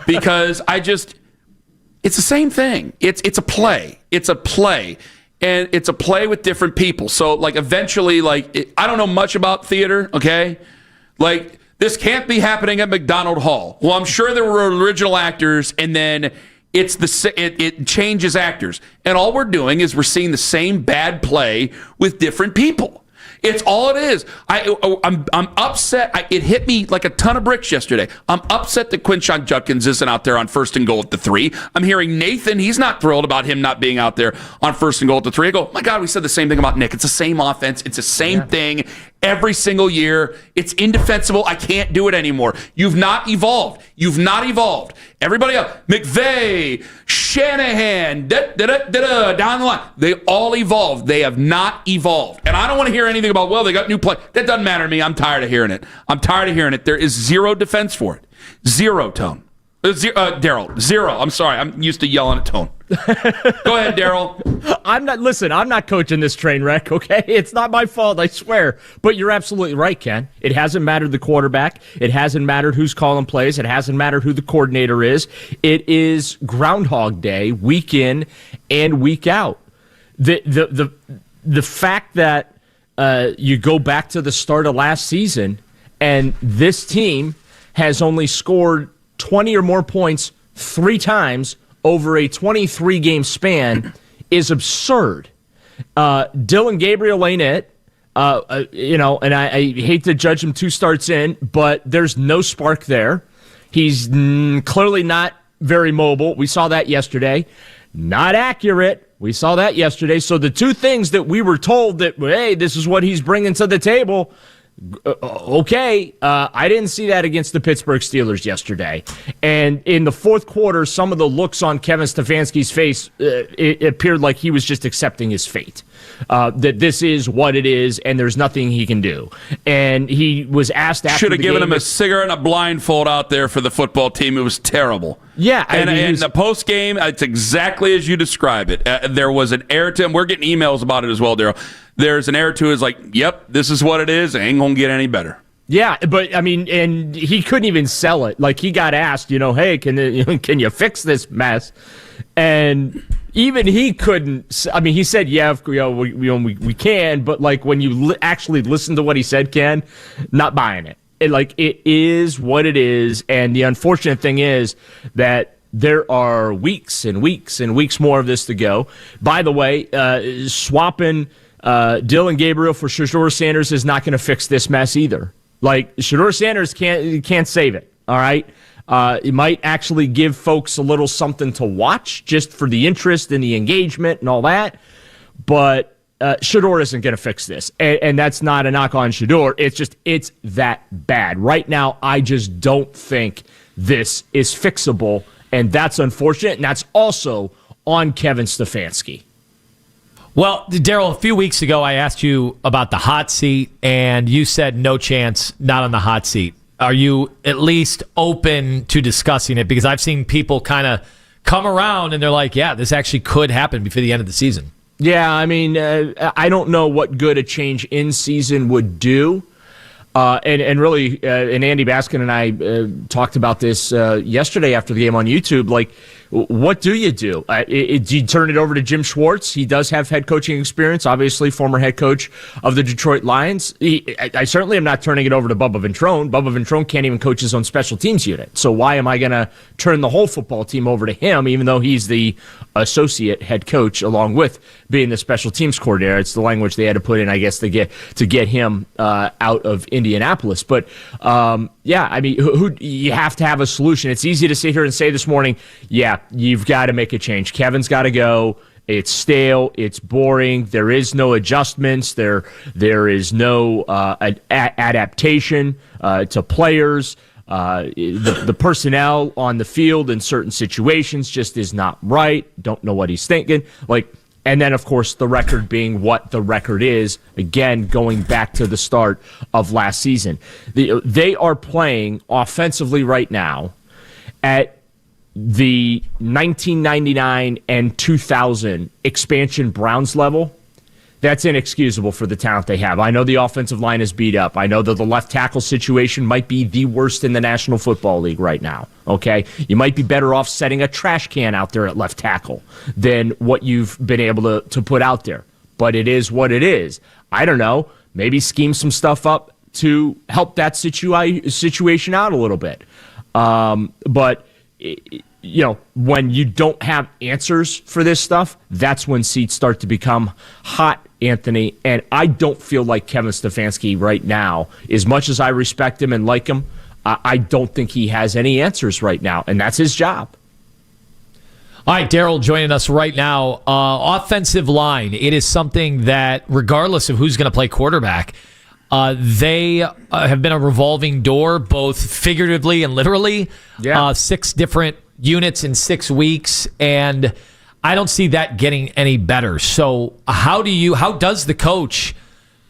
because it's the same thing. It's a play. It's a play, and it's a play with different people. So, eventually, I don't know much about theater, okay? This can't be happening at McDonald Hall. Well, I'm sure there were original actors, and then it changes actors. And all we're doing is we're seeing the same bad play with different people. It's all it is. I'm upset. It hit me like a ton of bricks yesterday. I'm upset that Quinshon Judkins isn't out there on 1st and goal at the 3. I'm hearing Nathan. He's not thrilled about him not being out there on 1st and goal at the 3. I go, my God, we said the same thing about Nick. It's the same offense. It's the same thing every single year. It's indefensible. I can't do it anymore. You've not evolved. You've not evolved. Everybody else, McVay, Shanahan, down the line, they all evolved. They have not evolved. And I don't want to hear anything about, well, they got new play. That doesn't matter to me. I'm tired of hearing it. There is zero defense for it. Zero, Tone. Daryl, zero. I'm sorry. I'm used to yelling at Tone. Go ahead, Daryl. I'm not coaching this train wreck, okay? It's not my fault, I swear. But you're absolutely right, Ken. It hasn't mattered the quarterback. It hasn't mattered who's calling plays. It hasn't mattered who the coordinator is. It is Groundhog Day, week in and week out. The fact that you go back to the start of last season and this team has only scored 20 or more points 3 times over a 23-game span is absurd. Dylan Gabriel ain't it. And I hate to judge him 2 starts in, but there's no spark there. He's clearly not very mobile. We saw that yesterday. Not accurate. we saw that yesterday. So the two things that we were told that, hey, this is what he's bringing to the table. Okay, I didn't see that against the Pittsburgh Steelers yesterday. And in the fourth quarter, some of the looks on Kevin Stefanski's face, it appeared like he was just accepting his fate. That this is what it is, and there's nothing he can do. And he was asked after should have given game him a cigarette and a blindfold out there for the football team. It was terrible. Yeah, and the post game, it's exactly as you describe it. There was an error to him. We're getting emails about it as well, Daryl. There's an error to it. It's like, yep, this is what it is. It ain't gonna get any better. Yeah, but I mean, and he couldn't even sell it. Like he got asked, hey, can you fix this mess? And even he couldn't. I mean, he said, yeah, we can, but like when you actually listen to what he said, Ken, not buying it. It is what it is, and the unfortunate thing is that there are weeks and weeks and weeks more of this to go. By the way, swapping Dylan Gabriel for Shedeur Sanders is not going to fix this mess either. Like Shedeur Sanders can't save it. All right. It might actually give folks a little something to watch just for the interest and the engagement and all that. But Shedeur isn't going to fix this. And that's not a knock on Shedeur. It's that bad. Right now, I just don't think this is fixable. And that's unfortunate. And that's also on Kevin Stefanski. Well, Daryl, a few weeks ago, I asked you about the hot seat, and you said no chance, not on the hot seat. Are you at least open to discussing it? Because I've seen people kind of come around, and they're like, yeah, this actually could happen before the end of the season. Yeah, I mean, I don't know what good a change in season would do. And really, and Andy Baskin and I talked about this yesterday after the game on YouTube. Like, what do you do? Do you turn it over to Jim Schwartz? He does have head coaching experience, obviously, former head coach of the Detroit Lions. I certainly am not turning it over to Bubba Ventrone. Bubba Ventrone can't even coach his own special teams unit. So why am I going to turn the whole football team over to him, even though he's the associate head coach along with being the special teams coordinator? It's the language they had to put in, I guess, to get him out of Indianapolis. But yeah, I mean, you have to have a solution. It's easy to sit here and say this morning, yeah, you've got to make a change. Kevin's got to go. It's stale. It's boring. There is no adjustments. There is no adaptation to players. The personnel on the field in certain situations just is not right. Don't know what he's thinking. And then, of course, the record being what the record is, again, going back to the start of last season. They are playing offensively right now at the 1999 and 2000 expansion Browns level. That's inexcusable for the talent they have. I know the offensive line is beat up. I know that the left tackle situation might be the worst in the National Football League right now. Okay? You might be better off setting a trash can out there at left tackle than what you've been able to put out there. But it is what it is. I don't know. Maybe scheme some stuff up to help that situation out a little bit. But when you don't have answers for this stuff, that's when seats start to become hot, Anthony. And I don't feel like Kevin Stefanski right now, as much as I respect him and like him, I don't think he has any answers right now, and that's his job. All right, Daryl joining us right now. Offensive line, it is something that, regardless of who's going to play quarterback, they have been a revolving door, both figuratively and literally. Yeah. 6 different units in 6 weeks, and I don't see that getting any better. So how does the coach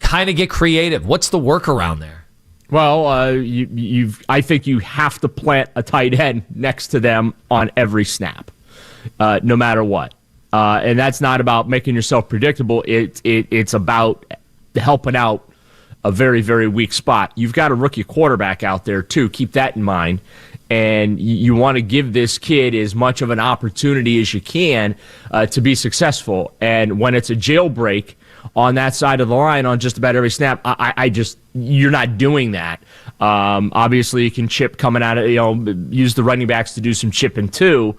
kind of get creative? What's the workaround there? Well, I think you have to plant a tight end next to them on every snap, no matter what. And that's not about making yourself predictable. It's about helping out a very, very weak spot. You've got a rookie quarterback out there, too. Keep that in mind. And you want to give this kid as much of an opportunity as you can to be successful. And when it's a jailbreak on that side of the line on just about every snap, you're not doing that. Obviously, you can chip coming out of, use the running backs to do some chipping too.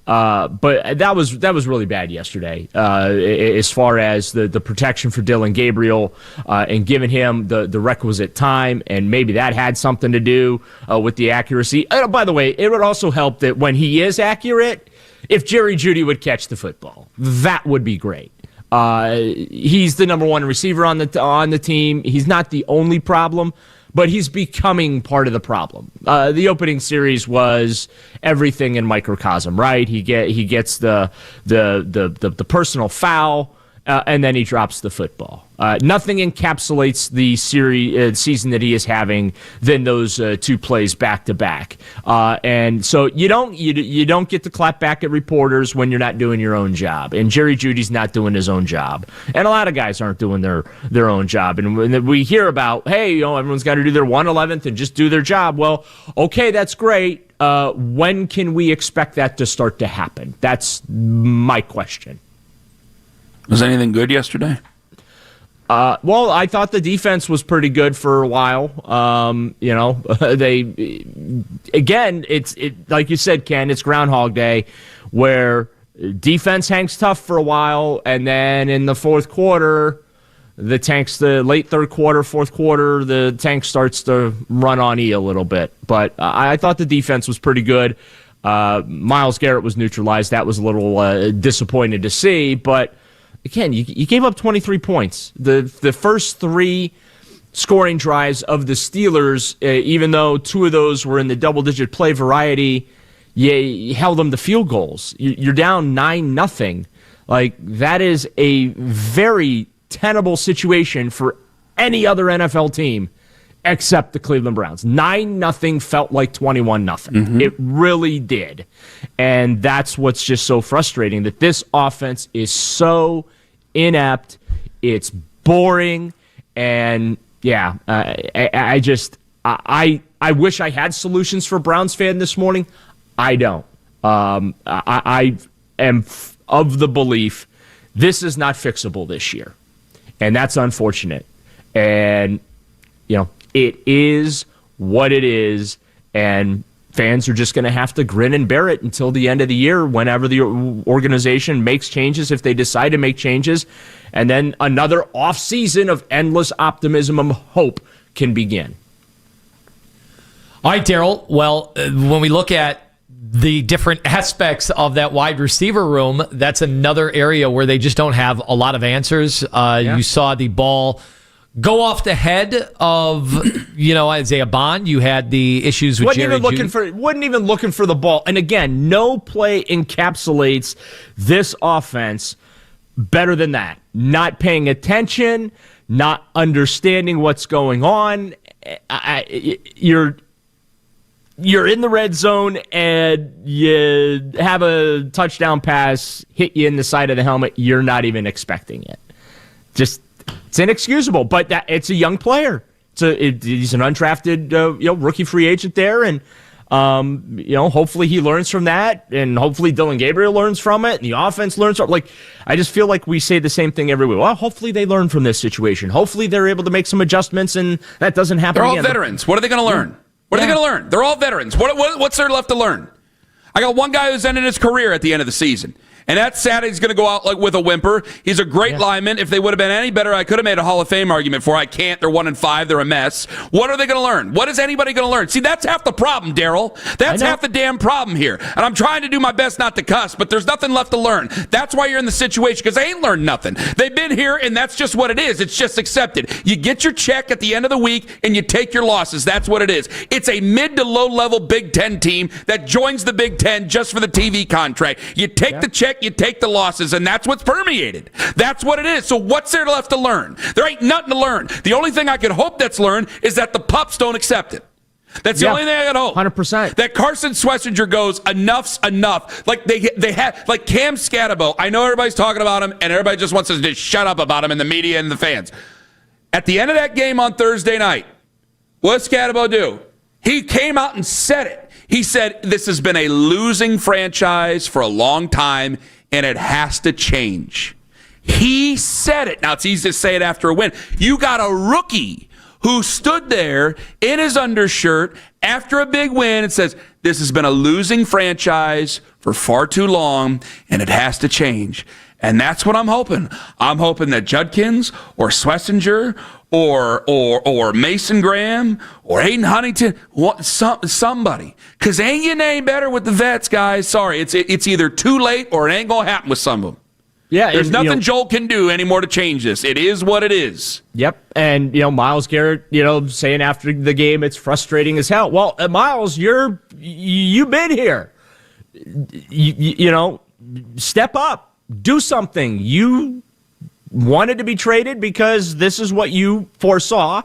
But that was really bad yesterday as far as the protection for Dylan Gabriel and giving him the requisite time, and maybe that had something to do with the accuracy. By the way, it would also help that when he is accurate, if Jerry Jeudy would catch the football, that would be great. He's the number one receiver on the team. He's not the only problem, but he's becoming part of the problem. The opening series was everything in microcosm, right? He gets the personal foul, and then he drops the football. Nothing encapsulates the season that he is having than those two plays back to back. And so you don't get to clap back at reporters when you're not doing your own job. And Jerry Jeudy's not doing his own job. And a lot of guys aren't doing their own job. And when we hear about, hey, everyone's got to do their 1/11th and just do their job. Well, okay, that's great. When can we expect that to start to happen? That's my question. Was anything good yesterday? Well, I thought the defense was pretty good for a while. It's like you said, Ken, it's Groundhog Day, where defense hangs tough for a while, and then in the fourth quarter, the late third quarter, fourth quarter, the tank starts to run on E a little bit. But I thought the defense was pretty good. Myles Garrett was neutralized. That was a little disappointing to see, but again, you gave up 23 points. The first three scoring drives of the Steelers, even though two of those were in the double-digit play variety, you held them to field goals. You're down 9-0. Like, that is a very tenable situation for any other NFL team except the Cleveland Browns. 9-0 felt like 21-0. Mm-hmm. It really did. And that's what's just so frustrating, that this offense is so inept, it's boring, and yeah, I wish I had solutions for Browns fan this morning. I don't. I am of the belief this is not fixable this year, and that's unfortunate. And it is what it is, and fans are just going to have to grin and bear it until the end of the year, whenever the organization makes changes, if they decide to make changes, and then another off-season of endless optimism and hope can begin. All right, Daryl. Well, when we look at the different aspects of that wide receiver room, that's another area where they just don't have a lot of answers. You saw the ball go off the head of, Isaiah Bond. You had the issues with Jerry Jeudy. Wasn't even looking for the ball. And again, no play encapsulates this offense better than that. Not paying attention, not understanding what's going on. You're in the red zone and you have a touchdown pass hit you in the side of the helmet. You're not even expecting it. It's inexcusable, but it's a young player. He's an undrafted rookie free agent there, and hopefully he learns from that, and hopefully Dylan Gabriel learns from it, and the offense learns from it. I just feel like we say the same thing every week. Well, hopefully they learn from this situation. Hopefully they're able to make some adjustments, and that doesn't happen They're all again. veterans. What are they going to learn? What are they going to learn? They're all veterans. What's there left to learn? I got one guy who's ended his career at the end of the season. And that's sad. He's going to go out like with a whimper. He's a great lineman. If they would have been any better, I could have made a Hall of Fame argument for. I can't. They're 1-5. They're a mess. What are they going to learn? What is anybody going to learn? See, that's half the problem, Daryl. That's half the damn problem here. And I'm trying to do my best not to cuss, but there's nothing left to learn. That's why you're in the situation, because they ain't learned nothing. They've been here, and that's just what it is. It's just accepted. You get your check at the end of the week, and you take your losses. That's what it is. It's a mid to low-level Big Ten team that joins the Big Ten just for the TV contract. You take the check, you take the losses. And that's what's permeated. That's what it is. So what's there left to learn? There ain't nothing to learn. The only thing I could hope that's learned is that the pups don't accept it. That's the only thing I could hope. 100%. That Carson Schlesinger goes, enough's enough. Like they have, like Cam Scatabo. I know everybody's talking about him, and everybody just wants us to just shut up about him in the media and the fans. At the end of that game on Thursday night, what does Scatabo do? He came out and said it. He said, this has been a losing franchise for a long time, and it has to change. He said it. Now, it's easy to say it after a win. You got a rookie who stood there in his undershirt after a big win and says, this has been a losing franchise for far too long, and it has to change. And that's what I'm hoping. I'm hoping that Judkins or Schlesinger or Mason Graham or Aiden Huntington, somebody. Because ain't you any better with the vets, guys. Sorry, it's either too late or it ain't going to happen with some of them. Yeah, there's nothing Joel can do anymore to change this. It is what it is. Yep, and Myles Garrett, saying after the game it's frustrating as hell. Well, Myles, you've been here. Step up, do something. You wanted to be traded because this is what you foresaw,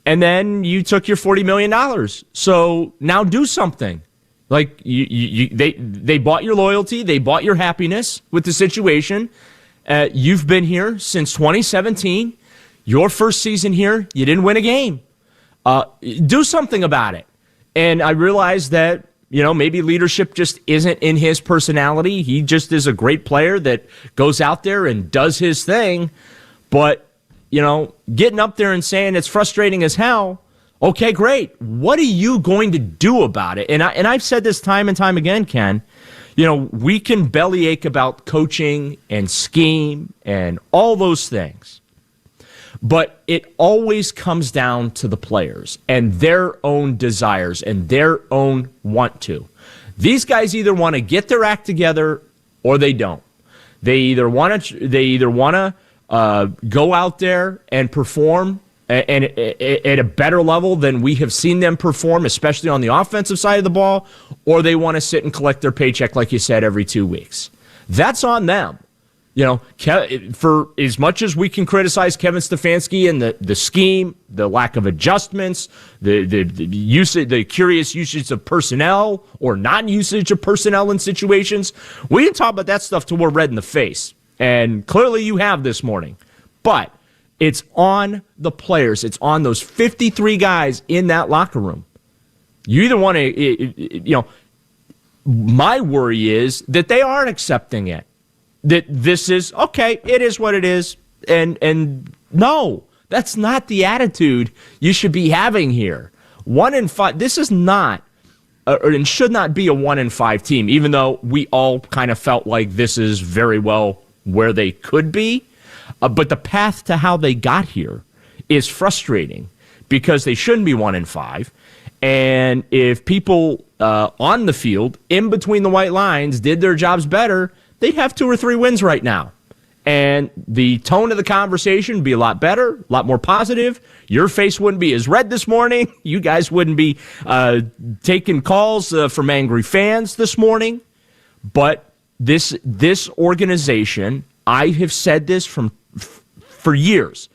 and then you took your $40 million. So now do something. Like they bought your loyalty, they bought your happiness with the situation. You've been here since 2017. Your first season here, you didn't win a game. Do something about it. And I realized that maybe leadership just isn't in his personality. He just is a great player that goes out there and does his thing. But getting up there and saying it's frustrating as hell. Okay, great. What are you going to do about it? And I've said this time and time again, Ken. We can bellyache about coaching and scheme and all those things. But it always comes down to the players and their own desires and their own want to. These guys either want to get their act together or they don't. They either want to go out there and perform and at a better level than we have seen them perform, especially on the offensive side of the ball, or they want to sit and collect their paycheck, like you said, every 2 weeks. That's on them. For as much as we can criticize Kevin Stefanski and the scheme, the lack of adjustments, the curious usage of personnel or non-usage of personnel in situations, we can talk about that stuff till we're red in the face. And clearly you have this morning. But it's on the players. It's on those 53 guys in that locker room. You either want to, my worry is that they aren't accepting it. That this is, okay, it is what it is. And no, that's not the attitude you should be having here. 1-5, this is not, and should not be a 1-5 team, even though we all kind of felt like this is very well where they could be. But the path to how they got here is frustrating because they shouldn't be 1-5. And if people on the field, in between the white lines, did their jobs better, they'd have 2 or 3 wins right now. And the tone of the conversation would be a lot better, a lot more positive. Your face wouldn't be as red this morning. You guys wouldn't be taking calls from angry fans this morning. But this organization, I have said this for years,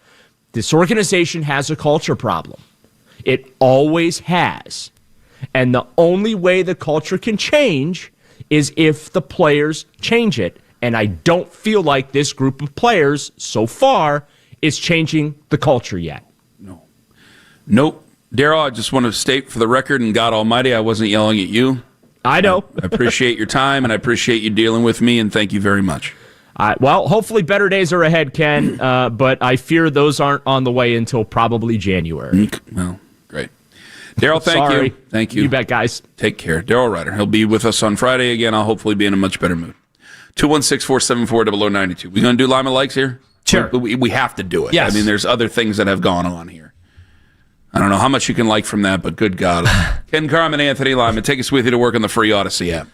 this organization has a culture problem. It always has. And the only way the culture can change is if the players change it. And I don't feel like this group of players so far is changing the culture yet. Nope. Daryl, I just want to state for the record, and God Almighty, I wasn't yelling at you. I know. I appreciate your time, and I appreciate you dealing with me, and thank you very much. Well, hopefully better days are ahead, Ken, but I fear those aren't on the way until probably January. Well, great. Daryl, thank you. Thank you. You bet, guys. Take care. Daryl Ryder. He'll be with us on Friday again. I'll hopefully be in a much better mood. 216-474-0092. We going to do Lima Likes here? Sure. We have to do it. Yes. I mean, there's other things that have gone on here. I don't know how much you can like from that, but good God. Ken Carman, Anthony Lima, take us with you to work on the free Odyssey app.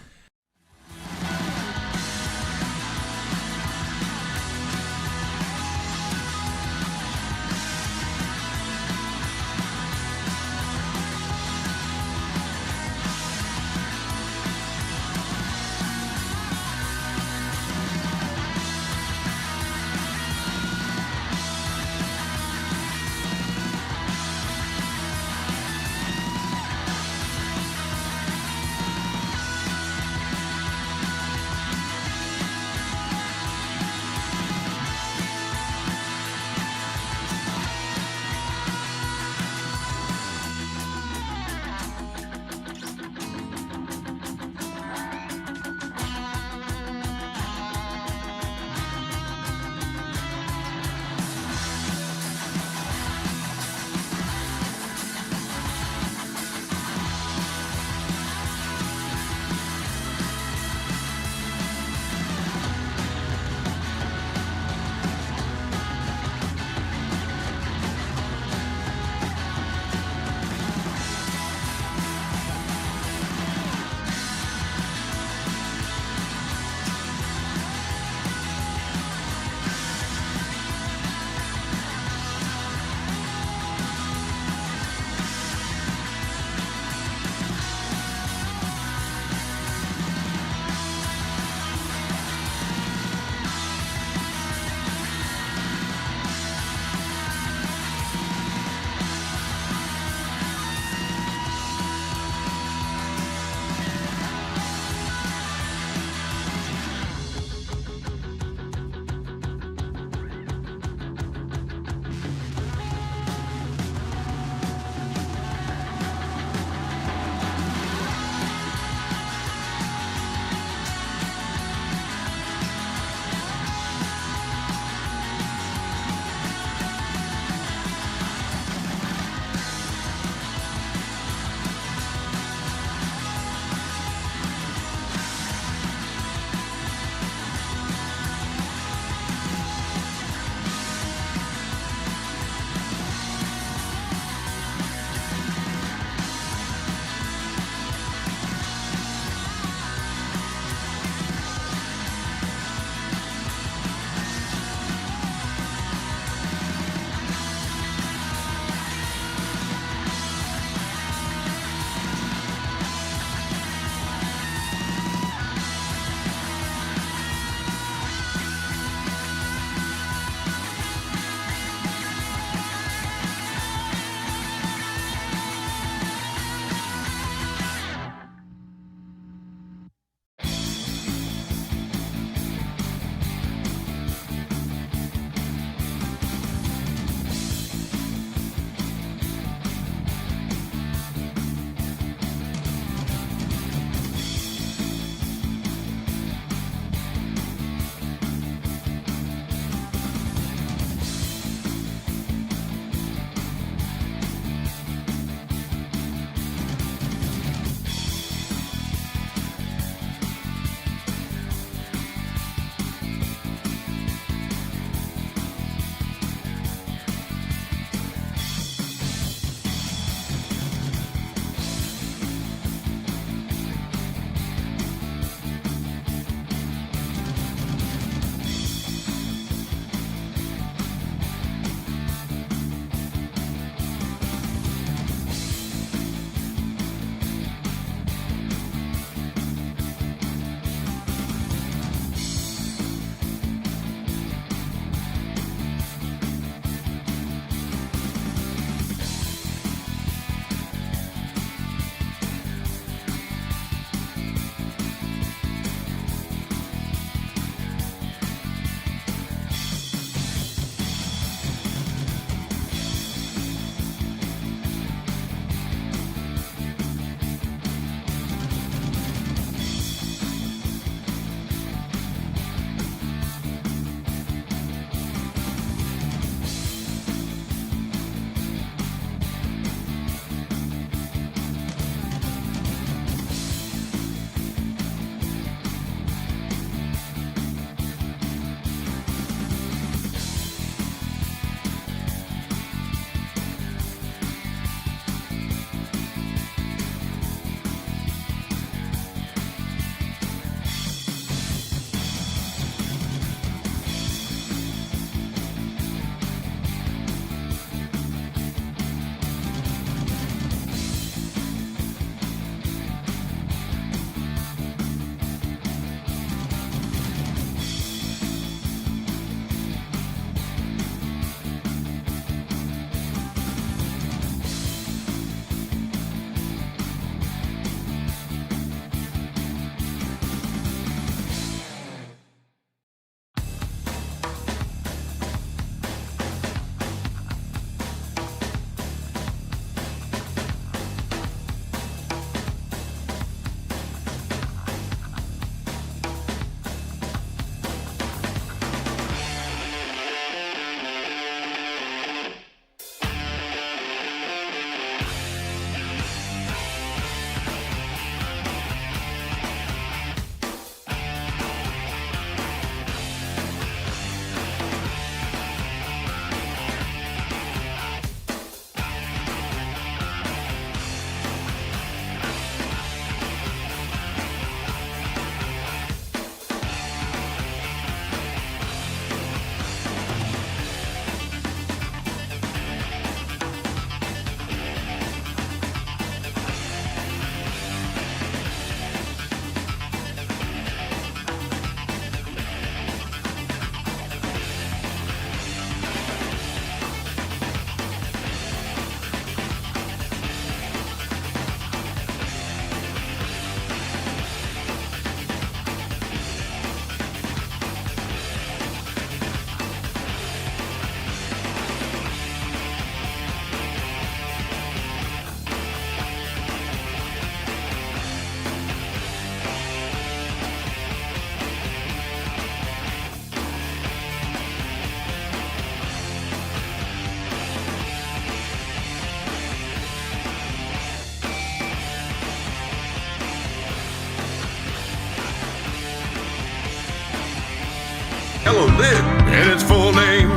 it, and its full name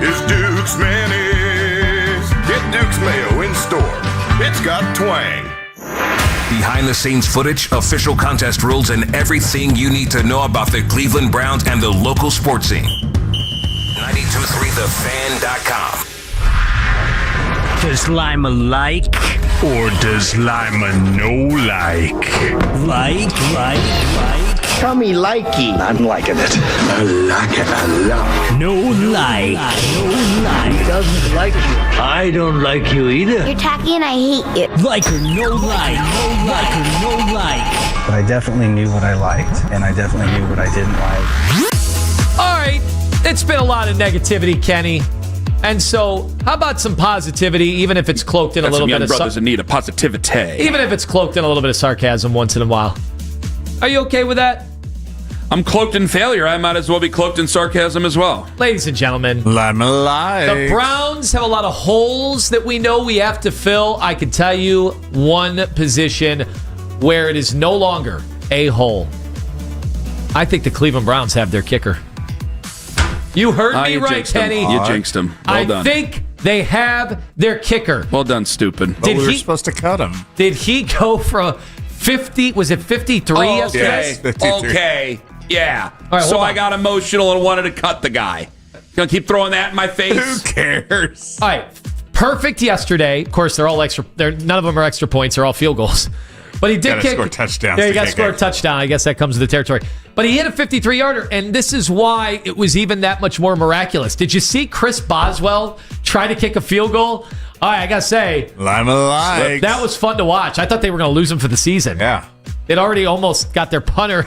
is Duke's Mayonnaise. Get Duke's Mayo in store. It's got twang. Behind-the-scenes footage, official contest rules, and everything you need to know about the Cleveland Browns and the local sports scene. 923thefan.com. Does Lima like? Or does Lima no like? Like? Tell me likey. I'm liking it. I like it a lot. No like. He doesn't like you. I don't like you either. You're tacky and I hate you. Like or no like. Like or no like. But I definitely knew what I liked, and I definitely knew what I didn't like. All right. It's been a lot of negativity, Kenny. And so, how about some positivity, even if it's cloaked in a little bit of brothers in need of positivity. even if it's cloaked in a little bit of sarcasm once in a while. Are you okay with that? I'm cloaked in failure. I might as well be cloaked in sarcasm as well. Ladies and gentlemen, the Browns have a lot of holes that we know we have to fill. I can tell you one position where it is no longer a hole. I think the Cleveland Browns have their kicker. You heard me right, Kenny. You jinxed him. Well done. I think they have their kicker. Well done, stupid. But we were supposed to cut him. Did he go from 50? Was it 53 yesterday? Yes, okay. Yeah. All right, so hold I on. got emotional and wanted to cut the guy. Gonna keep throwing that in my face. Who cares? All right. Perfect yesterday. Of course, they're all extra. None of them are extra points. They're all field goals. But he did Gotta score touchdowns Yeah, he to got to kick score a it. touchdown. I guess that comes with the territory. But he hit a 53-yarder, and this is why it was even that much more miraculous. Did you see Chris Boswell try to kick a field goal? All right, I got to say, Lima likes. that was fun to watch. I thought they were going to lose him for the season. Yeah. They'd already almost got their punter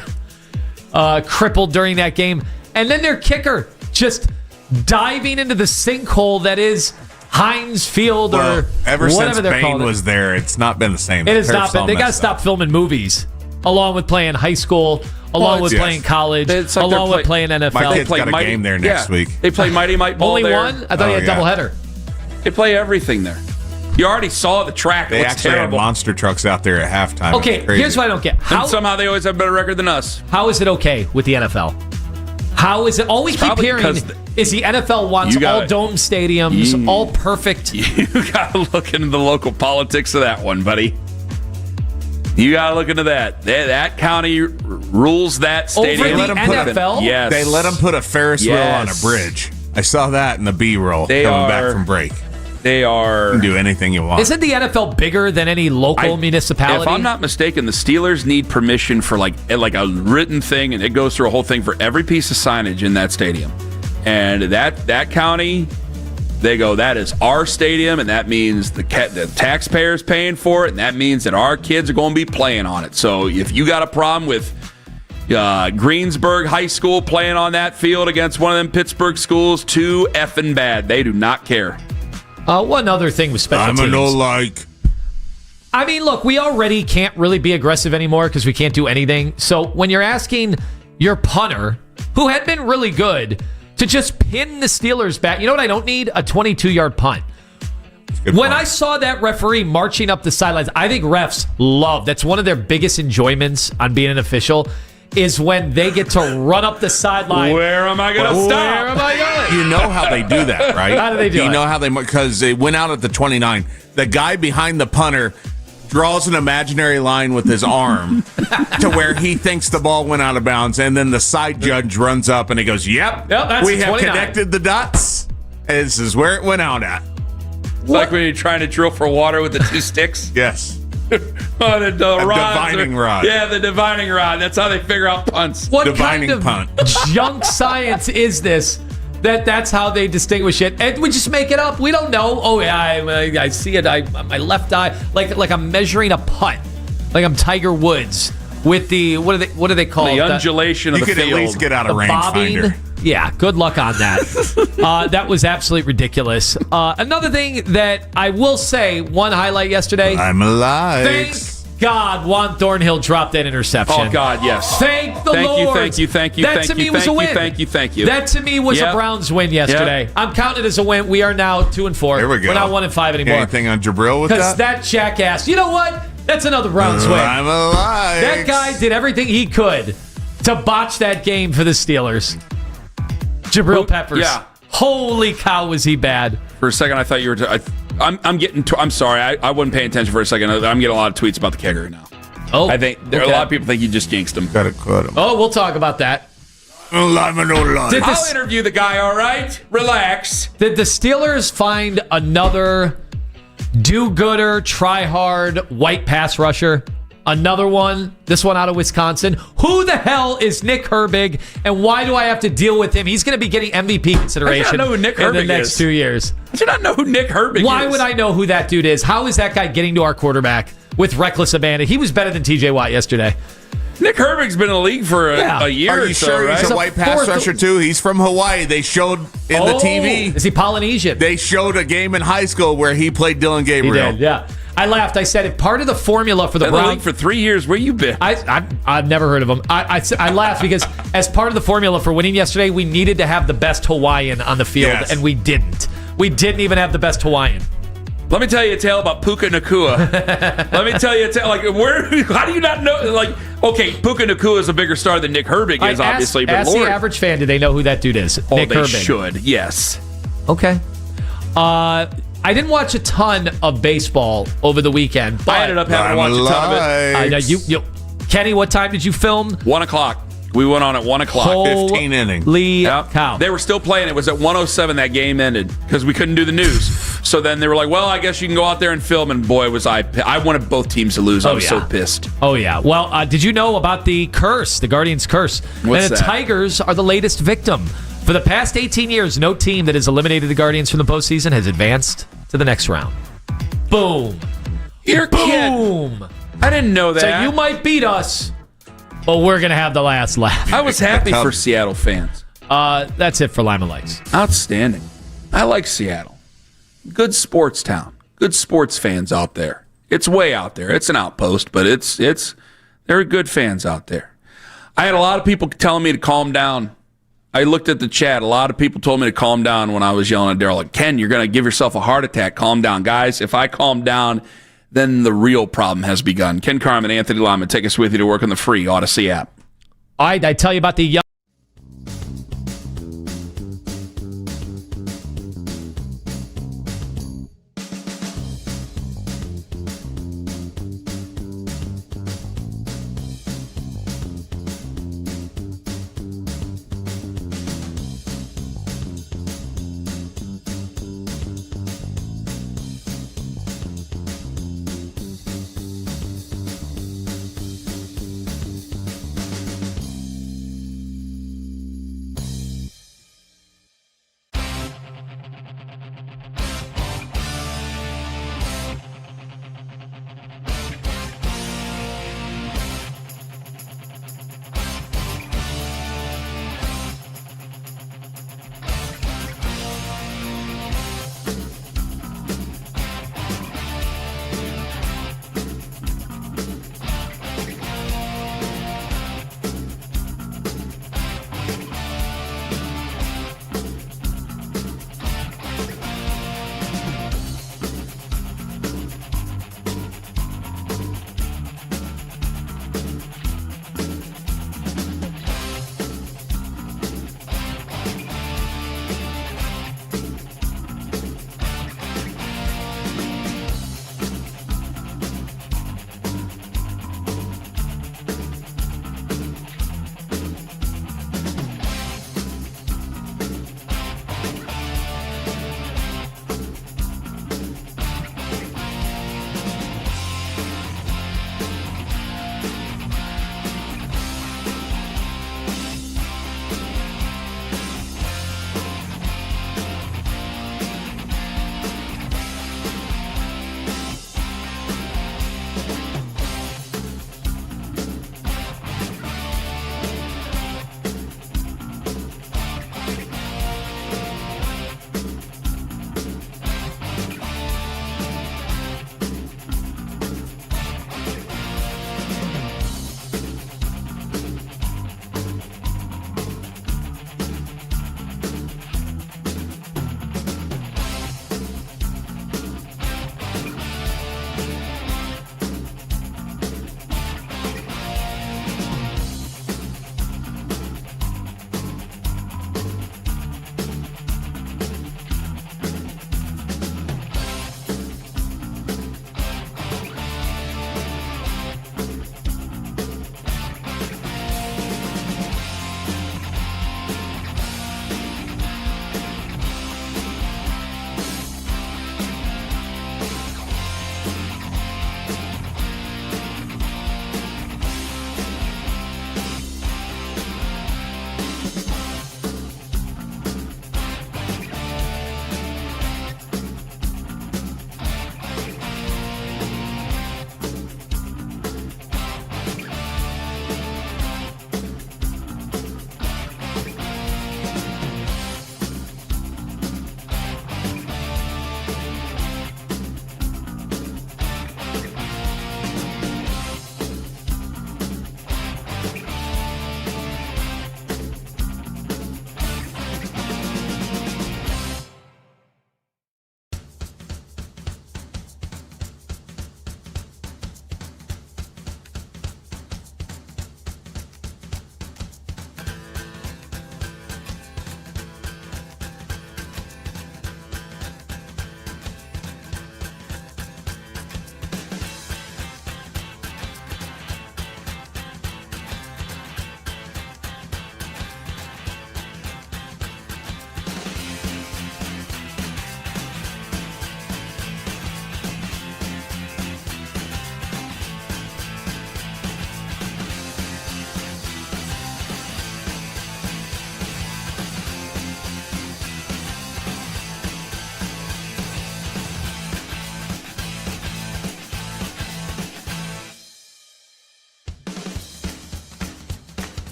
crippled during that game. And then their kicker just diving into the sinkhole that is Heinz Field or ever whatever since they're calling Bane it. was there, it's not been the same. It has Turf's not been. all They got to messed stop up. filming movies, along with playing high school, along with playing college, It's like along they're with playing NFL. My kid's play got a Mighty- game there next week. They play Mighty Might Ball Only there. one? I thought he had yeah. doubleheader. They play everything there. You already saw the track. They It looks actually terrible. have monster trucks out there at halftime. Okay, It's crazy. here's what I don't get. And somehow they always have a better record than us. How is it okay with the NFL? How is it? All we keep probably hearing because is the NFL wants You gotta- all dome stadiums, all perfect. You got to look into the local politics of that one, buddy. You got to look into that. That county rules that stadium. Over the NFL? Yes. They let them put a Ferris wheel on a bridge. I saw that in the B-roll coming back from break. They are. You can do anything you want. Isn't the NFL bigger than any local municipality? If I'm not mistaken, the Steelers need permission for like a written thing, and it goes through a whole thing for every piece of signage in that stadium. And that county, they go, that is our stadium, and that means the taxpayers paying for it, and that means that our kids are going to be playing on it. So if you got a problem with Greensburg High School playing on that field against one of them Pittsburgh schools, too effing bad. They do not care. One other thing with special teams. I mean, look, we already can't really be aggressive anymore because we can't do anything. So when you're asking your punter, who had been really good, to just pin the Steelers back, you know what I don't need? A 22-yard punt. When I saw that referee marching up the sidelines, I think refs love, that's one of their biggest enjoyments on being an official, is when they get to run up the sideline. Where am I going to stop? Where am I going? You know how they do that, right? How do they do it? You know how they, because they went out at the 29. The guy behind the punter draws an imaginary line with his arm to where he thinks the ball went out of bounds, and then the side judge runs up and he goes, yep that's we the have 29. connected the dots. This is where it went out at. It's like when you're trying to drill for water with the two sticks. Yes. The divining rod. Yeah, the divining rod. That's how they figure out punts. What kind of junk science is this? That's how they distinguish it, and we just make it up. We don't know. Oh yeah, I see it. My left eye, like I'm measuring a putt, like I'm Tiger Woods with the what do they call the it? undulation of you the could field. at least get out a The rangefinder. bobbing. Yeah, good luck on that. That was absolutely ridiculous. Another thing that I will say, one highlight yesterday. I'm alive. Thank God Juan Thornhill dropped that interception. Oh, God, yes. Thank the Thank you, Lord. thank you, thank you, That thank to me you, was a thank you, win. thank you, thank you. That to me was Yep. a Browns win yesterday. Yep. I'm counting it as a win. We are now 2-4. There we go. We're not 1-5 anymore. Anything on Jabril with Because that? that jackass, you know what? That's another Browns win. I'm alive. That guy did everything he could to botch that game for the Steelers. Jabril Peppers. Yeah. Holy cow, was he bad. For a second, I thought you were... I'm sorry. I wasn't paying attention for a second. I'm getting a lot of tweets about the kegger now. Oh, I think a lot of people think you just jinxed him. Gotta cut him. Oh, we'll talk about that. I'll interview the guy, all right? Relax. Did the Steelers find another do-gooder, try-hard, white pass rusher? Another one, this one out of Wisconsin. Who the hell is Nick Herbig, and why do I have to deal with him? He's going to be getting MVP consideration I do not know who Nick in the Herbig next is. 2 years. I do not know who Nick Herbig is. Why would I know who that dude is? How is that guy getting to our quarterback with reckless abandon? He was better than TJ Watt yesterday. Nick Herbig's been in the league for a year Are or you so, sure right? he's a white pass rusher too? He's from Hawaii. They showed in the TV. Is he Polynesian? They showed a game in high school where he played Dylan Gabriel. He did, yeah. I laughed. I said, if part of the formula for the Been in the Browns... league for 3 years. Where you been? I've never heard of him. I laughed because as part of the formula for winning yesterday, we needed to have the best Hawaiian on the field, and we didn't. We didn't even have the best Hawaiian. Let me tell you a tale about Puka Nacua. Let me tell you a tale. Like, how do you not know? Like, okay, Puka Nacua is a bigger star than Nick Herbig is, obviously. But ask Lord, the average fan, do they know who that dude is? oh, Nick they Herbig. should. Yes. Okay. I didn't watch a ton of baseball over the weekend. But I ended up having to watch a ton of it. I know you, Kenny, what time did you film? 1 o'clock. We went on at 1 o'clock. 15 innings. Cow. They were still playing. It was at 1:07 that game ended because we couldn't do the news. So then they were like, well, I guess you can go out there and film. And boy, was I wanted both teams to lose. I was so pissed. Oh, yeah. Well, did you know about the curse, the Guardians' curse? What's and the that? Tigers are the latest victim. For the past 18 years, no team that has eliminated the Guardians from the postseason has advanced to the next round. Boom. You're Boom. I didn't know that. So you might beat us, but we're going to have the last laugh. I was happy for Seattle fans. That's it for Lima Lights. Outstanding. I like Seattle. Good sports town. Good sports fans out there. It's way out there. It's an outpost, but there are good fans out there. I had a lot of people telling me to calm down. I looked at the chat. A lot of people told me to calm down when I was yelling at Daryl. Like, Ken, you're going to give yourself a heart attack. Calm down. Guys, if I calm down, then the real problem has begun. Ken Carman, Anthony Lima, take us with you to work on the free Odyssey app. All right, I tell you about the young.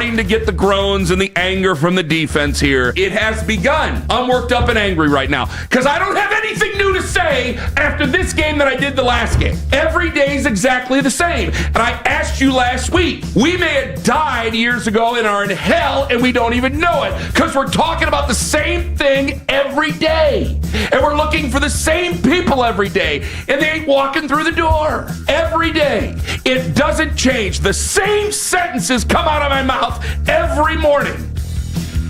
starting to get the groans and the anger from the defense here. It has begun. I'm worked up and angry right now because I don't have anything new to say after this game that I did the last game. Every day is exactly the same. And I asked you last week, we may have died years ago and are in hell and we don't even know it because we're talking about the same thing every day. And we're looking for the same people every day. And they ain't walking through the door every day. It doesn't change. The same sentences come out of my mouth every morning.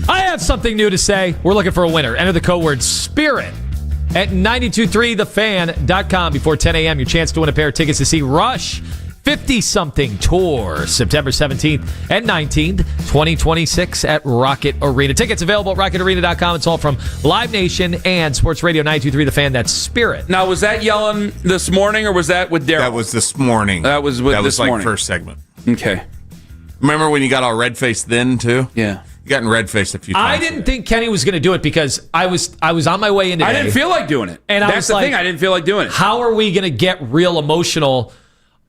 I have something new to say. We're looking for a winner. Enter the code word SPIRIT at 923thefan.com before 10 a.m. Your chance to win a pair of tickets to see Rush 50-something tour September 17th and 19th, 2026 at Rocket Arena. Tickets available at rocketarena.com. It's all from Live Nation and Sports Radio 923 The Fan. That's Spirit. Now, was that yelling this morning or was that with Daryl? That was this morning. That was with this like morning. First segment. Okay. Remember when you got all red-faced then, too? Yeah. You got red-faced a few times. I didn't think Kenny was going to do it because I was on my way in today. I didn't feel like doing it. And that's the thing. I didn't feel like doing it. How are we going to get real emotional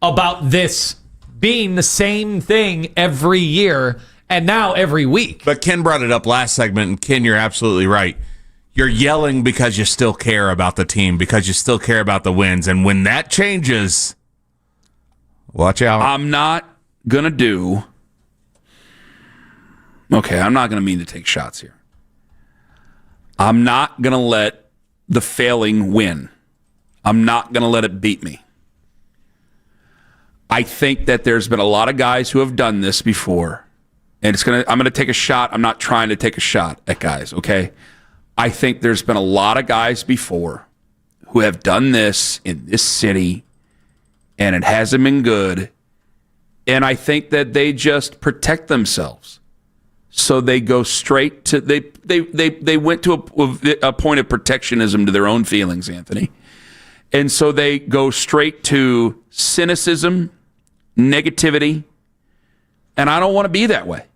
about this being the same thing every year and now every week? But Ken brought it up last segment, and Ken, you're absolutely right. You're yelling because you still care about the team, because you still care about the wins. And when that changes, watch out. I'm not going to do... Okay, I'm not going to mean to take shots here. I'm not going to let the failing win. I'm not going to let it beat me. I think that there's been a lot of guys who have done this before. And I'm going to take a shot. I'm not trying to take a shot at guys, okay? I think there's been a lot of guys before who have done this in this city, and it hasn't been good. And I think that they just protect themselves. So they go straight to they went to a point of protectionism to their own feelings, Anthony. And so they go straight to cynicism, negativity, and I don't want to be that way.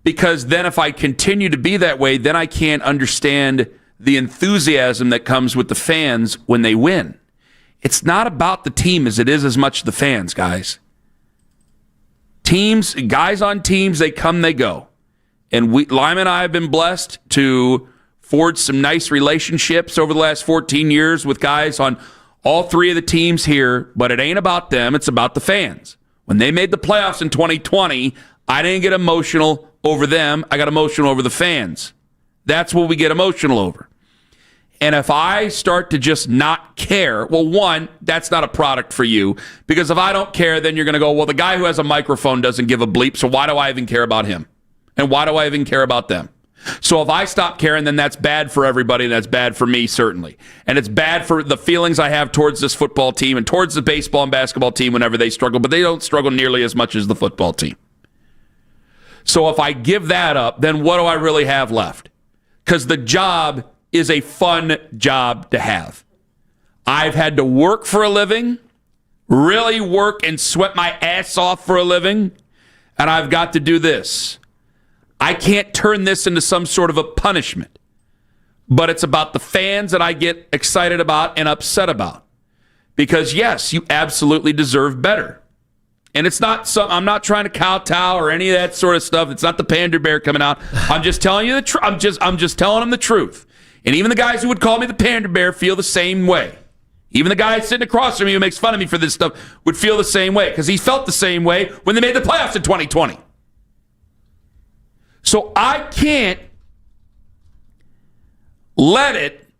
Because then if I continue to be that way, then I can't understand the enthusiasm that comes with the fans when they win. It's not about the team as it is as much the fans, guys. Teams, guys on teams, they come, they go. And Lima and I have been blessed to forge some nice relationships over the last 14 years with guys on all three of the teams here, but it ain't about them, it's about the fans. When they made the playoffs in 2020, I didn't get emotional over them, I got emotional over the fans. That's what we get emotional over. And if I start to just not care, well, one, that's not a product for you. Because if I don't care, then you're going to go, well, the guy who has a microphone doesn't give a bleep, so why do I even care about him? And why do I even care about them? So if I stop caring, then that's bad for everybody, and that's bad for me, certainly. And it's bad for the feelings I have towards this football team and towards the baseball and basketball team whenever they struggle, but they don't struggle nearly as much as the football team. So if I give that up, then what do I really have left? Because the job is a fun job to have. I've had to work for a living, really work and sweat my ass off for a living, and I've got to do this. I can't turn this into some sort of a punishment, but it's about the fans that I get excited about and upset about. Because yes, you absolutely deserve better. And it's not I'm not trying to kowtow or any of that sort of stuff. It's not the pander bear coming out. I'm just telling you the truth. I'm just telling them the truth. And even the guys who would call me the pander bear feel the same way. Even the guy sitting across from me who makes fun of me for this stuff would feel the same way because he felt the same way when they made the playoffs in 2020. So I can't let it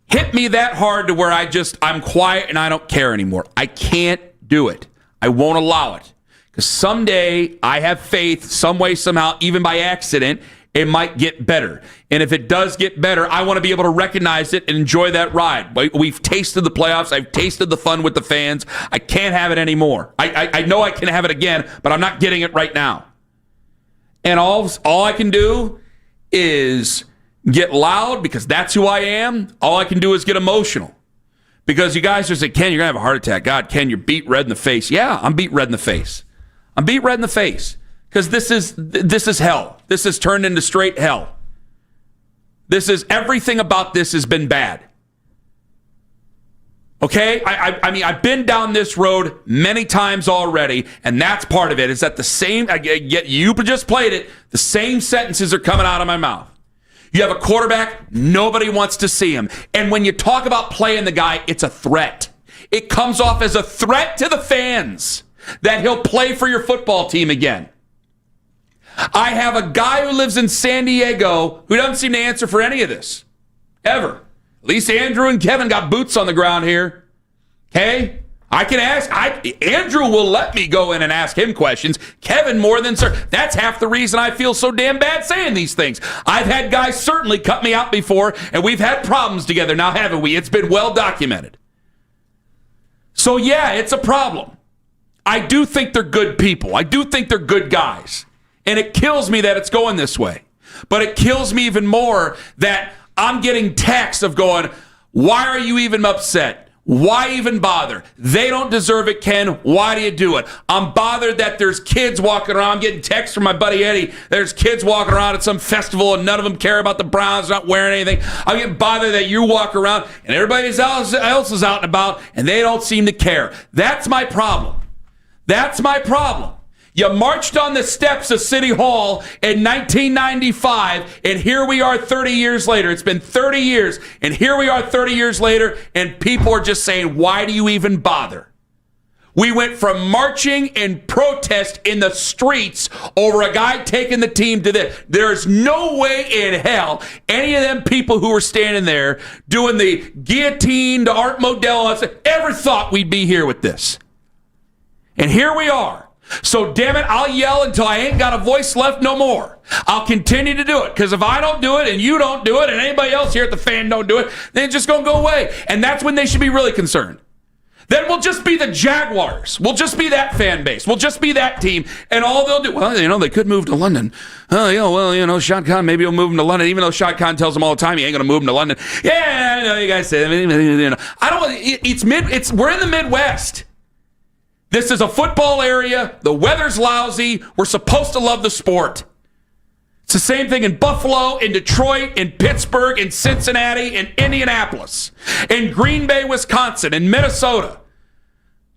hit me that hard to where I'm quiet and I don't care anymore. I can't do it. I won't allow it. Because someday I have faith, some way, somehow, even by accident, it might get better. And if it does get better, I want to be able to recognize it and enjoy that ride. We've tasted the playoffs. I've tasted the fun with the fans. I can't have it anymore. I know I can have it again, but I'm not getting it right now. And all I can do is get loud because that's who I am. All I can do is get emotional. Because you guys are saying, Ken, you're going to have a heart attack. God, Ken, you're beat red in the face. Yeah, I'm beat red in the face. I'm beat red in the face. Because this is hell. This has turned into straight hell. Everything about this has been bad. Okay? I mean, I've been down this road many times already, and that's part of it, is that the same, you just played it, the same sentences are coming out of my mouth. You have a quarterback, nobody wants to see him. And when you talk about playing the guy, it's a threat. It comes off as a threat to the fans that he'll play for your football team again. I have a guy who lives in San Diego who doesn't seem to answer for any of this, ever. At least Andrew and Kevin got boots on the ground here. Okay? I can ask. Andrew will let me go in and ask him questions. Kevin more than sir. That's half the reason I feel so damn bad saying these things. I've had guys certainly cut me out before, and we've had problems together now, haven't we? It's been well documented. So, yeah, it's a problem. I do think they're good people. I do think they're good guys. And it kills me that it's going this way. But it kills me even more that I'm getting texts of going, why are you even upset? Why even bother? They don't deserve it, Ken. Why do you do it? I'm bothered that there's kids walking around. I'm getting texts from my buddy Eddie. There's kids walking around at some festival and none of them care about the Browns, not wearing anything. I'm getting bothered that you walk around and everybody else is out and about and they don't seem to care. That's my problem. That's my problem. You marched on the steps of City Hall in 1995, and here we are 30 years later. It's been 30 years, and here we are 30 years later, and people are just saying, why do you even bother? We went from marching and protest in the streets over a guy taking the team to this. There's no way in hell any of them people who were standing there doing the guillotine to Art Modell ever thought we'd be here with this. And here we are. So, damn it, I'll yell until I ain't got a voice left no more. I'll continue to do it, because if I don't do it and you don't do it and anybody else here at the Fan don't do it, then it's just going to go away. And that's when they should be really concerned. Then we'll just be the Jaguars. We'll just be that fan base. We'll just be that team. And all they'll do, well, they could move to London. Shad Khan, maybe he'll move him to London, even though Shad Khan tells them all the time he ain't going to move him to London. Yeah, I know you guys say that. We're in the Midwest. This is a football area. The weather's lousy. We're supposed to love the sport. It's the same thing in Buffalo, in Detroit, in Pittsburgh, in Cincinnati, in Indianapolis, in Green Bay, Wisconsin, in Minnesota.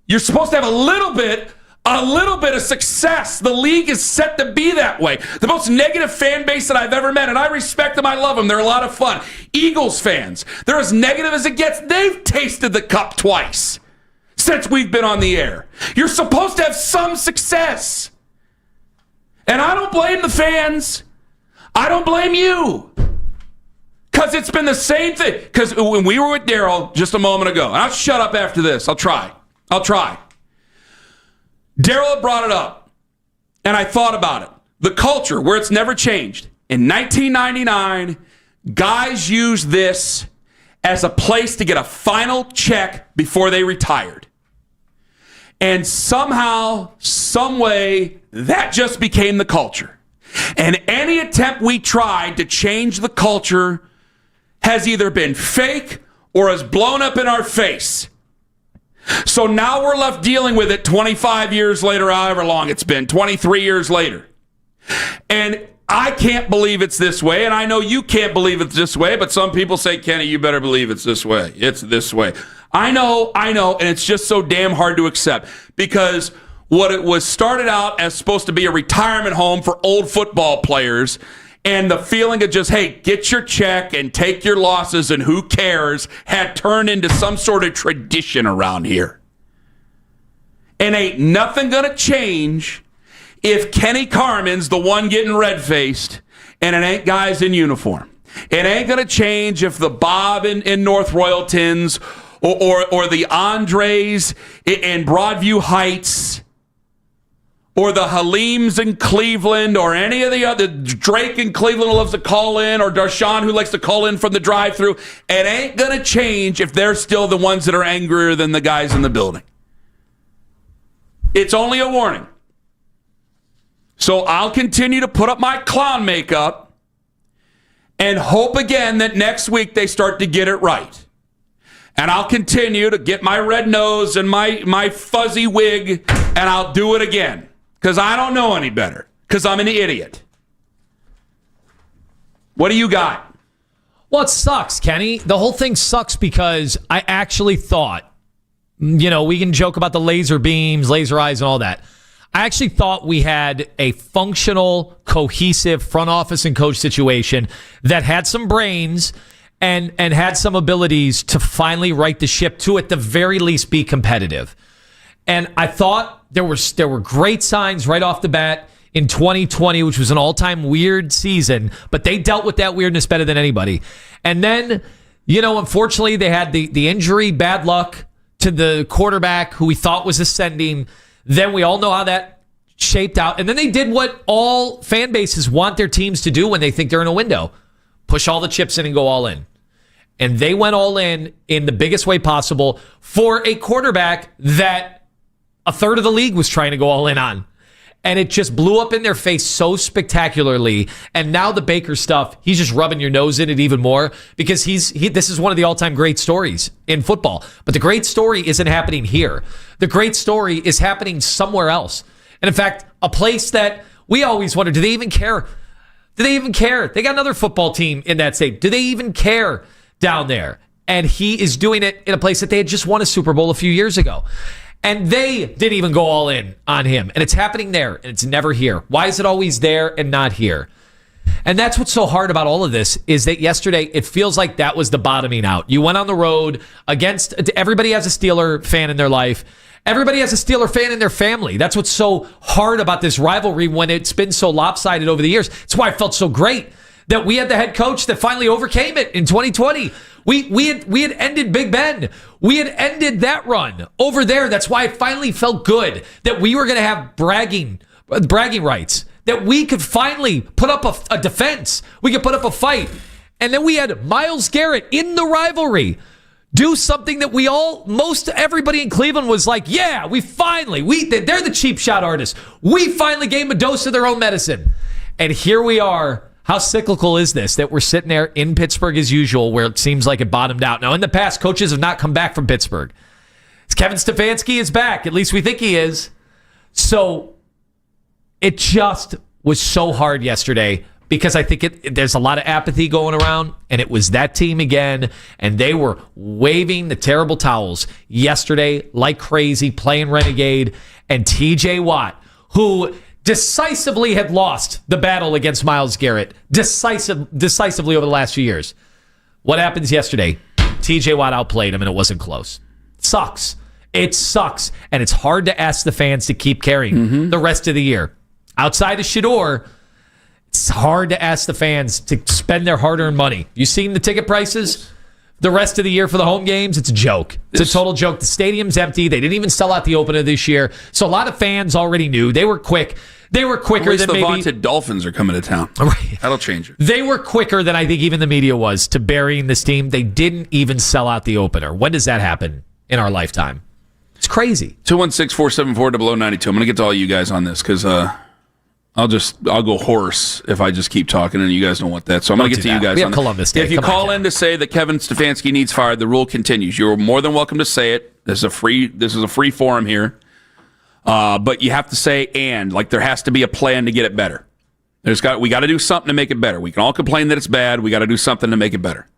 You're supposed to have a little bit of success. The league is set to be that way. The most negative fan base that I've ever met, and I respect them, I love them. They're a lot of fun. Eagles fans, they're as negative as it gets. They've tasted the cup twice since we've been on the air. You're supposed to have some success. And I don't blame the fans. I don't blame you. Because it's been the same thing. Because when we were with Daryl just a moment ago, and I'll shut up after this. I'll try. Daryl brought it up, and I thought about it. The culture, where it's never changed. In 1999, guys used this as a place to get a final check before they retired. And somehow, some way, that just became the culture. And any attempt we tried to change the culture has either been fake or has blown up in our face. So now we're left dealing with it 25 years later, however long it's been, 23 years later. And I can't believe it's this way, and I know you can't believe it's this way, but some people say, Kenny, you better believe it's this way. It's this way. I know, and it's just so damn hard to accept, because what it was started out as supposed to be a retirement home for old football players, and the feeling of just, hey, get your check and take your losses and who cares, had turned into some sort of tradition around here. And ain't nothing going to change if Kenny Carman's the one getting red-faced and it ain't guys in uniform. It ain't going to change if the Bob in North Royaltons or the Andres in Broadview Heights or the Halims in Cleveland or any of the other, Drake in Cleveland who loves to call in, or Darshawn who likes to call in from the drive-thru. It ain't going to change if they're still the ones that are angrier than the guys in the building. It's only a warning. So I'll continue to put up my clown makeup and hope again that next week they start to get it right. And I'll continue to get my red nose and my fuzzy wig, and I'll do it again. Because I don't know any better. Because I'm an idiot. What do you got? Well, it sucks, Kenny. The whole thing sucks because I actually thought we can joke about the laser beams, laser eyes, and all that. I actually thought we had a functional, cohesive front office and coach situation that had some brains and had some abilities to finally right the ship, to at the very least be competitive. And I thought there were great signs right off the bat in 2020, which was an all-time weird season, but they dealt with that weirdness better than anybody. And then, unfortunately, they had the injury, bad luck to the quarterback who we thought was ascending. Then we all know how that shaped out. And then they did what all fan bases want their teams to do when they think they're in a window. Push all the chips in and go all in. And they went all in the biggest way possible for a quarterback that a third of the league was trying to go all in on. And it just blew up in their face so spectacularly. And now the Baker stuff, he's just rubbing your nose in it even more because this is one of the all-time great stories in football. But the great story isn't happening here. The great story is happening somewhere else. And in fact, a place that we always wonder, do they even care? Do they even care? They got another football team in that state. Do they even care down there? And he is doing it in a place that they had just won a Super Bowl a few years ago. And they didn't even go all in on him. And it's happening there, and it's never here. Why is it always there and not here? And that's what's so hard about all of this, is that yesterday, it feels like that was the bottoming out. You went on the road against, everybody has a Steeler fan in their life. Everybody has a Steeler fan in their family. That's what's so hard about this rivalry when it's been so lopsided over the years. It's why it felt so great that we had the head coach that finally overcame it in 2020. We had ended Big Ben. We had ended that run over there. That's why it finally felt good that we were going to have bragging rights, that we could finally put up a defense. We could put up a fight. And then we had Myles Garrett in the rivalry do something that everybody in Cleveland was like, yeah, they're the cheap shot artists. We finally gave them a dose of their own medicine. And here we are. How cyclical is this, that we're sitting there in Pittsburgh as usual, where it seems like it bottomed out? Now, in the past, coaches have not come back from Pittsburgh. Kevin Stefanski is back. At least we think he is. So it just was so hard yesterday because I think there's a lot of apathy going around, and it was that team again, and they were waving the terrible towels yesterday like crazy, playing renegade, and TJ Watt, who decisively had lost the battle against Myles Garrett decisively over the last few years. What happens yesterday? TJ Watt outplayed him, and it wasn't close. Sucks. It sucks. And it's hard to ask the fans to keep carrying the rest of the year. Outside of Shador, it's hard to ask the fans to spend their hard-earned money. You seen the ticket prices? The rest of the year for the home games, it's a joke. It's a total joke. The stadium's empty. They didn't even sell out the opener this year. So a lot of fans already knew. They were quick. They were quicker than the maybe vaunted Dolphins are coming to town. Right. That'll change it. They were quicker than I think even the media was to burying this team. They didn't even sell out the opener. When does that happen in our lifetime? It's crazy. 216-474-0092. I'm going to get to all you guys on this because I'll go hoarse if I just keep talking, and you guys don't want that. So I'm going to get to you guys. We have on Columbus Day. If you call in to say that Kevin Stefanski needs fired, the rule continues. You're more than welcome to say it. This is a free forum here. But you have to say there has to be a plan to get it better. We got to do something to make it better. We can all complain that it's bad. We got to do something to make it better.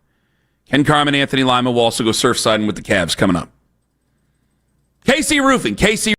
Ken Carman, Anthony Lima will also go surfsiding with the Cavs coming up. KC Roofing. KC.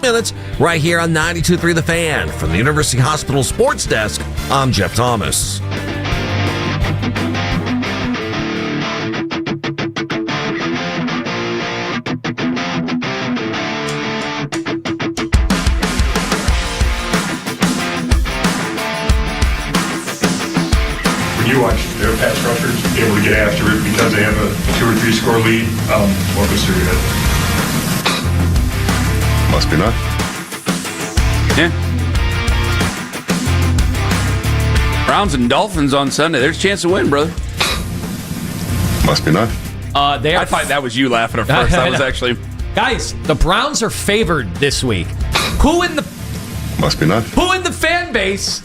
minutes right here on 92.3 The Fan. From the University Hospital Sports Desk, I'm Jeff Thomas. You watch their pass rushers able to get after it because they have a 2 or 3 score lead. What goes through your head? Must be nice. Yeah. Browns and Dolphins on Sunday. There's a chance to win, brother. Must be nice. I thought that was you laughing at first. That was actually... Guys, the Browns are favored this week. Who in the fan base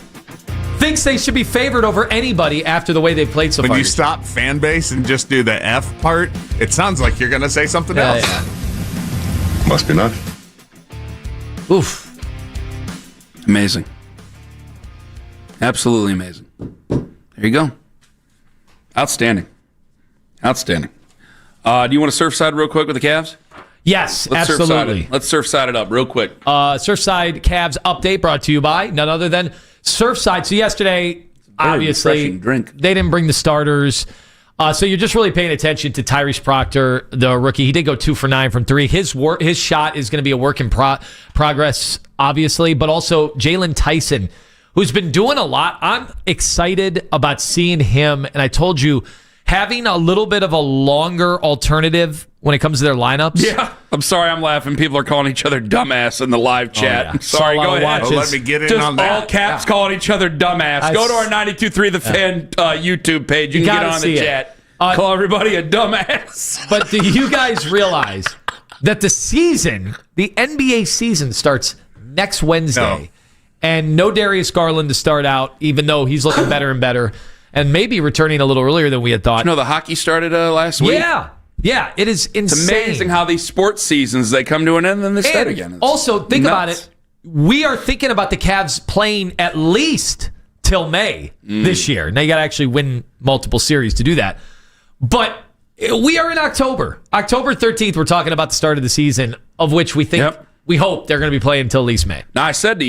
thinks they should be favored over anybody after the way they've played so far? When you stop fan base and just do the F part, it sounds like you're going to say something else. Yeah. Must be nice. Oof. Amazing. Absolutely amazing. There you go. Outstanding. Do you want to Surfside real quick with the Cavs? Yes, Let's absolutely. Let's Surfside it up real quick. Surfside Cavs update brought to you by none other than Surfside. So yesterday, obviously, drink. They didn't bring the starters. So you're just really paying attention to Tyrese Proctor, the rookie. He did go 2 for 9 from 3. His shot is going to be a work in progress, obviously, but also Jalen Tyson, who's been doing a lot. I'm excited about seeing him, and I told you, having a little bit of a longer alternative when it comes to their lineups. Yeah. I'm sorry I'm laughing. People are calling each other dumbass in the live chat. Oh, yeah. Sorry, go ahead. Let me get in Just on that. all caps calling each other dumbass. Go to our 92.3 The Fan YouTube page. You can get on the chat. Call everybody a dumbass. But do you guys realize that the NBA season starts next Wednesday, and no Darius Garland to start out, even though he's looking better and better, and maybe returning a little earlier than we had thought. You know, the hockey started last week. Yeah, it is insane. It's amazing how these sports seasons, they come to an end and then they start again. It's also, think nuts. about it. We are thinking about the Cavs playing at least till May this year. Now, you got to actually win multiple series to do that. But we are in October. October 13th, we're talking about the start of the season, of which we think, we hope they're going to be playing until at least May. Now, I said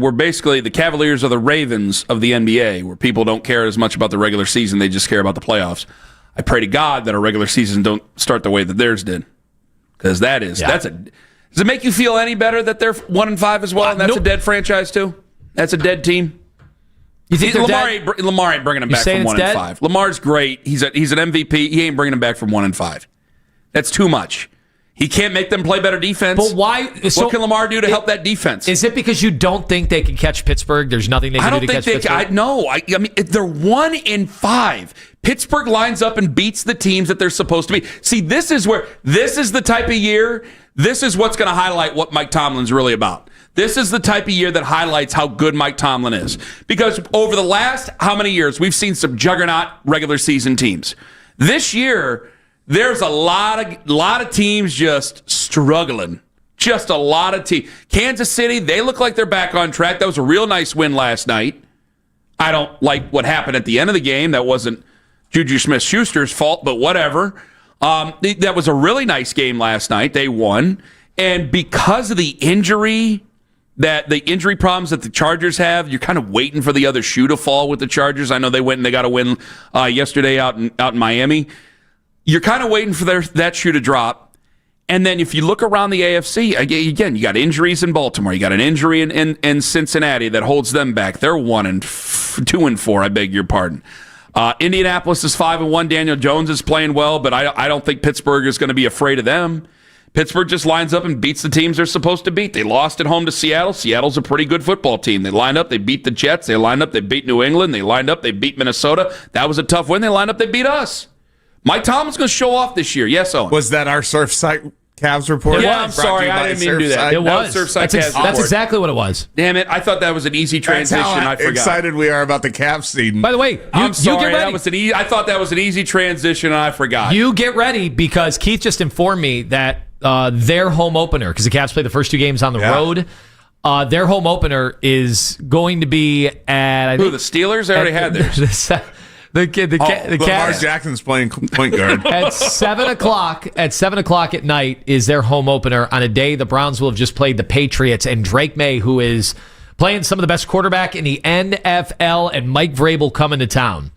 we're basically the Cavaliers are the Ravens of the NBA, where people don't care as much about the regular season. They just care about the playoffs. I pray to God that our regular season don't start the way that theirs did. Because does it make you feel any better that they're 1-5 as well? And that's a dead franchise too? That's a dead team? You think Lamar ain't bringing them back from 1-5. Lamar's great. He's an MVP. He ain't bringing them back from 1-5. That's too much. He can't make them play better defense. But why? What can Lamar do to help that defense? Is it because you don't think they can catch Pittsburgh? There's nothing they can do to catch Pittsburgh? No. I mean, they're 1-5. Pittsburgh lines up and beats the teams that they're supposed to be. See, this is the type of year, this is what's going to highlight what Mike Tomlin's really about. This is the type of year that highlights how good Mike Tomlin is. Because over the last how many years, we've seen some juggernaut regular season teams. This year, there's a lot of teams just struggling. Just a lot of teams. Kansas City, they look like they're back on track. That was a real nice win last night. I don't like what happened at the end of the game. That wasn't Juju Smith-Schuster's fault, but whatever. That was a really nice game last night. They won. And because of the injury problems that the Chargers have, you're kind of waiting for the other shoe to fall with the Chargers. I know they went and they got a win yesterday out in Miami. You're kind of waiting for that shoe to drop. And then if you look around the AFC, again, you got injuries in Baltimore. You got an injury in Cincinnati that holds them back. They're 2-4, I beg your pardon. Indianapolis is 5-1. Daniel Jones is playing well, but I don't think Pittsburgh is going to be afraid of them. Pittsburgh just lines up and beats the teams they're supposed to beat. They lost at home to Seattle. Seattle's a pretty good football team. They lined up, they beat the Jets. They lined up, they beat New England. They lined up, they beat Minnesota. That was a tough win. They lined up, they beat us. Mike Tomlin's going to show off this year. Yes, Owen. Was that our Surfside Cavs report? Yeah, I'm sorry. I didn't mean to do that. It was. Surfside That's exactly what it was. Damn it. I thought that was an easy transition. I forgot. Excited we are about the Cavs season. By the way, I'm sorry. You get ready. I thought that was an easy transition, and I forgot. You get ready because Keith just informed me that their home opener, because the Cavs play the first 2 games on the road, their home opener is going to be at... the Steelers? They already had theirs. The Lamar Cavs. Jackson's playing point guard. At 7 o'clock at night is their home opener on a day the Browns will have just played the Patriots, and Drake May, who is playing some of the best quarterback in the NFL, and Mike Vrabel coming to town.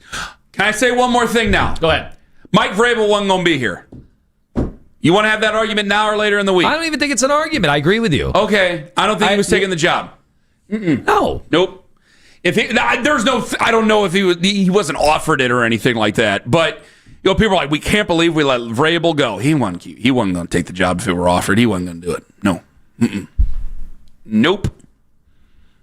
Can I say one more thing now? Go ahead. Mike Vrabel wasn't going to be here. You want to have that argument now or later in the week? I don't even think it's an argument. I agree with you. Okay. I don't think he was taking the job. No. Nope. I don't know if he wasn't offered it or anything like that. But people are like, we can't believe we let Vrabel go. He wasn't going to take the job if it were offered. He wasn't going to do it. No. Nope.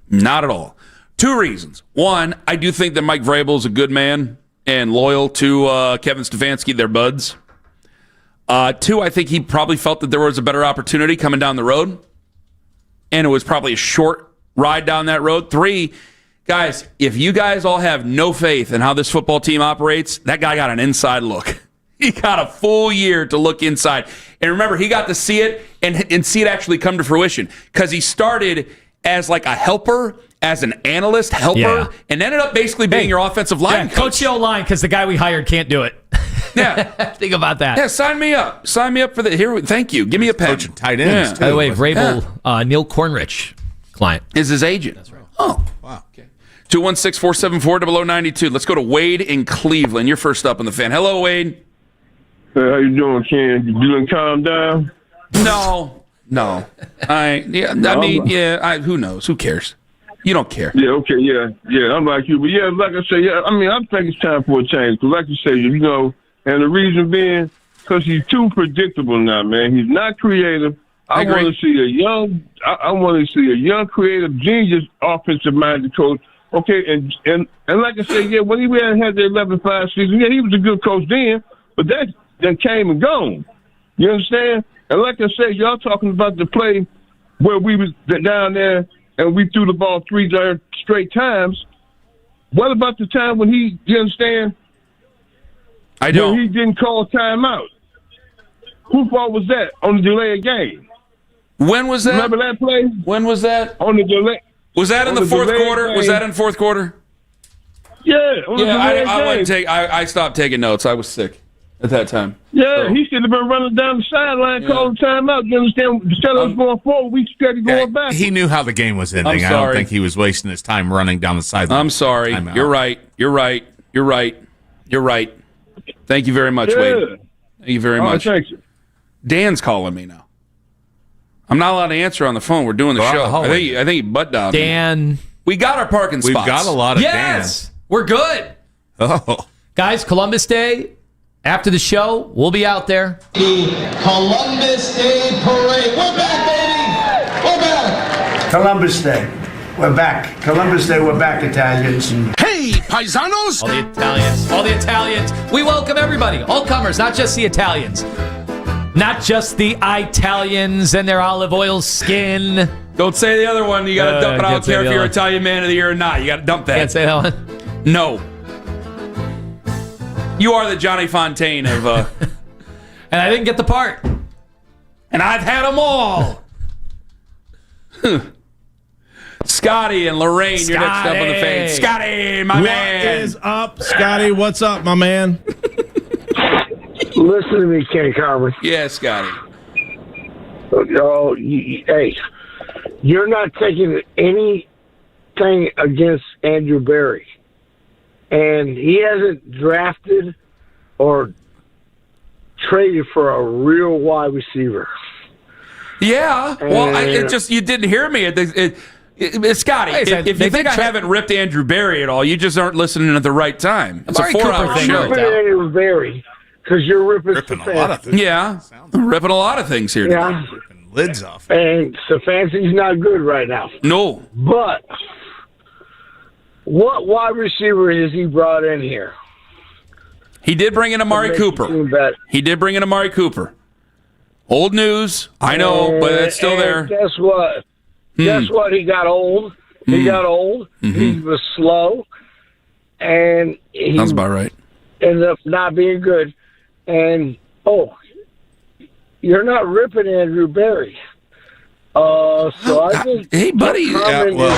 Not at all. 2 reasons. One, I do think that Mike Vrabel is a good man and loyal to Kevin Stefanski. They're buds. 2, I think he probably felt that there was a better opportunity coming down the road, and it was probably a short ride down that road. 3, guys, if you guys all have no faith in how this football team operates, that guy got an inside look. He got a full year to look inside. And remember, he got to see it and see it actually come to fruition, because he started as like a helper, as an analyst helper, and ended up basically being your offensive line coach the O-line, because the guy we hired can't do it. Yeah. Think about that. Yeah, sign me up. Sign me up for the here. Thank you. Give me a pen. Coaching tight ends. Yeah. By the way, Vrabel, Neil Cornrich, client, is his agent. That's right. Oh, wow. Okay. 216-474-0092. Let's go to Wade in Cleveland. You're first up on the Fan. Hello, Wade. Hey, how you doing, Ken? You doing calm down? No. Who knows? Who cares? You don't care. Yeah, okay, yeah. I'm like you. But yeah, like I say, I think it's time for a change. Because like you say, and the reason being, because he's too predictable now, man. He's not creative. I want to see a young, creative, genius, offensive-minded coach. Okay, and like I said, when he had the 11-5 season, he was a good coach then, but that then came and gone. You understand? And like I said, y'all talking about the play where we was down there and we threw the ball 3 straight times. What about the time when you understand? I don't. When he didn't call timeout. Whose fault was that on the delay of game? When was that? Remember that play? When was that? On the delay. Was that in the fourth quarter? Game. Was that in fourth quarter? Yeah. I stopped taking notes. I was sick at that time. Yeah, he should have been running down the sideline, calling timeout. You understand? Instead of us going forward, we started going back. He knew how the game was ending. I don't think he was wasting his time running down the sideline. I'm sorry. You're right. Thank you very much, Wade. Thank you very much. Thank you. Dan's calling me now. I'm not allowed to answer on the phone. We're doing the show. I think he butt dialed Dan. We got our parking spots. We've got a lot of Yes, we're good. Oh, guys, Columbus Day. After the show, we'll be out there. The Columbus Day Parade. We're back, baby. We're back. Columbus Day. We're back. Columbus Day, we're back, Italians. Hey, paisanos. All the Italians. We welcome everybody. All comers, not just the Italians. Not just the Italians and their olive oil skin. Don't say the other one. You got to dump it. I don't care if you're Italian Man of the Year or not. You got to dump that. Can't say that one? No. You are the Johnny Fontaine of... and I didn't get the part. And I've had them all. Scotty and Lorraine, you're next up on the Fan. Scotty, my man. What is up, Scotty? What's up, my man? Listen to me, Kenny Carman. Yeah, Scotty. Oh, hey, you're not taking anything against Andrew Berry. And he hasn't drafted or traded for a real wide receiver. Yeah. Well, you didn't hear me. Scotty, if you think I haven't ripped Andrew Berry at all, you just aren't listening at the right time. It's a 4-hour show. I'm ripping Andrew Berry because you're ripping a lot of things. Yeah. I'm ripping a lot of things here today. Ripping lids off. And Stefanski's not good right now. No. But what wide receiver has he brought in here? He did bring in Amari Cooper. Old news, I know, but it's still there. Guess what? Guess what? He got old. He got old. He was slow. And he sounds about right. Ended up not being good. And, you're not ripping Andrew Berry. I think... Hey, buddy. Scotty, babe.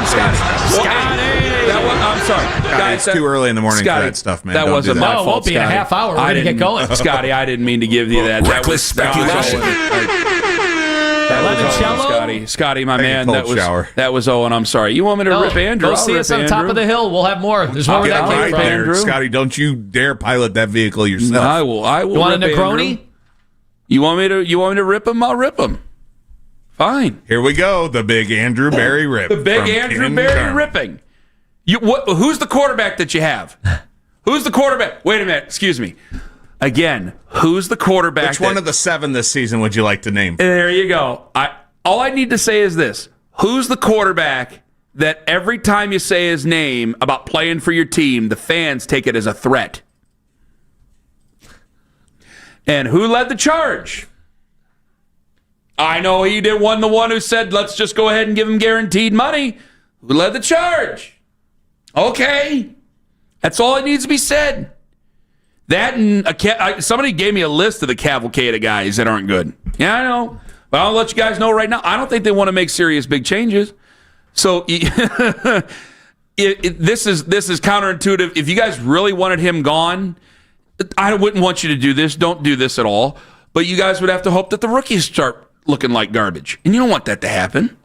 Scotty. I'm sorry. Guys, it's too early in the morning Scotty, for that stuff, man. That Don't wasn't do my that. fault, it won't be in a Scotty. half hour. We're going to get going. Scotty, I didn't mean to give you that. Reckless speculation. Scotty, my man, cold shower. that was Owen. I'm sorry. You want me to rip Andrew? Go I'll see rip us on Andrew. top of the hill. We'll have more. There's more where that came from. There, Scotty, don't you dare pilot that vehicle yourself. I will. You want a rip Negroni? Andrew. You want me to rip him? I'll rip him. Fine. Here we go. The big Andrew Berry rip. The big from Andrew Ken Berry Carman. ripping. Who's the quarterback that you have? Who's the quarterback? Wait a minute. Excuse me. Again, who's the quarterback? Which one of the 7 this season would you like to name? There you go. All I need to say is this. Who's the quarterback that every time you say his name about playing for your team, the fans take it as a threat? And who led the charge? I know he the one who said, let's just go ahead and give him guaranteed money. Who led the charge? Okay. That's all that needs to be said. That and somebody gave me a list of the cavalcade of guys that aren't good. Yeah, I know. But I'll let you guys know right now, I don't think they want to make serious big changes. So this is counterintuitive. If you guys really wanted him gone, I wouldn't want you to do this. Don't do this at all. But you guys would have to hope that the rookies start looking like garbage. And you don't want that to happen.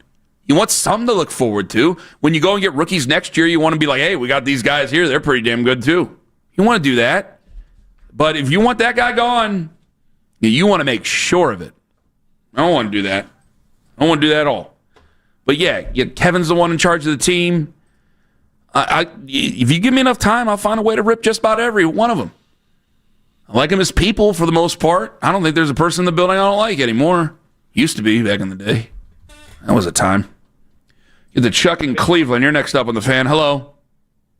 You want something to look forward to. When you go and get rookies next year, you want to be like, hey, we got these guys here. They're pretty damn good too. You want to do that. But if you want that guy gone, you want to make sure of it. I don't want to do that. I don't want to do that at all. But yeah, Kevin's the one in charge of the team. If you give me enough time, I'll find a way to rip just about every one of them. I like them as people for the most part. I don't think there's a person in the building I don't like anymore. Used to be back in the day. That was a time. Get the Chuck in Cleveland. You're next up on the Fan. Hello.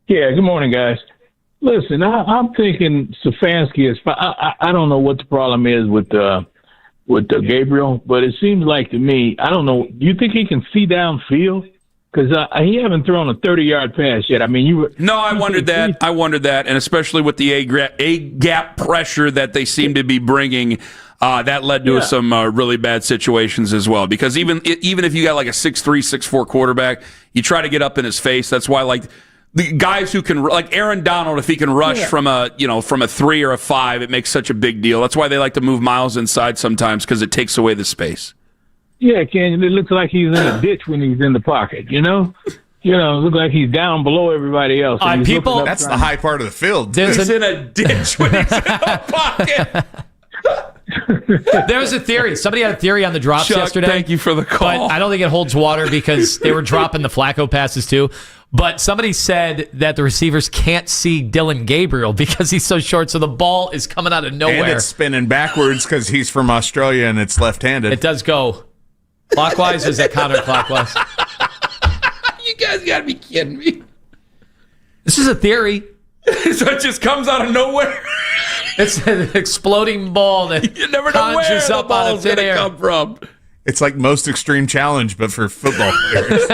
Yeah, good morning, guys. Listen, I'm thinking Stefanski is fine. I don't know what the problem is with Gabriel, but it seems like to me, I don't know. Do you think he can see downfield? Because he haven't thrown a 30-yard pass yet. I mean, No, I wondered that, and especially with the A-gap pressure that they seem to be bringing, that led to some really bad situations as well. Because even if you got like a 6'3", 6'4" quarterback, you try to get up in his face. That's why, like, the guys who can, like Aaron Donald, if he can rush from a 3 or a 5, it makes such a big deal. That's why they like to move Miles inside sometimes, because it takes away the space. Yeah, Ken, it looks like he's in a ditch when he's in the pocket, you know? It looks like he's down below everybody else. That's the high part of the field. He's in a ditch when he's in the pocket. There was a theory. Somebody had a theory on the drops Chuck, yesterday. thank you for the call. But I don't think it holds water because they were dropping the Flacco passes too. But somebody said that the receivers can't see Dylan Gabriel because he's so short, so the ball is coming out of nowhere. And it's spinning backwards because he's from Australia and it's left-handed. It does go clockwise. Or is that counterclockwise? You guys got to be kidding me. This is a theory. So it just comes out of nowhere. It's an exploding ball that you never know where conjures the up out of ball's going thin to air. come from. It's like Most Extreme Challenge, but for football players.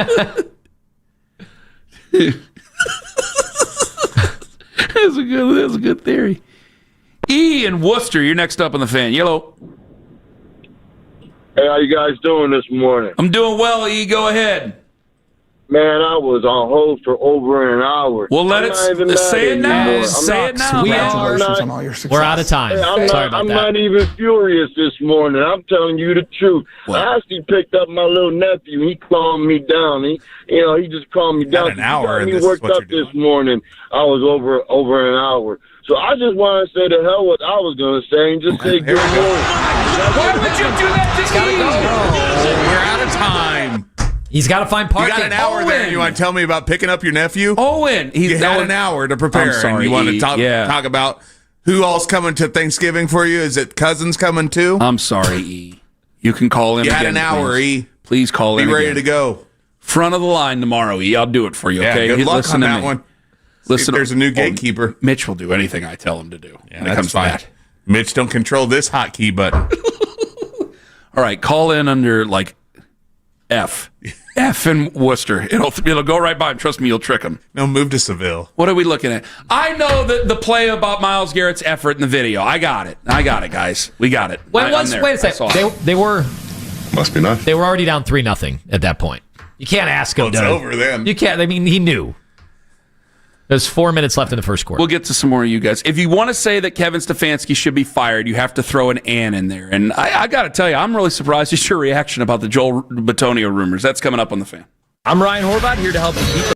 That's a good theory. E in Worcester, you're next up on the Fan. Yellow. Hey, how you guys doing this morning? I'm doing well, E. Go ahead. Man, I was on hold for over an hour. Well, say it now. Say it now. We're out of time. Hey, Sorry about I'm that. not even furious this morning. I'm telling you the truth. I actually picked up my little nephew. He calmed me down. He just calmed me down. An hour. He worked up this morning. I was over an hour. So I just want to say to hell what I was going to say and just say good morning. Why would you do that to me? We're out of time. He's got to find parking. You got an hour there, and you want to tell me about picking up your nephew? Owen. You had an hour to prepare. I'm sorry, and you want to E. talk about who all's coming to Thanksgiving for you? Is it cousins coming too? I'm sorry, E. You can call in You again, had an hour, please. E. Please call in Be ready again. to go. Front of the line tomorrow, E. I'll do it for you, Yeah, okay? good luck Listen on to that me. one. Listen, there's a new gatekeeper. Mitch will do anything I tell him to do when it that's comes to fine. that. Mitch, don't control this hotkey button. All right, call in under like F. F in Worcester. It'll go right by him. Trust me, you'll trick him. No, move to Seville. What are we looking at? I know the play about Myles Garrett's effort in the video. I got it, guys. We got it. Wait a second. They were Must be nice. They were already down 3-0 at that point. You can't ask him. Well, it's over then. You can't. I mean, he knew. There's 4 minutes left in the first quarter. We'll get to some more of you guys. If you want to say that Kevin Stefanski should be fired, you have to throw an "and" in there. And I got to tell you, I'm really surprised at your reaction about the Joel Bitonio rumors. That's coming up on The Fan. I'm Ryan Horvath, here to help you keep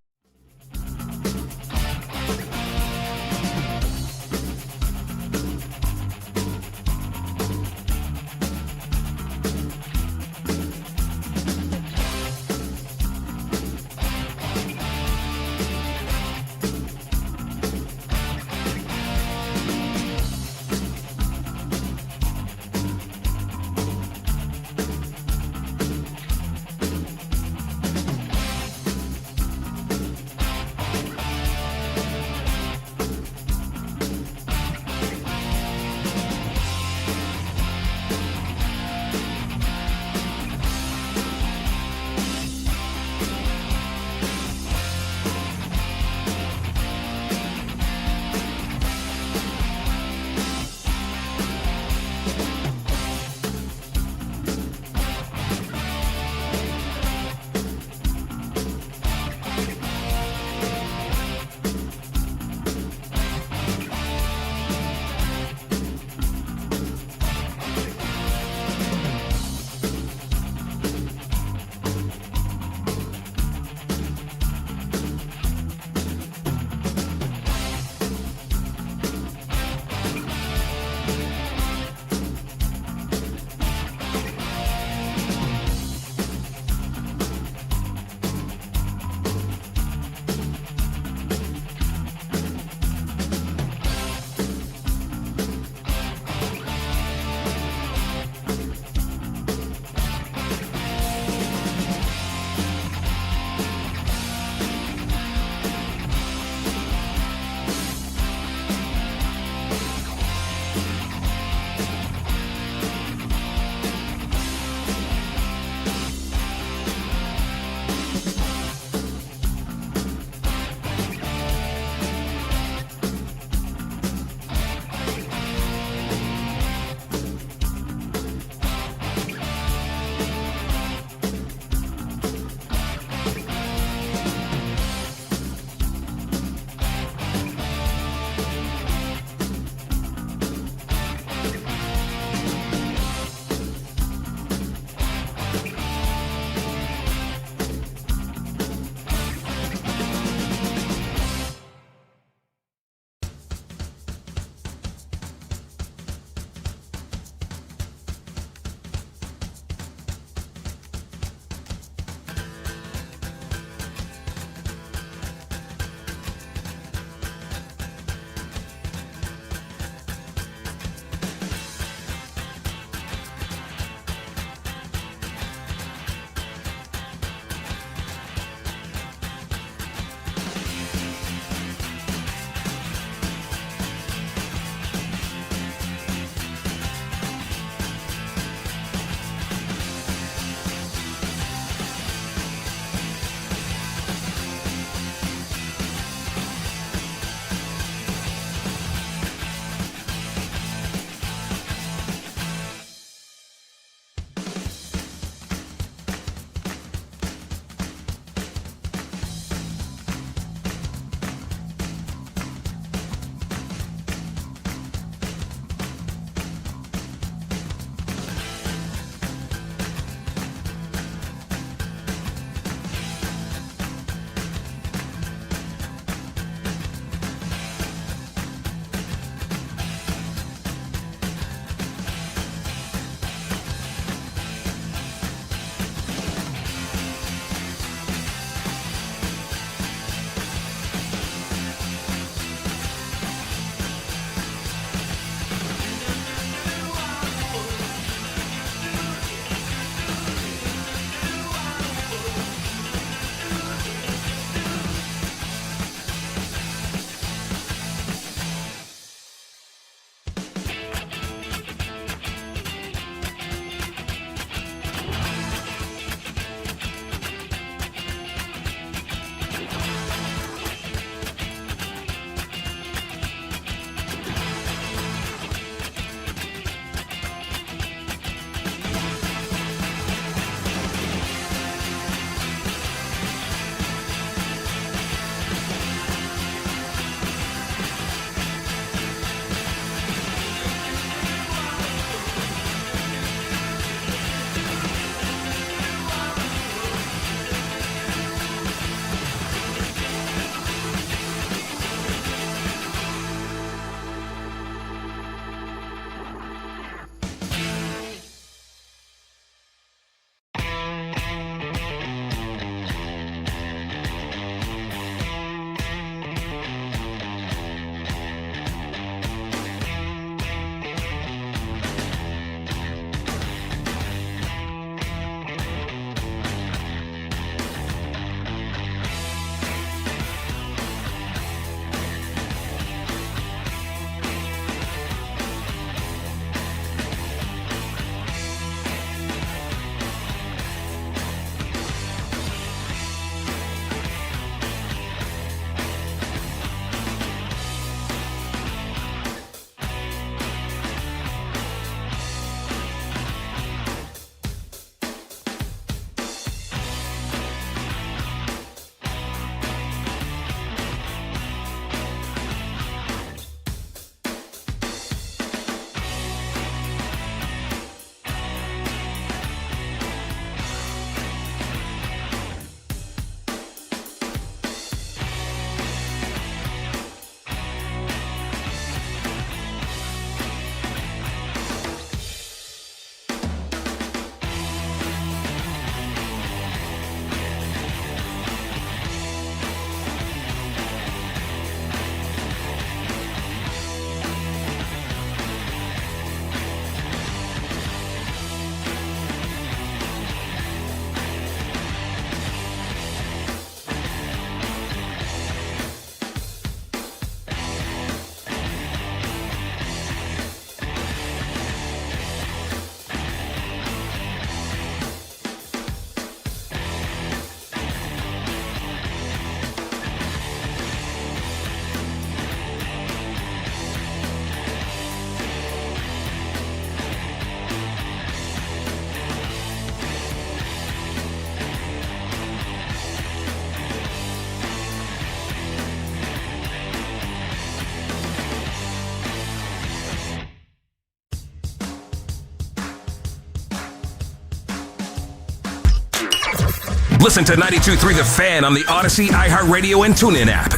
Listen to 92.3 The Fan on the Odyssey, iHeartRadio, and TuneIn app.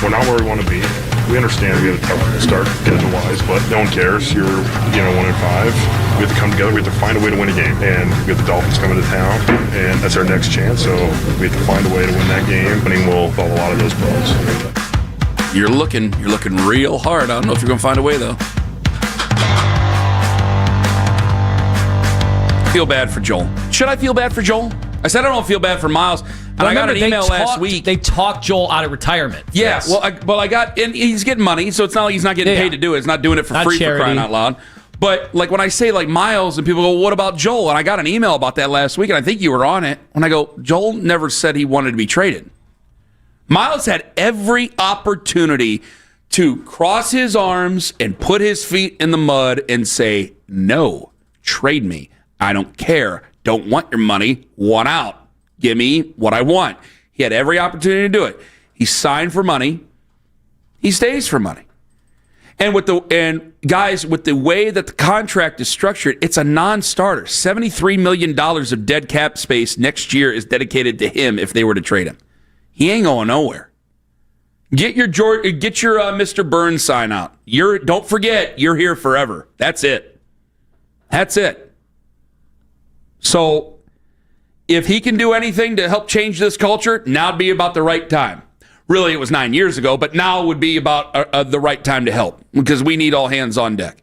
We're not where we want to be. We understand we had a tough start schedule-wise, but no one cares. You're, 1-5. We have to come together. We have to find a way to win a game. And we have the Dolphins coming to town, and that's our next chance. So we have to find a way to win that game. Winning will solve a lot of those problems. You're looking real hard. I don't know if you're going to find a way, though. Feel bad for Joel. Should I feel bad for Joel? I said I don't feel bad for Miles. And I got an email last week. They talked Joel out of retirement. Yeah, yes. And he's getting money, so it's not like he's not getting paid to do it. It's not doing it for free, for crying out loud. But like when I say like Miles, and people go, well, what about Joel? And I got an email about that last week, and I think you were on it. When I go, Joel never said he wanted to be traded. Miles had every opportunity to cross his arms and put his feet in the mud and say, no, trade me. I don't care. Don't want your money. Want out. Give me what I want. He had every opportunity to do it. He signed for money. He stays for money. And with the way that the contract is structured, it's a non-starter. $73 million of dead cap space next year is dedicated to him if they were to trade him. He ain't going nowhere. Get your Mr. Burns sign out. Don't forget, you're here forever. That's it. That's it. So if he can do anything to help change this culture, now would be about the right time. Really, it was 9 years ago, but now would be about the right time to help because we need all hands on deck.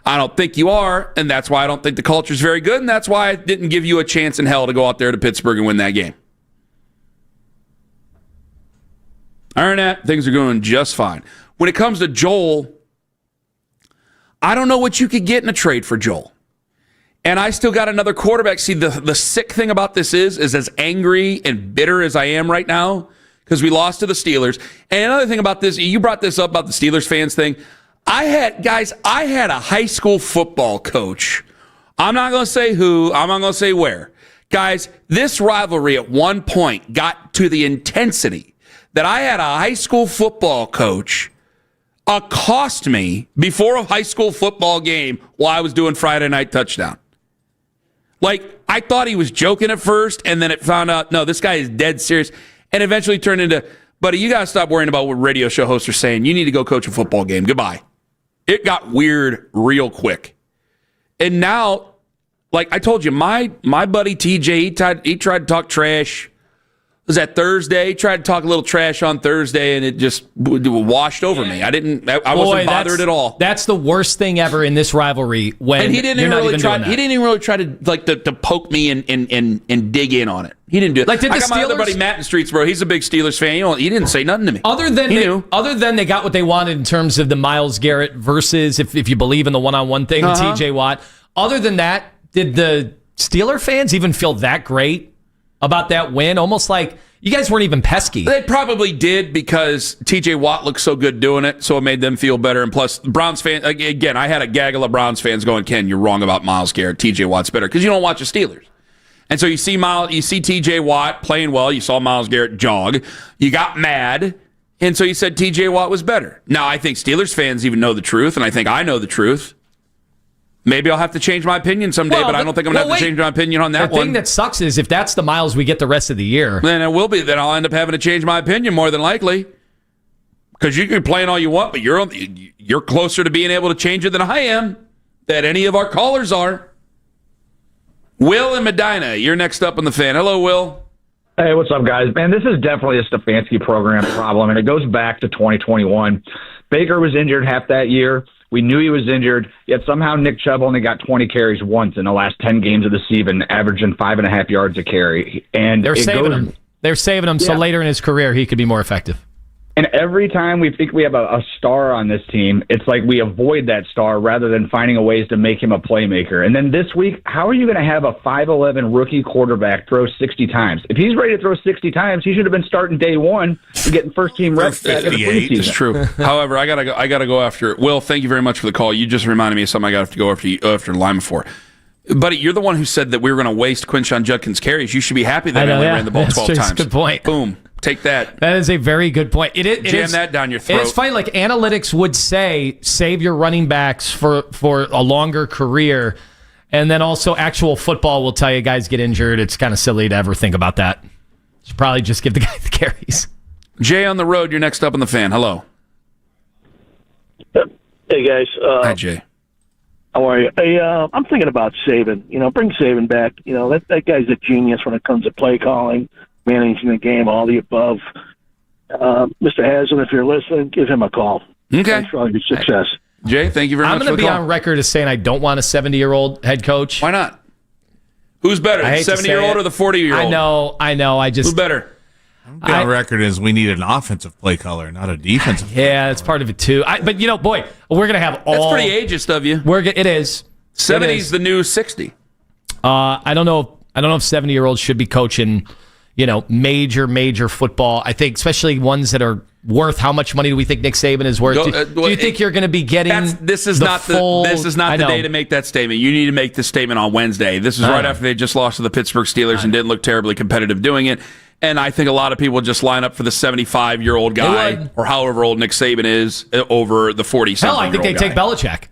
I don't think you are, and that's why I don't think the culture is very good, and that's why I didn't give you a chance in hell to go out there to Pittsburgh and win that game. Other than that, things are going just fine. When it comes to Joel, I don't know what you could get in a trade for Joel. And I still got another quarterback. See, the sick thing about this is as angry and bitter as I am right now, because we lost to the Steelers. And another thing about this, you brought this up about the Steelers fans thing. I had a high school football coach. I'm not going to say who. I'm not going to say where. Guys, this rivalry at one point got to the intensity that I had a high school football coach accost me before a high school football game while I was doing Friday Night Touchdown. Like, I thought he was joking at first, and then it found out, no, this guy is dead serious, and eventually turned into, buddy, you got to stop worrying about what radio show hosts are saying. You need to go coach a football game. Goodbye. It got weird real quick. And now, like I told you, my buddy TJ, he tried to talk trash. Was that Thursday? He tried to talk a little trash on Thursday, and it just washed over me. I wasn't bothered at all. That's the worst thing ever in this rivalry. When he didn't even really try to poke me and dig in on it. He didn't do it. Like, did I the got my other buddy Matt in Streetsboro. He's a big Steelers fan. He didn't say nothing to me. Other than they got what they wanted in terms of the Myles Garrett versus, if you believe in the one-on-one thing, TJ Watt. Other than that, did the Steeler fans even feel that great about that win? Almost like you guys weren't even pesky. They probably did because TJ Watt looked so good doing it, so it made them feel better. And plus, Browns fans, again, I had a gaggle of Browns fans going, Ken, you're wrong about Myles Garrett. TJ Watt's better because you don't watch the Steelers. And so you see TJ Watt playing well. You saw Myles Garrett jog. You got mad. And so you said TJ Watt was better. Now, I think Steelers fans even know the truth, and I think I know the truth. Maybe I'll have to change my opinion someday, but I don't think I'm going to have to change my opinion on that one. The thing that sucks is if that's the Miles we get the rest of the year. Then it will be. Then I'll end up having to change my opinion more than likely. Because you can play all you want, but you're closer to being able to change it than I am, that any of our callers are. Will in Medina, you're next up on the Fan. Hello, Will. Hey, what's up, guys? Man, this is definitely a Stefanski program problem, and it goes back to 2021. Baker was injured half that year. We knew he was injured, yet somehow Nick Chubb only got 20 carries once in the last 10 games of the season, averaging 5.5 yards a carry. And they're saving him. They're saving him so later in his career he could be more effective. And every time we think we have a star on this team, it's like we avoid that star rather than finding a ways to make him a playmaker. And then this week, how are you going to have a 5'11" rookie quarterback throw 60 times? If he's ready to throw 60 times, he should have been starting day one and getting first-team reps. 58 is true. However, I gotta go after Will. Thank you very much for the call. You just reminded me of something I got to go after Lima for. Buddy, you're the one who said that we were going to waste Quinshon Judkins' carries. You should be happy that I only ran the ball 12 times. Good point. Boom. Take that. That is a very good point. Jam that down your throat. It's funny. Like analytics would say, save your running backs for a longer career, and then also actual football will tell you guys get injured. It's kind of silly to ever think about that. Should probably just give the guy the carries. Jay on the road. You're next up on the Fan. Hello. Hey guys. Hi Jay. How are you? Hey, I'm thinking about Saban. Bring Saban back. That guy's a genius when it comes to play calling, managing the game, all the above. Mr. Haslam, if you're listening, give him a call. Okay. Thanks for all your success. Jay, thank you very much for the call. I'm going to be on record as saying I don't want a 70-year-old head coach. Why not? Who's better, the 70-year-old or the 40-year-old? I know. Who's better? On record is we need an offensive play caller, not a defensive. Yeah, that's part of it too. But boy, we're gonna have all. That's pretty ageist of you. It is. 70's the new 60. I don't know if 70-year-olds should be coaching, major football. I think especially ones that are worth. How much money do we think Nick Saban is worth? Do you think you're going to be getting? This is not the day to make that statement. You need to make this statement on Wednesday. This is right after they just lost to the Pittsburgh Steelers and didn't look terribly competitive doing it. And I think a lot of people just line up for the 75-year-old guy or however old Nick Saban is over the 40-something. Hell, I think they take Belichick.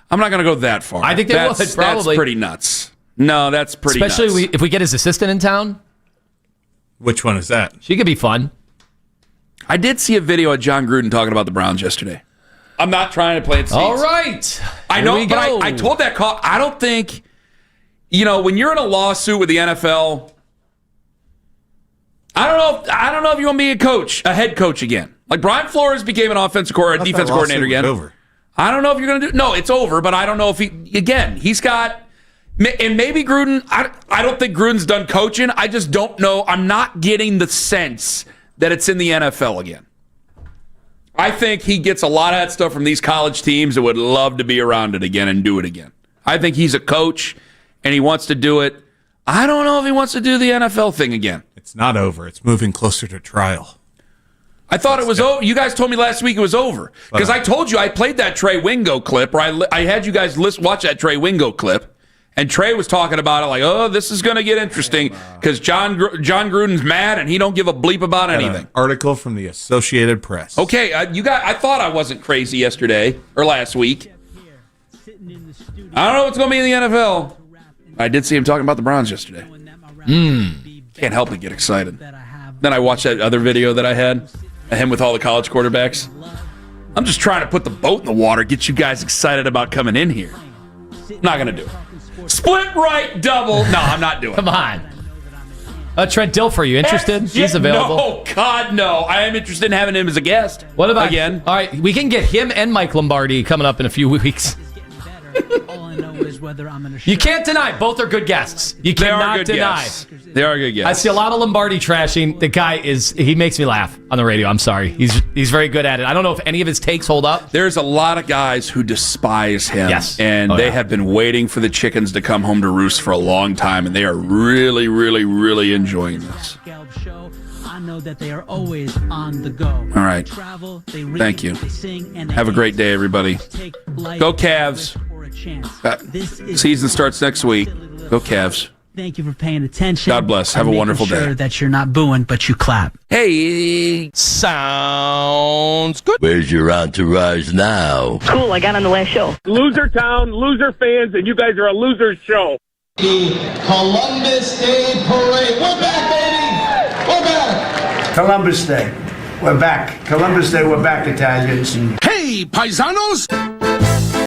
I'm not going to go that far. I think they would, probably. That's pretty nuts. No, that's pretty nuts. Especially if we get his assistant in town. Which one is that? She could be fun. I did see a video of John Gruden talking about the Browns yesterday. I'm not trying to plant seeds. All right. I know, but I told that call. I don't think, when you're in a lawsuit with the NFL, I don't know if you want to be a head coach again. Like Brian Flores became an offensive defense coordinator again. Over. I don't know if you're going to do. No, it's over. But I don't know if he's got. And maybe Gruden. I don't think Gruden's done coaching. I just don't know. I'm not getting the sense that it's in the NFL again. I think he gets a lot of that stuff from these college teams that would love to be around it again and do it again. I think he's a coach and he wants to do it. I don't know if he wants to do the NFL thing again. It's not over. It's moving closer to trial. I thought it was over. You guys told me last week it was over. Because I told you I played that Trey Wingo clip, or I had you guys watch that Trey Wingo clip, and Trey was talking about it like, oh, this is going to get interesting because John Gruden's mad and he don't give a bleep about anything. An article from the Associated Press. Okay, I thought I wasn't crazy yesterday or last week. I don't know what's going to be in the NFL. I did see him talking about the Browns yesterday. Can't help but get excited. Then I watched that other video that I had of him with all the college quarterbacks. I'm just trying to put the boat in the water, get you guys excited about coming in here. Not going to do it. Split right double. No, I'm not doing it. Come on. Trent Dilfer, you interested? He's available. No, God, no. I am interested in having him as a guest. What about again? All right, we can get him and Mike Lombardi coming up in a few weeks. You can't deny both are good guests. You cannot deny. They are good guests. I see a lot of Lombardi trashing. The guy he makes me laugh on the radio. I'm sorry. He's very good at it. I don't know if any of his takes hold up. There's a lot of guys who despise him. Yes. And they have been waiting for the chickens to come home to roost for a long time, and they are really, really, really enjoying this. I know that they are always on the go. All right. Thank you. Have a great day, everybody. Go Cavs. Season starts next week. Go Cavs. Thank you for paying attention. God bless. Have a wonderful day. Sure that you're not booing, but you clap. Hey, sounds good. Where's your entourage now? Cool, I got on the last show. Loser town, loser fans, and you guys are a loser show. The Columbus Day Parade. We're back, baby. We're back. Columbus Day. We're back. Columbus Day, we're back, Italians. Hey, paisanos!